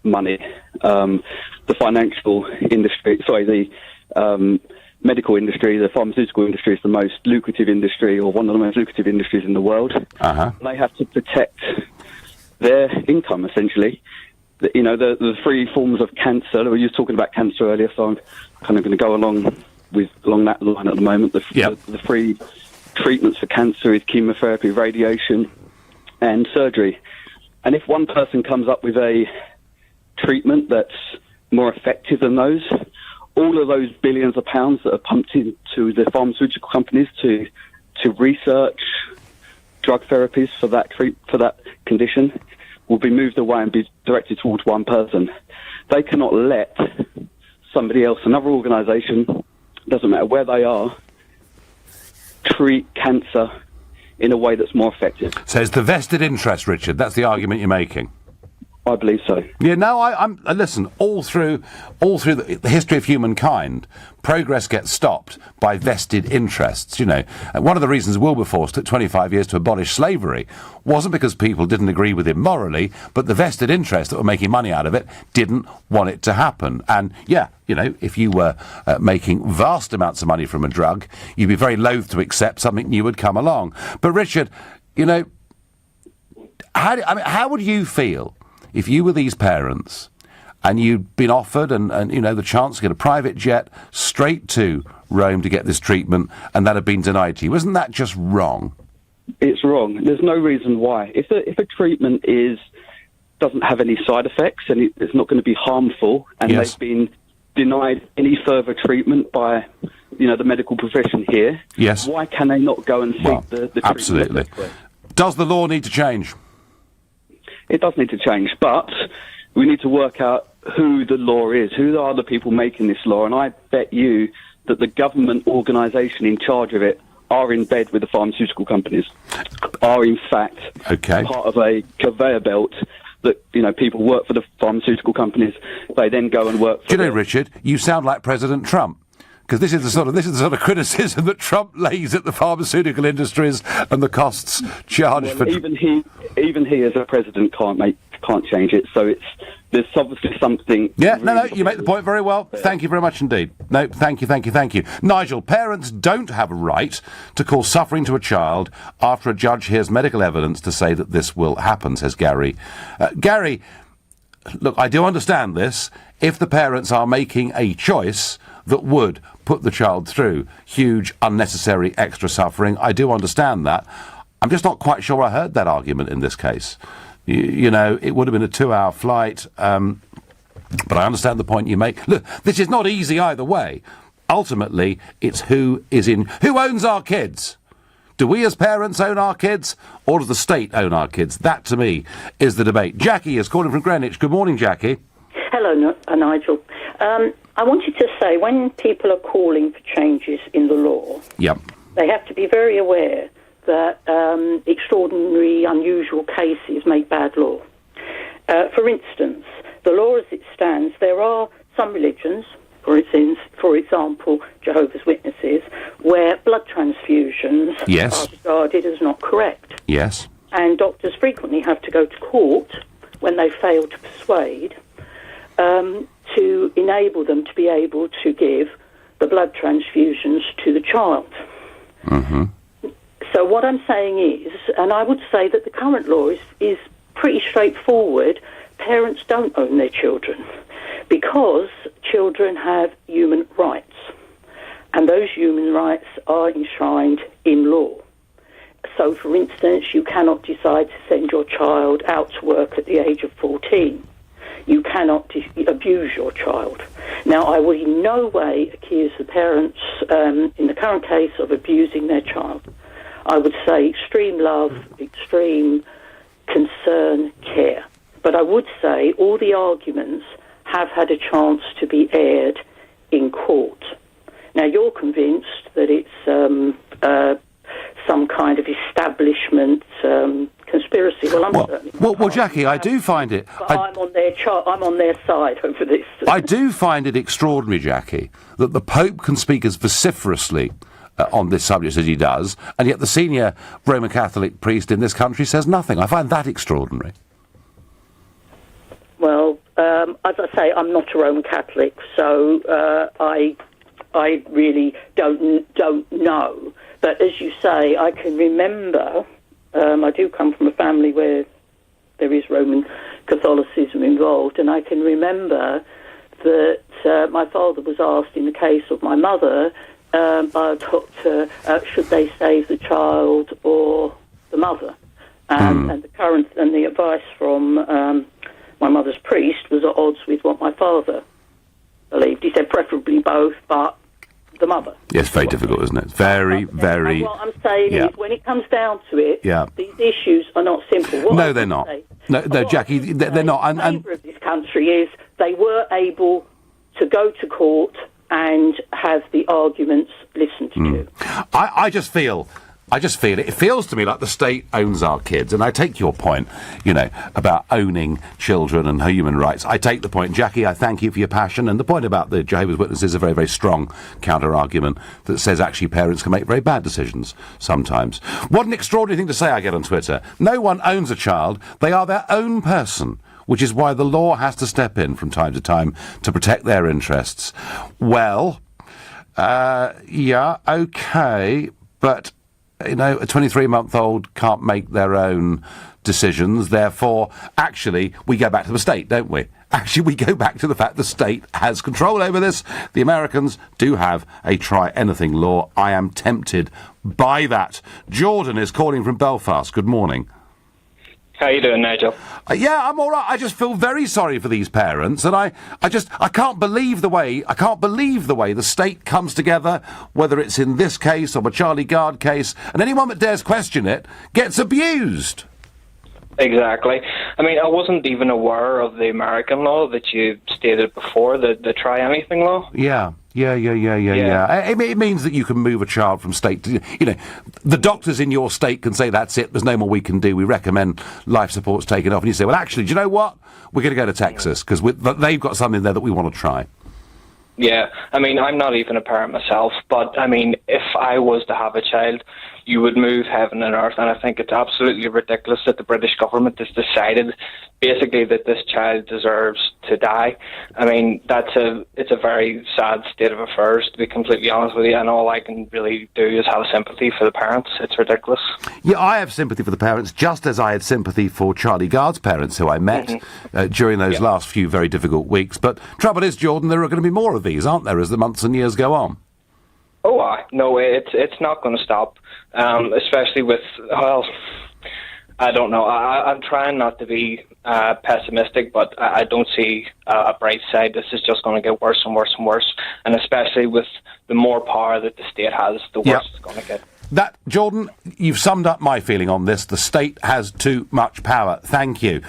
[SPEAKER 2] money. The financial industry, the medical industry, the pharmaceutical industry is the most lucrative industry, or one of the most lucrative industries in the world. They have to protect their income, essentially. The three forms of cancer. We were just talking about cancer earlier, so I'm kind of going to go along that line at the moment. The three treatments for cancer is chemotherapy, radiation, and surgery. And if one person comes up with a treatment that's more effective than those, all of those billions of pounds that are pumped into the pharmaceutical companies to research drug therapies for that condition will be moved away and be directed towards one person. They cannot let somebody else, another organisation, doesn't matter where they are, treat cancer in a way that's more effective.
[SPEAKER 1] So it's the vested interest, Richard. That's the argument you're making.
[SPEAKER 2] I believe so.
[SPEAKER 1] Yeah, no, I'm listen, all through the history of humankind, progress gets stopped by vested interests, One of the reasons Wilberforce took 25 years to abolish slavery wasn't because people didn't agree with him morally, but the vested interests that were making money out of it didn't want it to happen. And, if you were making vast amounts of money from a drug, you'd be very loath to accept something new would come along. But, Richard, how would you feel if you were these parents and you'd been offered and the chance to get a private jet straight to Rome to get this treatment and that had been denied to you? Isn't that just wrong?
[SPEAKER 2] It's wrong. There's no reason why. If a treatment doesn't have any side effects and it's not going to be harmful, and they've been denied any further treatment by the medical profession here, why can they not go and seek the treatment?
[SPEAKER 1] Absolutely. Does the law need to change?
[SPEAKER 2] It does need to change, but we need to work out who the law is, who are the people making this law, and I bet you that the government organisation in charge of it are in bed with the pharmaceutical companies, are in fact part of a conveyor belt that, people work for the pharmaceutical companies, they then go and work for
[SPEAKER 1] Richard, you sound like President Trump. Because this is the sort of criticism that Trump lays at the pharmaceutical industries and the costs charged for.
[SPEAKER 2] Even he as a president can't change it. So there's obviously something.
[SPEAKER 1] Yeah, no, you make the point very well. Thank you very much indeed. No, thank you. Nigel, parents don't have a right to cause suffering to a child after a judge hears medical evidence to say that this will happen, says Gary. Gary, look, I do understand this. If the parents are making a choice that would put the child through huge, unnecessary extra suffering, I do understand that. I'm just not quite sure I heard that argument in this case. It would have been a 2-hour flight, but I understand the point you make. Look, this is not easy either way. Ultimately, it's who owns our kids? Do we as parents own our kids, or does the state own our kids? That, to me, is the debate. Jackie is calling from Greenwich. Good morning, Jackie.
[SPEAKER 8] Hello, Nigel. I wanted to say, when people are calling for changes in the law, they have to be very aware that extraordinary, unusual cases make bad law. For instance, the law as it stands, there are some religions, for example, Jehovah's Witnesses, where blood transfusions are regarded as not correct.
[SPEAKER 1] Yes.
[SPEAKER 8] And doctors frequently have to go to court when they fail to persuade to enable them to be able to give the blood transfusions to the child.
[SPEAKER 1] Mm-hmm.
[SPEAKER 8] So what I'm saying is, and I would say that the current law is pretty straightforward, parents don't own their children because children have human rights, and those human rights are enshrined in law. So, for instance, you cannot decide to send your child out to work at the age of 14. You cannot abuse your child. Now, I will in no way accuse the parents, in the current case, of abusing their child. I would say extreme love, extreme concern, care. But I would say all the arguments have had a chance to be aired in court. Now, you're convinced that it's some kind of establishment conspiracy. Well, I'm certainly.
[SPEAKER 1] Well, Jackie, I do find it.
[SPEAKER 8] But I'm on their side over this.
[SPEAKER 1] I do find it extraordinary, Jackie, that the Pope can speak as vociferously on this subject as he does, and yet the senior Roman Catholic priest in this country says nothing. I find that extraordinary.
[SPEAKER 8] Well, as I say, I'm not a Roman Catholic, so I really don't know. But as you say, I can remember. I do come from a family where there is Roman Catholicism involved, and I can remember that my father was asked in the case of my mother by a doctor, should they save the child or the mother? And the advice from my mother's priest was at odds with what my father believed. He said preferably both, but the mother.
[SPEAKER 1] Yes, very difficult, isn't it? Very.
[SPEAKER 8] And what I'm saying is, when it comes down to it, these issues are not simple.
[SPEAKER 1] No, they're not. No, Jackie, they're not. And
[SPEAKER 8] favour of this country is they were able to go to court and have the arguments listened to.
[SPEAKER 1] I just feel it feels to me like the state owns our kids, and I take your point, about owning children and human rights. I take the point, Jackie. I thank you for your passion, and the point about the Jehovah's Witnesses is a very, very strong counter-argument that says actually parents can make very bad decisions sometimes. What an extraordinary thing to say, I get on Twitter. No one owns a child; they are their own person, which is why the law has to step in from time to time to protect their interests. Well, okay, but a 23-month-old can't make their own decisions, therefore, actually, we go back to the state, don't we? Actually, we go back to the fact the state has control over this. The Americans do have a try-anything law. I am tempted by that. Jordan is calling from Belfast. Good morning.
[SPEAKER 11] How you doing, Nigel?
[SPEAKER 1] Yeah, I'm all right. I just feel very sorry for these parents, and I can't believe the way the state comes together, whether it's in this case or the Charlie Gard case, and anyone that dares question it gets abused.
[SPEAKER 11] Exactly. I mean, I wasn't even aware of the American law that you stated before, the try anything law.
[SPEAKER 1] Yeah. It means that you can move a child from state to, the doctors in your state can say that's it, there's no more we can do, we recommend life support's taken off, and you say, well, actually, do you know what? We're going to go to Texas, because they've got something there that we want to try.
[SPEAKER 11] Yeah, I mean, I'm not even a parent myself, but, I mean, if I was to have a child, you would move heaven and earth, and I think it's absolutely ridiculous that the British government has decided, basically, that this child deserves to die. I mean, it's a very sad state of affairs, to be completely honest with you, and all I can really do is have sympathy for the parents. It's ridiculous.
[SPEAKER 1] Yeah, I have sympathy for the parents, just as I had sympathy for Charlie Gard's parents, who I met during those last few very difficult weeks. But trouble is, Jordan, there are going to be more of these, aren't there, as the months and years go on?
[SPEAKER 11] Oh, no, it's not going to stop, especially with, well, I don't know. I'm trying not to be pessimistic, but I don't see a bright side. This is just going to get worse and worse and worse, and especially with the more power that the state has, the worse it's going to get.
[SPEAKER 1] Jordan, you've summed up my feeling on this. The state has too much power. Thank you.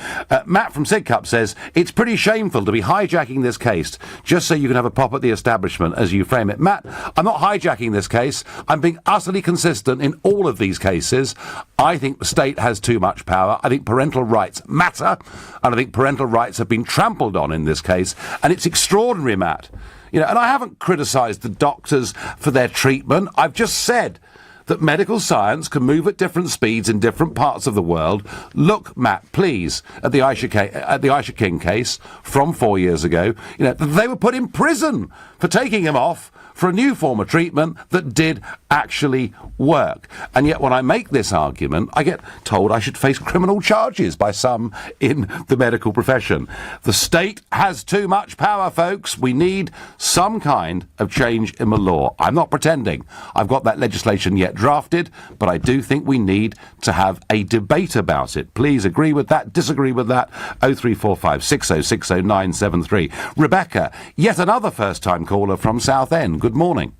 [SPEAKER 1] Matt from Sidcup says, it's pretty shameful to be hijacking this case just so you can have a pop at the establishment, as you frame it. Matt, I'm not hijacking this case. I'm being utterly consistent in all of these cases. I think the state has too much power. I think parental rights matter, and I think parental rights have been trampled on in this case, and it's extraordinary, Matt. You know, and I haven't criticised the doctors for their treatment. I've just said that medical science can move at different speeds in different parts of the world. Look, Matt, please, at the Aisha King case from 4 years ago. You know, they were put in prison for taking him off for a new form of treatment that did actually work. And yet when I make this argument, I get told I should face criminal charges by some in the medical profession. The state has too much power, folks. We need some kind of change in the law. I'm not pretending I've got that legislation yet drafted, but I do think we need to have a debate about it. Please agree with that, disagree with that. 0345 6060 973. Rebecca, yet another first-time caller from Southend. Good morning.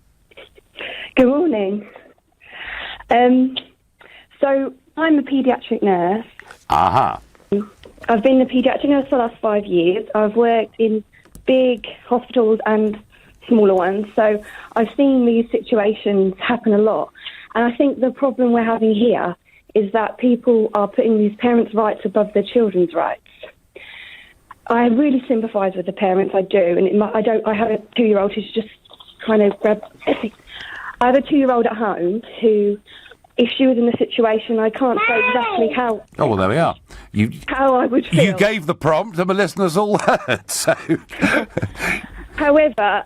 [SPEAKER 6] Good morning. So I'm a paediatric nurse.
[SPEAKER 1] Aha.
[SPEAKER 6] I've been a paediatric nurse for the last 5 years. I've worked in big hospitals and smaller ones, so I've seen these situations happen a lot. And I think the problem we're having here is that people are putting these parents' rights above their children's rights. I really sympathise with the parents, I do, and I have a 2-year-old who's just kind of I have a 2-year-old at home who, if she was in the situation, I can't say exactly how.
[SPEAKER 1] Oh, well, there we are.
[SPEAKER 6] How I would feel.
[SPEAKER 1] You gave the prompt, and the listeners all heard. So,
[SPEAKER 6] however,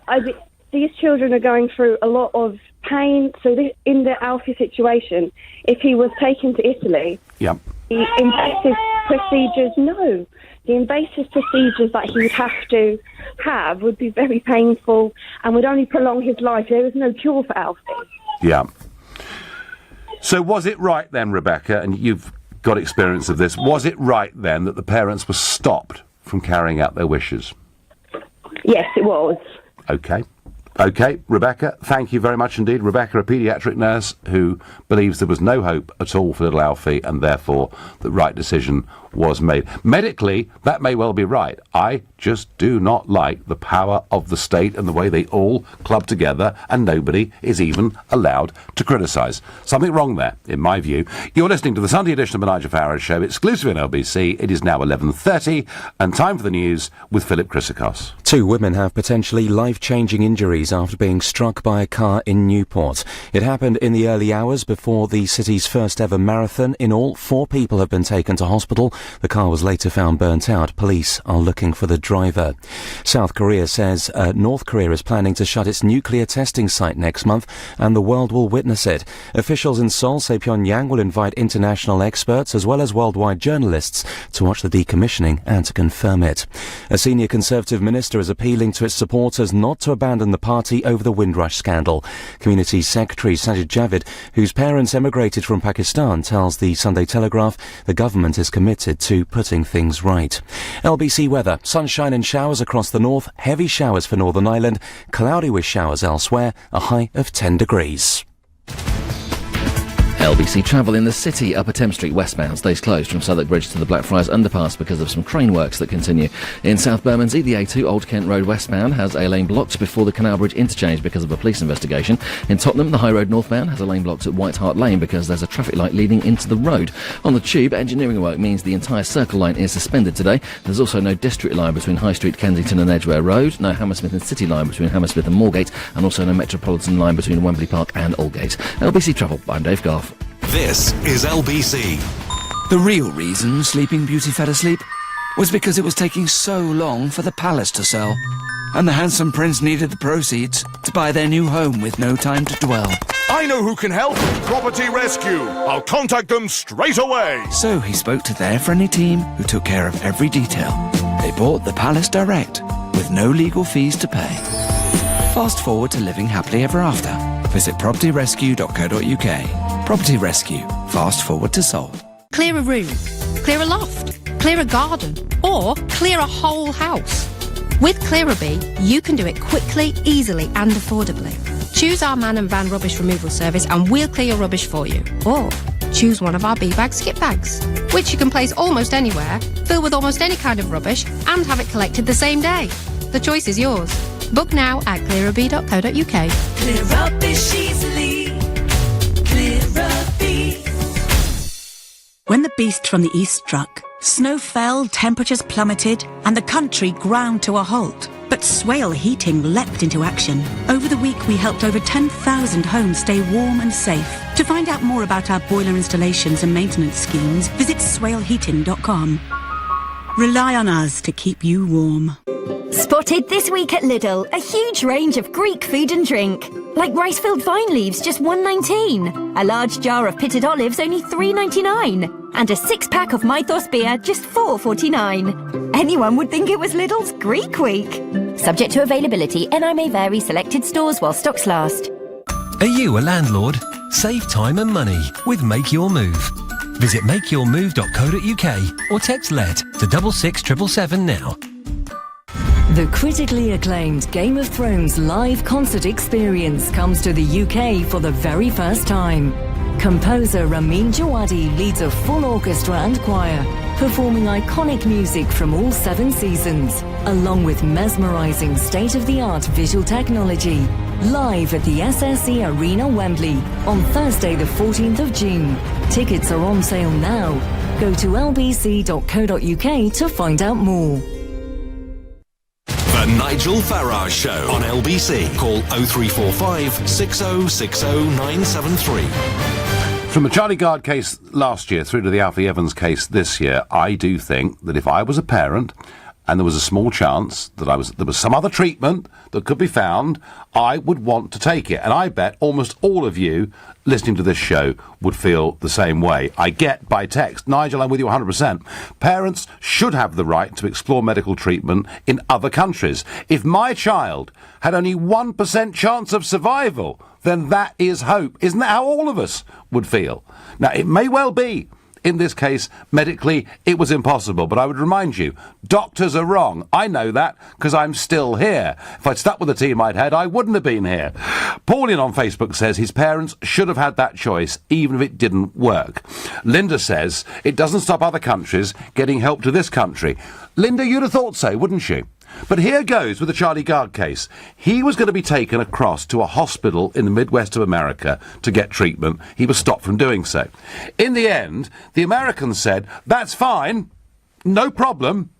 [SPEAKER 6] these children are going through a lot of pain. So, in the Alfie situation, if he was taken to Italy, the invasive procedures that he would have to have would be very painful and would only prolong his life. There is no cure for Alfie.
[SPEAKER 1] Yeah. So was it right then, Rebecca, and you've got experience of this, was it right then that the parents were stopped from carrying out their wishes?
[SPEAKER 6] Yes, it was.
[SPEAKER 1] OK, Rebecca, thank you very much indeed. Rebecca, a paediatric nurse who believes there was no hope at all for little Alfie, and therefore the right decision was made. Medically, that may well be right. I just do not like the power of the state and the way they all club together and nobody is even allowed to criticise. Something wrong there, in my view. You're listening to the Sunday edition of the Nigel Farage Show, exclusive on LBC. It is now 11:30 and time for the news with Philip Chrysikos.
[SPEAKER 18] 2 women have potentially life-changing injuries after being struck by a car in Newport. It happened in the early hours before the city's first ever marathon. In all, 4 people have been taken to hospital. The car was later found burnt out. Police are looking for the driver. South Korea says North Korea is planning to shut its nuclear testing site next month, and the world will witness it. Officials in Seoul say Pyongyang will invite international experts as well as worldwide journalists to watch the decommissioning and to confirm it. A senior Conservative minister is appealing to its supporters not to abandon the party over the Windrush scandal. Community Secretary Sajid Javid, whose parents emigrated from Pakistan, tells the Sunday Telegraph the government is committed to putting things right. LBC weather. Sunshine and showers across the north. Heavy showers for Northern Ireland. Cloudy with showers elsewhere. A high of 10 degrees.
[SPEAKER 4] LBC travel in the city. Upper Thames Street westbound stays closed from Southwark Bridge to the Blackfriars Underpass because of some crane works that continue. In South Bermondsey, the A2 Old Kent Road westbound has a lane blocked before the Canal Bridge interchange because of a police investigation. In Tottenham, the High Road northbound has a lane blocked at White Hart Lane because there's a traffic light leading into the road. On the Tube, engineering work means the entire Circle Line is suspended today. There's also no District Line between High Street, Kensington and Edgware Road, no Hammersmith and City Line between Hammersmith and Moorgate, and also no Metropolitan Line between Wembley Park and Aldgate. LBC Travel, I'm Dave Garth.
[SPEAKER 5] This is LBC.
[SPEAKER 12] The real reason Sleeping Beauty fell asleep was because it was taking so long for the palace to sell, and the handsome prince needed the proceeds to buy their new home with no time to dwell.
[SPEAKER 14] I know who can help. Property Rescue. I'll contact them straight away.
[SPEAKER 12] So he spoke to their friendly team who took care of every detail. They bought the palace direct with no legal fees to pay. Fast forward to living happily ever after. Visit propertyrescue.co.uk. Property Rescue. Fast forward to sold.
[SPEAKER 15] Clear a room, clear a loft, clear a garden, or clear a whole house. With Clearabee, you can do it quickly, easily and affordably. Choose our man and van rubbish removal service and we'll clear your rubbish for you. Or choose one of our B-bag skip bags, which you can place almost anywhere, fill with almost any kind of rubbish and have it collected the same day. The choice is yours. Book now at clearab.co.uk.
[SPEAKER 3] Clear rubbish easily. Clear rubbish.
[SPEAKER 10] When the beast from the east struck, snow fell, temperatures plummeted, and the country ground to a halt. But Swale Heating leapt into action. Over the week, we helped over 10,000 homes stay warm and safe. To find out more about our boiler installations and maintenance schemes, visit swaleheating.com. Rely on us to keep you warm.
[SPEAKER 7] Spotted this week at Lidl, a huge range of Greek food and drink. Like rice-filled vine leaves, just $1.19. A large jar of pitted olives, only $3.99. And a 6-pack of Mythos beer, just $4.49. Anyone would think it was Lidl's Greek Week. Subject to availability, NI may vary, selected stores while stocks last.
[SPEAKER 9] Are you a landlord? Save time and money with Make Your Move. Visit makeyourmove.co.uk or text LED to 66777 now.
[SPEAKER 16] The critically acclaimed Game of Thrones live concert experience comes to the UK for the very first time. Composer Ramin Djawadi leads a full orchestra and choir, performing iconic music from all 7 seasons, along with mesmerising state-of-the-art visual technology, live at the SSE Arena, Wembley, on Thursday the 14th of June. Tickets are on sale now. Go to lbc.co.uk to find out more.
[SPEAKER 5] The Nigel Farage Show on LBC. Call 0345 6060 973.
[SPEAKER 1] From the Charlie Gard case last year through to the Alfie Evans case this year, I do think that if I was a parent and there was a small chance that there was some other treatment that could be found, I would want to take it. And I bet almost all of you listening to this show would feel the same way. I get by text, Nigel, I'm with you 100%. Parents should have the right to explore medical treatment in other countries. If my child had only 1% chance of survival, then that is hope. Isn't that how all of us would feel? Now, it may well be, in this case, medically, it was impossible. But I would remind you, doctors are wrong. I know that because I'm still here. If I'd stuck with the team I'd had, I wouldn't have been here. Pauline on Facebook says his parents should have had that choice, even if it didn't work. Linda says it doesn't stop other countries getting help to this country. Linda, you'd have thought so, wouldn't you? But here goes with the Charlie Gard case. He was going to be taken across to a hospital in the Midwest of America to get treatment. He was stopped from doing so. In the end, the Americans said, that's fine, no problem.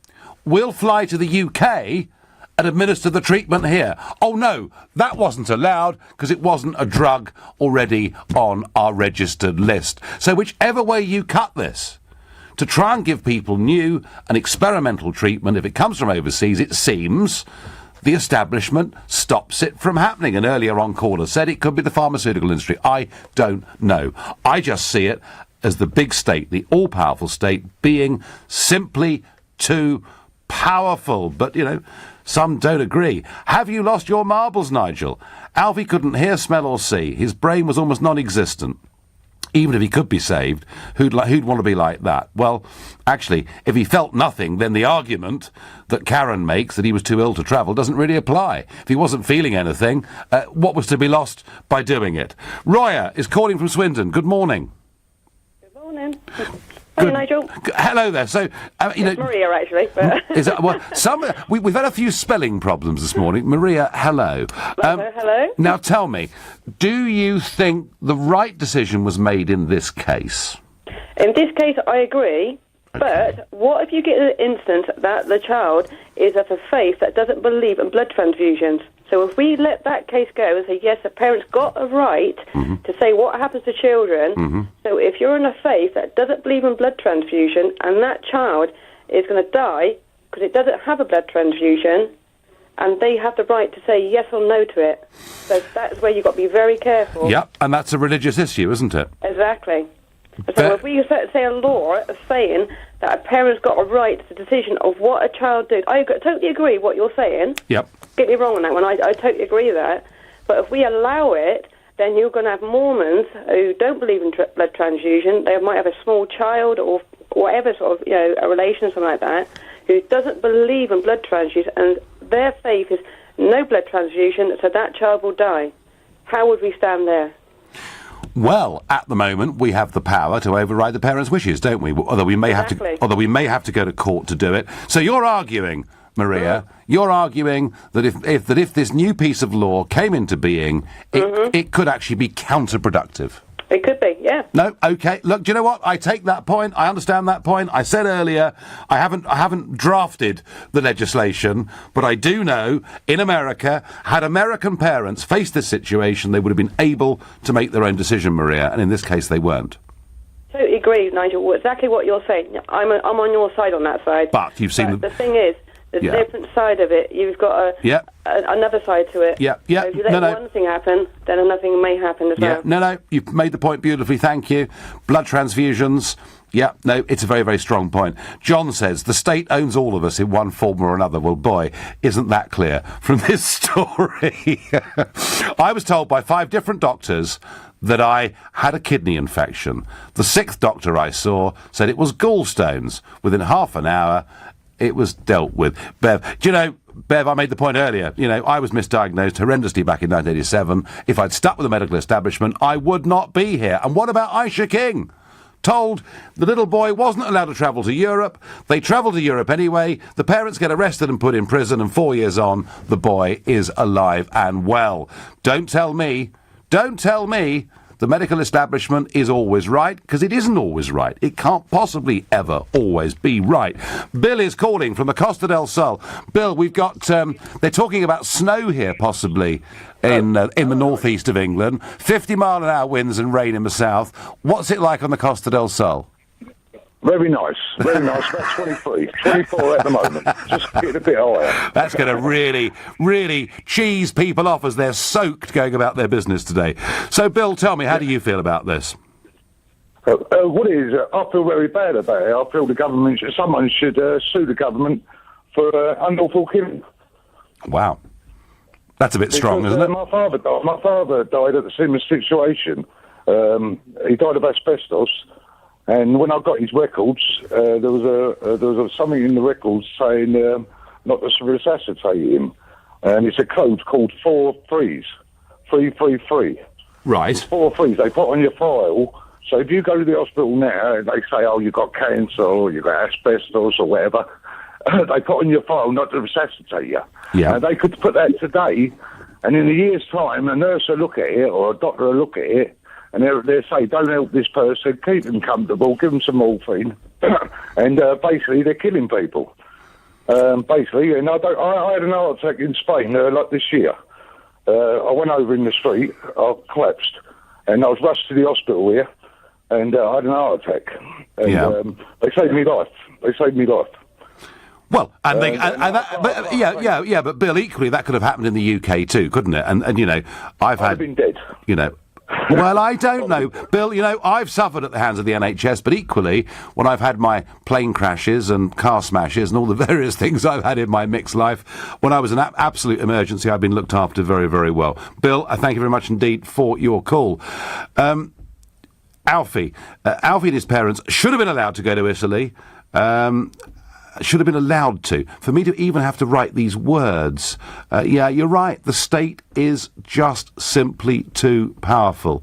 [SPEAKER 1] We'll fly to the UK and administer the treatment here. Oh no, that wasn't allowed because it wasn't a drug already on our registered list. So whichever way you cut this, to try and give people new and experimental treatment, if it comes from overseas, it seems the establishment stops it from happening. And earlier on, caller said it could be the pharmaceutical industry. I don't know. I just see it as the big state, the all-powerful state, being simply too powerful. But, you know, some don't agree. Have you lost your marbles, Nigel? Alfie couldn't hear, smell or see. His brain was almost non-existent. Even if he could be saved, who'd want to be like that? Well, actually, if he felt nothing, then the argument that Karen makes that he was too ill to travel doesn't really apply. If he wasn't feeling anything, what was to be lost by doing it? Roya is calling from Swindon. Good morning.
[SPEAKER 17] Good morning. Hey, Nigel.
[SPEAKER 1] Hello there. So,
[SPEAKER 17] it's Maria, actually. But
[SPEAKER 1] is that, well, we've had a few spelling problems this morning. Maria, hello.
[SPEAKER 17] Hello.
[SPEAKER 1] Now, tell me, do you think the right decision was made in this case?
[SPEAKER 17] In this case, I agree. Okay. But what if you get an instance that the child is of a faith that doesn't believe in blood transfusions? So if we let that case go and say, yes, the parents got a right to say what happens to children, so if you're in a faith that doesn't believe in blood transfusion and that child is going to die because it doesn't have a blood transfusion, and they have the right to say yes or no to it. So that's where you've got to be very careful.
[SPEAKER 1] Yep, and that's a religious issue, isn't it?
[SPEAKER 17] Exactly. So if we say a law saying that a parent's got a right to the decision of what a child does, I totally agree what you're saying.
[SPEAKER 1] Yep.
[SPEAKER 17] Get me wrong on that one, I totally agree with that. But if we allow it, then you're going to have Mormons who don't believe in blood transfusion. They might have a small child or whatever sort of, a relation or something like that, who doesn't believe in blood transfusion, and their faith is no blood transfusion, so that child will die. how would we stand there?
[SPEAKER 1] Well, at the moment, we have the power to override the parents' wishes, don't we? Although we may have to go to court to do it. So you're arguing, Maria, you're arguing that if this new piece of law came into being, it could actually be counterproductive.
[SPEAKER 17] It could be, yeah.
[SPEAKER 1] No, okay. Look, do you know what? I take that point. I understand that point. I said earlier, I haven't drafted the legislation, but I do know in America, had American parents faced this situation, they would have been able to make their own decision, Maria, and in this case, they weren't.
[SPEAKER 17] Totally agree, Nigel. Exactly what you're saying. I'm on your side on that side.
[SPEAKER 1] But you've seen
[SPEAKER 17] the thing is, there's a different side of it. You've got another side to it.
[SPEAKER 1] Yeah.
[SPEAKER 17] So if you let one thing happen, then another thing may happen as well.
[SPEAKER 1] No, you've made the point beautifully, thank you. Blood transfusions, it's a very, very strong point. John says, the state owns all of us in one form or another. Well, boy, isn't that clear from this story. I was told by 5 different doctors that I had a kidney infection. The 6th doctor I saw said it was gallstones. Within half an hour, it was dealt with. Bev, do you know, I made the point earlier, I was misdiagnosed horrendously back in 1987. If I'd stuck with the medical establishment, I would not be here. And what about Aisha King? Told the little boy wasn't allowed to travel to Europe. They travelled to Europe anyway. The parents get arrested and put in prison, and 4 years on, the boy is alive and well. Don't tell me the medical establishment is always right, because it isn't always right. It can't possibly ever always be right. Bill is calling from the Costa del Sol. Bill, we've got, they're talking about snow here, possibly, in the northeast of England. 50-mile-an-hour winds and rain in the south. What's it like on the Costa del Sol?
[SPEAKER 13] Very nice, about 23, 24 at the moment, just getting a bit higher.
[SPEAKER 1] That's going to really, really cheese people off as they're soaked going about their business today. So, Bill, tell me, how do you feel about this?
[SPEAKER 13] What is, I feel very bad about it. I feel someone should sue the government for unlawful killing.
[SPEAKER 1] Wow. That's a bit strong, isn't it?
[SPEAKER 13] My father died at the similar situation. He died of asbestos. And when I got his records, there was something in the records saying not to resuscitate him, and it's a code called 333.
[SPEAKER 1] Right.
[SPEAKER 13] 4 3s they put on your file. So if you go to the hospital now and they say, "Oh, you've got cancer, or you've got asbestos, or whatever," they put on your file not to resuscitate you.
[SPEAKER 1] Yeah.
[SPEAKER 13] And they could put that today, and in a year's time, a nurse will look at it or a doctor will look at it. And they say, don't help this person, keep them comfortable, give them some morphine. And basically, they're killing people. And I had an heart attack in Spain like this year. I went over in the street, I collapsed, and I was rushed to the hospital here, and I had an heart attack. And they saved me life.
[SPEAKER 1] Well, but Bill, equally, that could have happened in the UK too, couldn't it? And I've
[SPEAKER 13] been dead.
[SPEAKER 1] Well, I don't know. Bill, I've suffered at the hands of the NHS, but equally, when I've had my plane crashes and car smashes and all the various things I've had in my mixed life, when I was an absolute emergency, I've been looked after very, very well. Bill, I thank you very much indeed for your call. Alfie and his parents should have been allowed to go to Italy. Should have been allowed to. For me to even have to write these words, you're right, the state is just simply too powerful.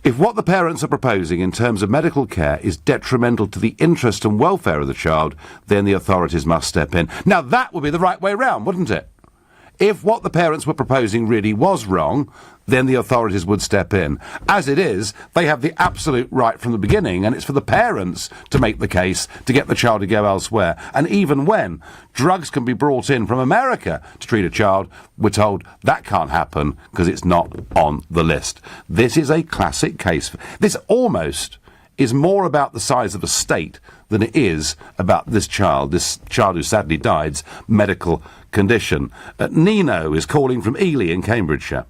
[SPEAKER 1] If what the parents are proposing in terms of medical care is detrimental to the interest and welfare of the child, then the authorities must step in. Now, that would be the right way round, wouldn't it? If what the parents were proposing really was wrong, then the authorities would step in. As it is, they have the absolute right from the beginning, and it's for the parents to make the case to get the child to go elsewhere. And even when drugs can be brought in from America to treat a child, we're told that can't happen because it's not on the list. This is a classic case. This almost is more about the size of a state than it is about this child who sadly died's medical condition. Nino is calling from Ely in Cambridgeshire.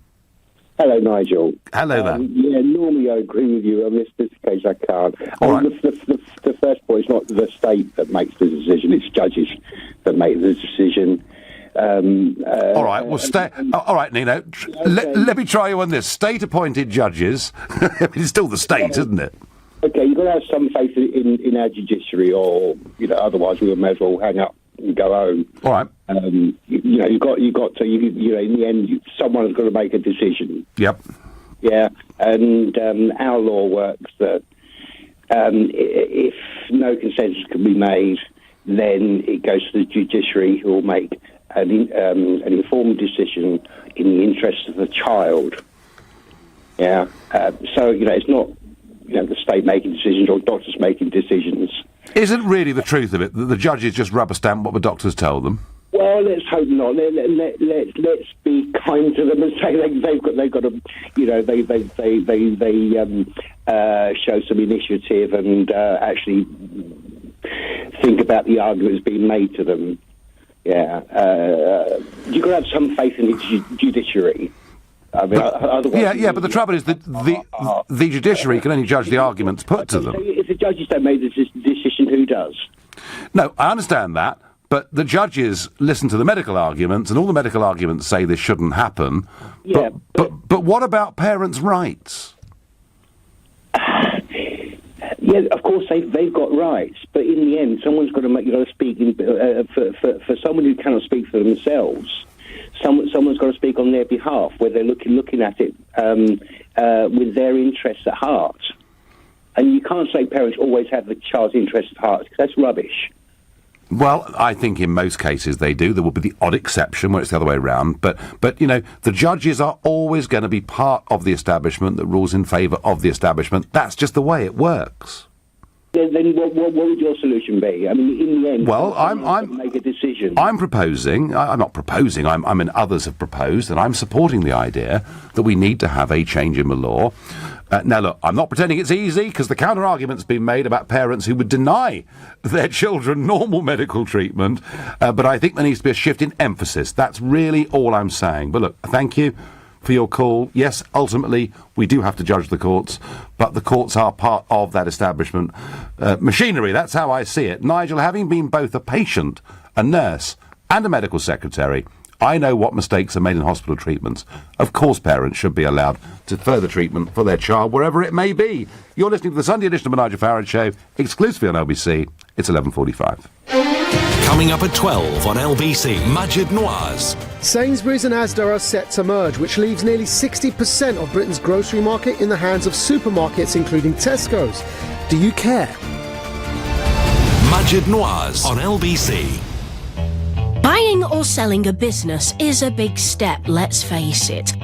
[SPEAKER 19] Hello, Nigel.
[SPEAKER 1] Hello there.
[SPEAKER 19] Normally I agree with you. On this case, I can't.
[SPEAKER 1] All right.
[SPEAKER 19] The first point is not the state that makes the decision; it's judges that make the decision.
[SPEAKER 1] All right. Well, all right, Nino. Let me try you on this. State-appointed judges. It's still the state, isn't it?
[SPEAKER 19] Okay, you've got to have some faith in our judiciary, or otherwise we may as well hang up and go home.
[SPEAKER 1] All right.
[SPEAKER 19] You've got to, in the end, someone's got to make a decision.
[SPEAKER 1] Yep.
[SPEAKER 19] Yeah, and our law works that if no consensus can be made, then it goes to the judiciary, who will make an informed decision in the interest of the child. Yeah, so it's not the state making decisions or doctors making decisions.
[SPEAKER 1] Isn't really the truth of it that the judges just rubber stamp what the doctors tell them?
[SPEAKER 19] Well, let's hope not. Let's be kind to them and say they've got to, they show some initiative and actually think about the arguments being made to them. Yeah, you've got to have some faith in the judiciary. I mean, otherwise,
[SPEAKER 1] but the trouble is that the judiciary can only judge the arguments put to them.
[SPEAKER 19] If the judges don't make the decision, who does?
[SPEAKER 1] No, I understand that. But the judges listen to the medical arguments, and all the medical arguments say this shouldn't happen.
[SPEAKER 19] Yeah,
[SPEAKER 1] but what about parents' rights?
[SPEAKER 19] Yeah, of course they've got rights, but in the end, someone's got to speak for someone who cannot speak for themselves. Someone's got to speak on their behalf, where they're looking at it with their interests at heart. And you can't say parents always have the child's interests at heart, because that's rubbish.
[SPEAKER 1] Well, I think in most cases they do. There will be the odd exception where it's the other way around. But the judges are always going to be part of the establishment that rules in favour of the establishment. That's just the way it works.
[SPEAKER 19] Then what would your solution be? I mean, in the end,
[SPEAKER 1] well, I'm
[SPEAKER 19] make a decision.
[SPEAKER 1] I'm proposing. I'm not proposing. I mean, others have proposed, and I'm supporting the idea that we need to have a change in the law. Now, look, I'm not pretending it's easy, because the counter-argument's been made about parents who would deny their children normal medical treatment, but I think there needs to be a shift in emphasis. That's really all I'm saying. But look, thank you for your call. Yes, ultimately, we do have to judge the courts, but the courts are part of that establishment machinery. That's how I see it. Nigel, having been both a patient, a nurse, and a medical secretary, I know what mistakes are made in hospital treatments. Of course, parents should be allowed to further treatment for their child, wherever it may be. You're listening to the Sunday edition of the Nigel Farage Show, exclusively on LBC. It's 11:45.
[SPEAKER 5] Coming up at 12 on LBC, Majid Noirs.
[SPEAKER 20] Sainsbury's and Asda are set to merge, which leaves nearly 60% of Britain's grocery market in the hands of supermarkets, including Tesco's. Do you care?
[SPEAKER 5] Majid Noirs on LBC.
[SPEAKER 21] Buying or selling a business is a big step, let's face it.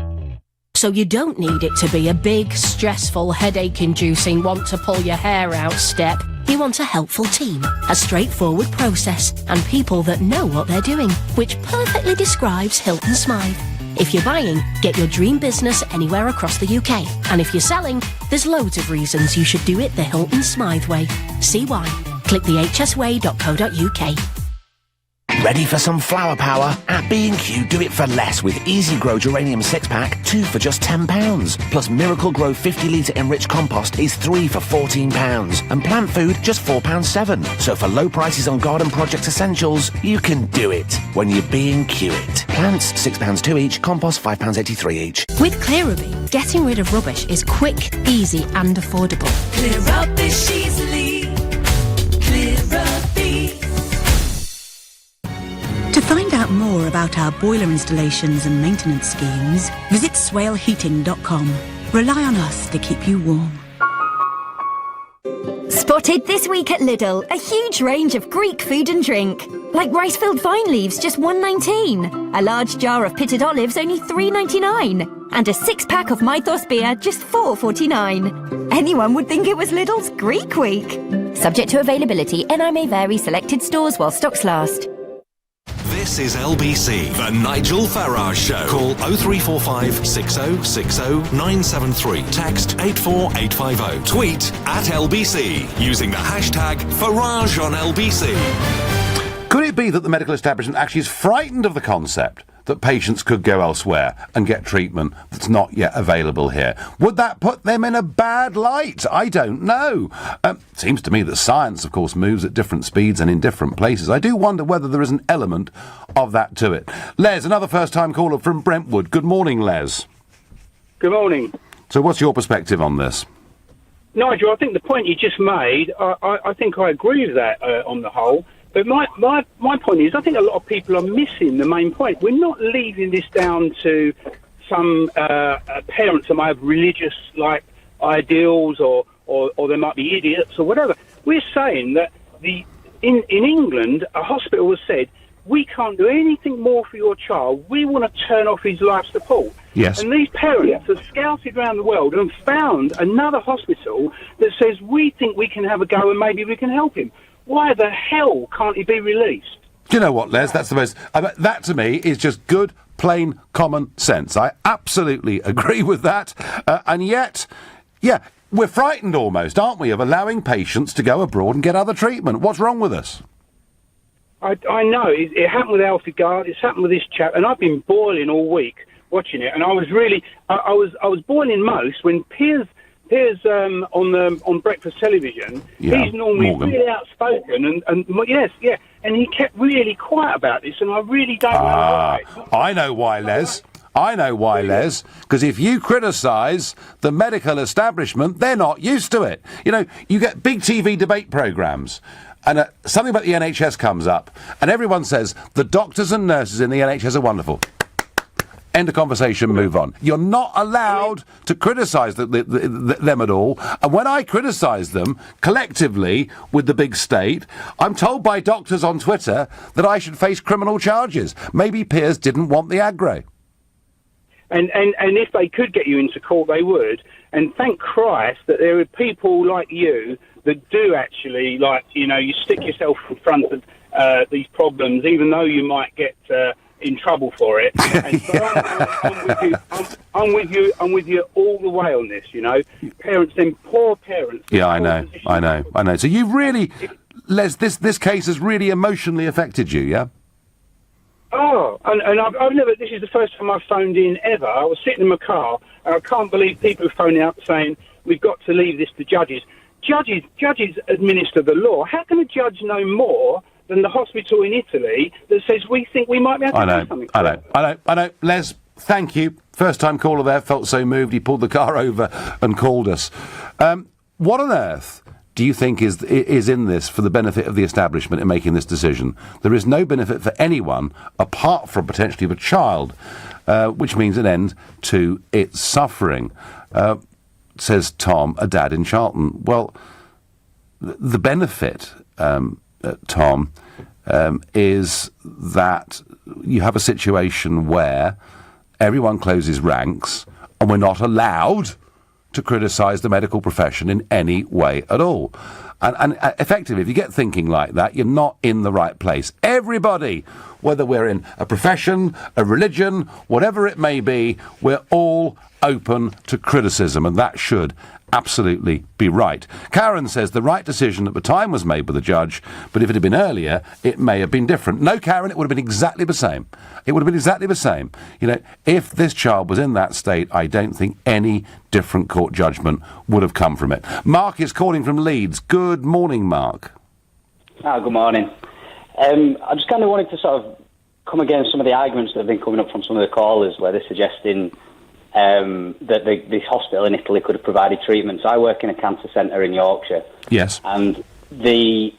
[SPEAKER 21] So you don't need it to be a big, stressful, headache-inducing, want-to-pull-your-hair-out step. You want a helpful team, a straightforward process, and people that know what they're doing, which perfectly describes Hilton Smythe. If you're buying, get your dream business anywhere across the UK. And if you're selling, there's loads of reasons you should do it the Hilton Smythe way. See why? Click thehsway.co.uk.
[SPEAKER 22] Ready for some flower power? At B&Q, do it for less with Easy Grow Geranium 6-pack, 2 for just £10. Plus Miracle Grow 50-litre enriched compost is 3 for £14. And plant food, just £4.7. So for low prices on garden project essentials, you can do it when you B&Q it. Plants, £6.2 each, compost £5.83 each.
[SPEAKER 21] With Clearabee, getting rid of rubbish is quick, easy and affordable.
[SPEAKER 3] Clear rubbish easily. Clearabee.
[SPEAKER 10] To find out more about our boiler installations and maintenance schemes, visit swaleheating.com. Rely on us to keep you warm.
[SPEAKER 7] Spotted this week at Lidl, a huge range of Greek food and drink. Like rice-filled vine leaves, just $1.19. A large jar of pitted olives, only $3.99. And a 6-pack of Mythos beer, just $4.49. Anyone would think it was Lidl's Greek week. Subject to availability, NI may vary, selected stores while stocks last.
[SPEAKER 5] This is LBC, the Nigel Farage Show. Call 0345 6060 973. Text 84850. Tweet at LBC using the hashtag Farage on LBC.
[SPEAKER 1] Could it be that the medical establishment actually is frightened of the concept that patients could go elsewhere and get treatment that's not yet available here? Would that put them in a bad light? I don't know. Seems to me that science, of course, moves at different speeds and in different places. I do wonder whether there is an element of that to it. Les, another first-time caller from Brentwood. Good morning, Les.
[SPEAKER 23] Good morning.
[SPEAKER 1] So what's your perspective on this?
[SPEAKER 23] Nigel, I think the point you just made, I think I agree with that on the whole. But my point is, I think a lot of people are missing the main point. We're not leaving this down to some parents who might have religious ideals, or they might be idiots or whatever. We're saying that in England, a hospital has said, we can't do anything more for your child. We want to turn off his life support.
[SPEAKER 1] Yes.
[SPEAKER 23] And these parents have scouted around the world and found another hospital that says, we think we can have a go and maybe we can help him. Why the hell can't he be released?
[SPEAKER 1] Do you know what, Les? That's the most... that, to me, is just good, plain, common sense. I absolutely agree with that. And yet, yeah, we're frightened almost, aren't we, of allowing patients to go abroad and get other treatment. What's wrong with us?
[SPEAKER 23] I know. It happened with Alfie Gard. It's happened with this chap. And I've been boiling all week watching it. And I was really... I was boiling most when Piers on breakfast television, he's normally really outspoken, and he kept really quiet about this, and I really don't know why.
[SPEAKER 1] I know why, Les. I know why, Les. Because if you criticise the medical establishment, they're not used to it. You know, you get big TV debate programmes, and something about the NHS comes up, and everyone says the doctors and nurses in the NHS are wonderful. End of conversation, move on. You're not allowed to criticise them at all. And when I criticise them collectively with the big state, I'm told by doctors on Twitter that I should face criminal charges. Maybe Piers didn't want the aggro.
[SPEAKER 23] And if they could get you into court, they would. And thank Christ that there are people like you that do actually, you stick yourself in front of these problems, even though you might get... in trouble for it. And so I'm with you all the way on this, Parents, them poor parents.
[SPEAKER 1] Yeah, I know. So you've really, Les, this case has really emotionally affected you, yeah?
[SPEAKER 23] Oh, and I've never, this is the first time I've phoned in ever. I was sitting in my car, and I can't believe people are phoning up saying, we've got to leave this to judges. Judges administer the law. How can a judge know more than the hospital in Italy that says we think we might be able to do something?
[SPEAKER 1] I know. Les, thank you. First time caller there, felt so moved he pulled the car over and called us. What on earth do you think is in this for the benefit of the establishment in making this decision? There is no benefit for anyone apart from potentially the child, which means an end to its suffering, says Tom, a dad in Charlton. Well, the benefit... Tom, is that you have a situation where everyone closes ranks and we're not allowed to criticise the medical profession in any way at all. And effectively, if you get thinking like that, you're not in the right place. Everybody, whether we're in a profession, a religion, whatever it may be, we're all open to criticism, and that should absolutely be right. Karen says the right decision at the time was made by the judge, but if it had been earlier, it may have been different. No, Karen, it would have been exactly the same. It would have been exactly the same. If this child was in that state, I don't think any different court judgment would have come from it. Mark is calling from Leeds. Good morning, Mark.
[SPEAKER 2] Good morning. I just kind of wanted to sort of come against some of the arguments that have been coming up from some of the callers where they're suggesting that this hospital in Italy could have provided treatment. So I work in a cancer centre in Yorkshire.
[SPEAKER 1] Yes.
[SPEAKER 2] And the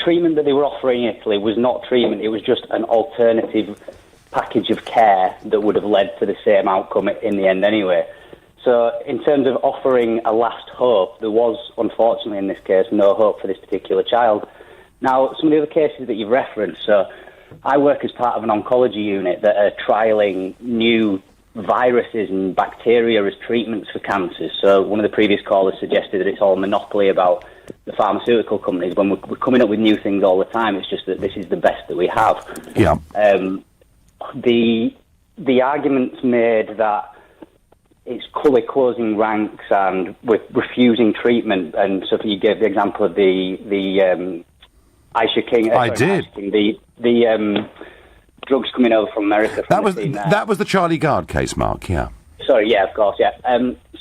[SPEAKER 2] treatment that they were offering in Italy was not treatment, it was just an alternative package of care that would have led to the same outcome in the end anyway. So in terms of offering a last hope, there was, unfortunately in this case, no hope for this particular child. Now, some of the other cases that you've referenced, so I work as part of an oncology unit that are trialling new viruses and bacteria as treatments for cancers. So one of the previous callers suggested that it's all monopoly about the pharmaceutical companies. When we're coming up with new things all the time, it's just that this is the best that we have.
[SPEAKER 1] Yeah.
[SPEAKER 2] The argument's made that it's closing ranks and with refusing treatment, and so you gave the example of the Aisha King.
[SPEAKER 1] I did.
[SPEAKER 2] The drugs coming over from America.
[SPEAKER 1] That was the Charlie Gard case, Mark. Yeah.
[SPEAKER 2] Sorry. Yeah. Of course. Yeah.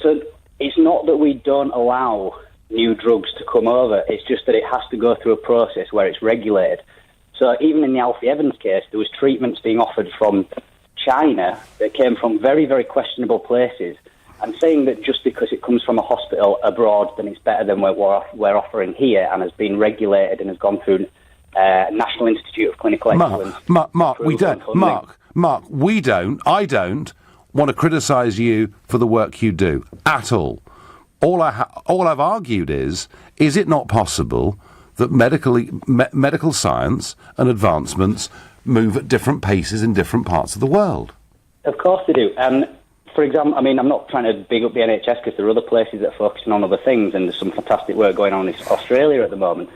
[SPEAKER 2] So it's not that we don't allow new drugs to come over. It's just that it has to go through a process where it's regulated. So even in the Alfie Evans case, there was treatments being offered from China that came from very, very questionable places, and saying that just because it comes from a hospital abroad, then it's better than what we're offering here and has been regulated and has gone through National Institute of Clinical Excellence.
[SPEAKER 1] Mark, we don't. I don't want to criticise you for the work you do at all. All I've argued is it not possible that medical science and advancements move at different paces in different parts of the world?
[SPEAKER 2] Of course they do. For example, I mean, I'm not trying to big up the NHS because there are other places that are focusing on other things, and there's some fantastic work going on in Australia at the moment.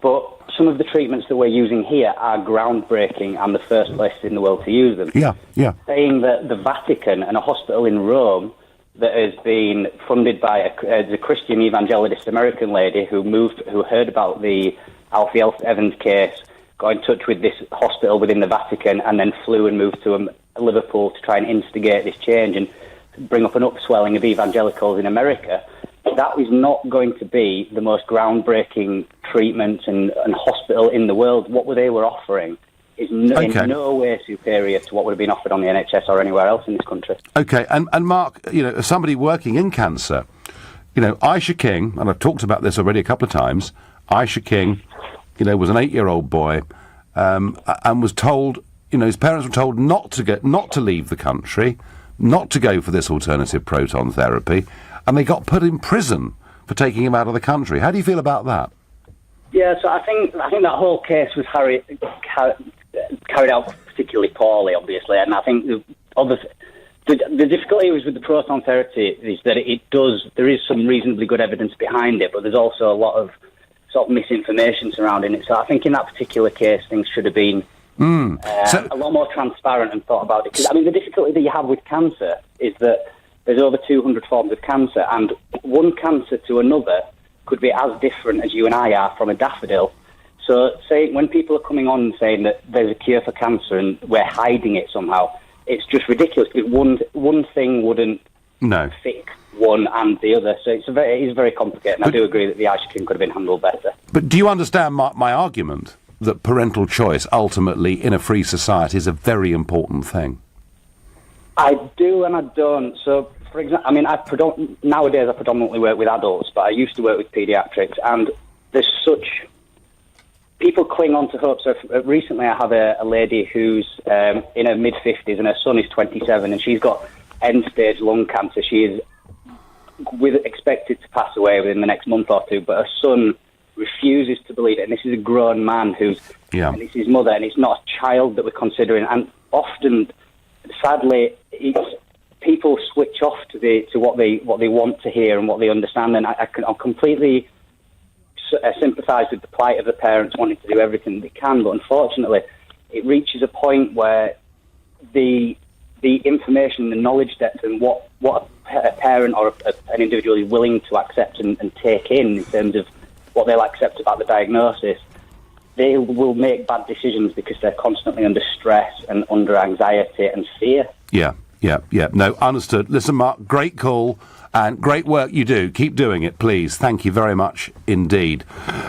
[SPEAKER 2] But some of the treatments that we're using here are groundbreaking and the first places in the world to use them.
[SPEAKER 1] Yeah.
[SPEAKER 2] Saying that the Vatican and a hospital in Rome that has been funded by a Christian evangelist American lady who heard about the Alfie Evans case, got in touch with this hospital within the Vatican, and then flew and moved to Liverpool to try and instigate this change and bring up an upswelling of evangelicals in America. That is not going to be the most groundbreaking treatment and hospital in the world. What they were offering is in no way superior to what would have been offered on the NHS or anywhere else in this country.
[SPEAKER 1] Okay, and Mark, as somebody working in cancer, Aisha King, and I've talked about this already a couple of times, Aisha King, was an 8-year-old boy, and was told, his parents were told not to leave the country, not to go for this alternative proton therapy, and they got put in prison for taking him out of the country. How do you feel about that?
[SPEAKER 2] Yeah, so I think that whole case was carried out particularly poorly, obviously, and I think the difficulty was with the proton therapy is that there is some reasonably good evidence behind it, but there's also a lot of sort of misinformation surrounding it. So I think in that particular case, things should have been a lot more transparent and thought about it. Because, the difficulty that you have with cancer is that there's over 200 forms of cancer, and one cancer to another could be as different as you and I are from a daffodil. So when people are coming on and saying that there's a cure for cancer and we're hiding it somehow, it's just ridiculous, because one thing wouldn't fix one and the other. So it is very complicated, and I do agree that the Aisha King could have been handled better.
[SPEAKER 1] But do you understand my argument that parental choice, ultimately, in a free society, is a very important thing?
[SPEAKER 2] I do and I don't. So, for example, nowadays I predominantly work with adults, but I used to work with paediatrics, and there's such... People cling on to hope. So recently I have a lady who's in her mid-50s, and her son is 27, and she's got end-stage lung cancer. She is expected to pass away within the next month or two, but her son refuses to believe it. And this is a grown man and it's his mother, and it's not a child that we're considering. And often, sadly, people switch off to what they want to hear and what they understand. And I completely sympathise with the plight of the parents wanting to do everything they can, but unfortunately, it reaches a point where the information, the knowledge depth, and what a parent or an individual is willing to accept and take in terms of what they'll accept about the diagnosis, they will make bad decisions because they're constantly under stress and under anxiety and fear.
[SPEAKER 1] Yeah. No, understood. Listen, Mark, great call and great work you do. Keep doing it, please. Thank you very much indeed.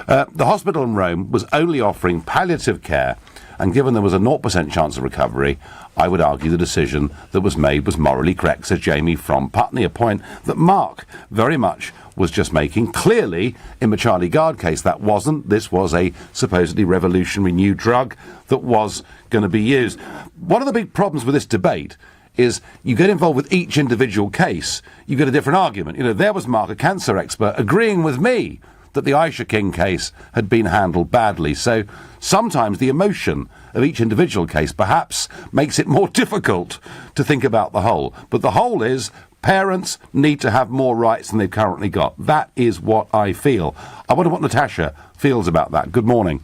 [SPEAKER 1] The hospital in Rome was only offering palliative care, and given there was a 0% chance of recovery, I would argue the decision that was made was morally correct, says Jamie from Putney, a point that Mark very much was just making. Clearly, in the Charlie Gard case, that wasn't. This was a supposedly revolutionary new drug that was going to be used. One of the big problems with this debate is you get involved with each individual case, you get a different argument. There was Mark, a cancer expert, agreeing with me that the Aisha King case had been handled badly. So sometimes the emotion of each individual case perhaps makes it more difficult to think about the whole. But the whole is parents need to have more rights than they've currently got. That is what I feel. I wonder what Natasha feels about that. Good morning.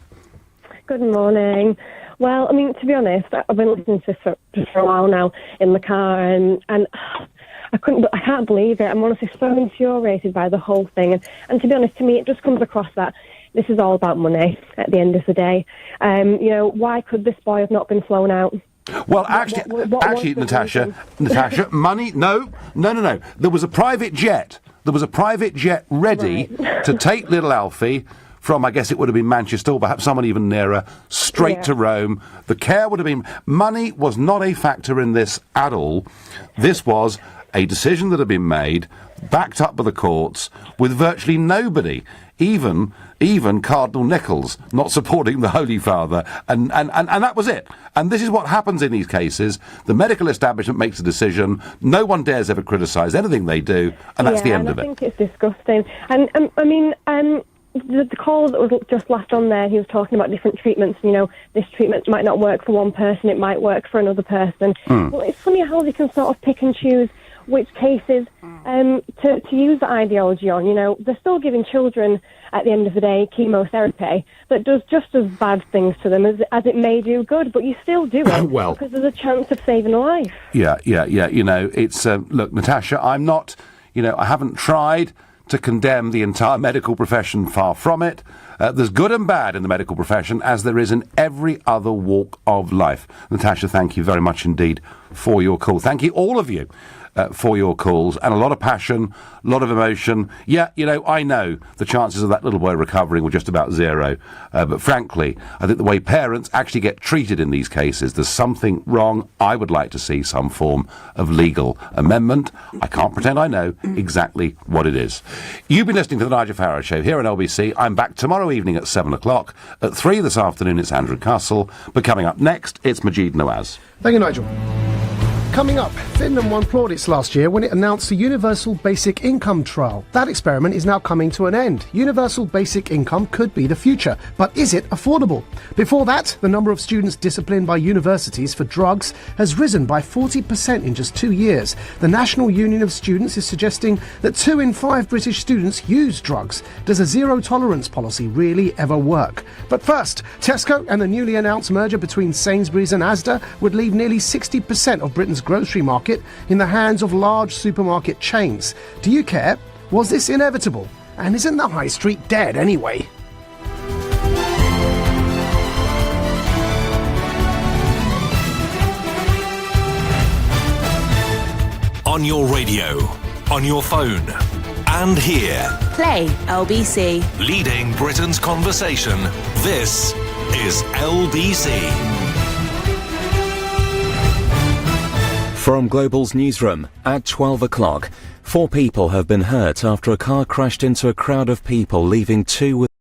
[SPEAKER 6] Good morning. Well, to be honest, I've been listening to this for a while now in the car, and I can't believe it. I'm honestly so infuriated by the whole thing. And to be honest, to me, it just comes across that this is all about money at the end of the day. Why could this boy have not been flown out?
[SPEAKER 1] Well, actually, Natasha, money? No. There was a private jet. Ready to take little Alfie from, I guess it would have been Manchester, or perhaps someone even nearer, straight to Rome. The care would have been... Money was not a factor in this at all. This was a decision that had been made, backed up by the courts, with virtually nobody even Cardinal Nichols not supporting the Holy Father, and that was it. And this is what happens in these cases. The medical establishment makes a decision. No one dares ever criticise anything they do, and that's the end of it.
[SPEAKER 6] I think it's disgusting. And the call that was just last on there, he was talking about different treatments. You know, this treatment might not work for one person, it might work for another person. Well, it's funny how they can sort of pick and choose which cases to use the ideology on. You know, they're still giving children, at the end of the day, chemotherapy that does just as bad things to them as it may do good, but you still do it
[SPEAKER 1] Well,
[SPEAKER 6] because there's a chance of saving a life.
[SPEAKER 1] Yeah. You know, it's look, Natasha, I'm not. You know, I haven't tried to condemn the entire medical profession. Far from it. There's good and bad in the medical profession, as there is in every other walk of life. Natasha, thank you very much indeed for your call. Thank you, all of you, for your calls, and a lot of passion, a lot of emotion. Yeah, you know, I know the chances of that little boy recovering were just about zero, but frankly, I think the way parents actually get treated in these cases, there's something wrong. I would like to see some form of legal amendment. I can't pretend I know exactly what it is. You've been listening to the Nigel Farage Show here on LBC. I'm back tomorrow evening at 7 o'clock. At 3 this afternoon, it's Andrew Castle. But coming up next, it's Majid Nawaz.
[SPEAKER 20] Thank you, Nigel. Coming up, Finland won plaudits last year when it announced the Universal Basic Income trial. That experiment is now coming to an end. Universal Basic Income could be the future, but is it affordable? Before that, the number of students disciplined by universities for drugs has risen by 40% in just 2 years. The National Union of Students is suggesting that 2 in 5 British students use drugs. Does a zero-tolerance policy really ever work? But first, Tesco and the newly announced merger between Sainsbury's and Asda would leave nearly 60% of Britain's grocery market in the hands of large supermarket chains. Do you care? Was this inevitable? And isn't the high street dead anyway?
[SPEAKER 5] On your radio, on your phone, and here.
[SPEAKER 8] Play LBC.
[SPEAKER 5] Leading Britain's conversation. This is LBC.
[SPEAKER 11] From Global's newsroom at 12 o'clock, 4 people have been hurt after a car crashed into a crowd of people, leaving 2 with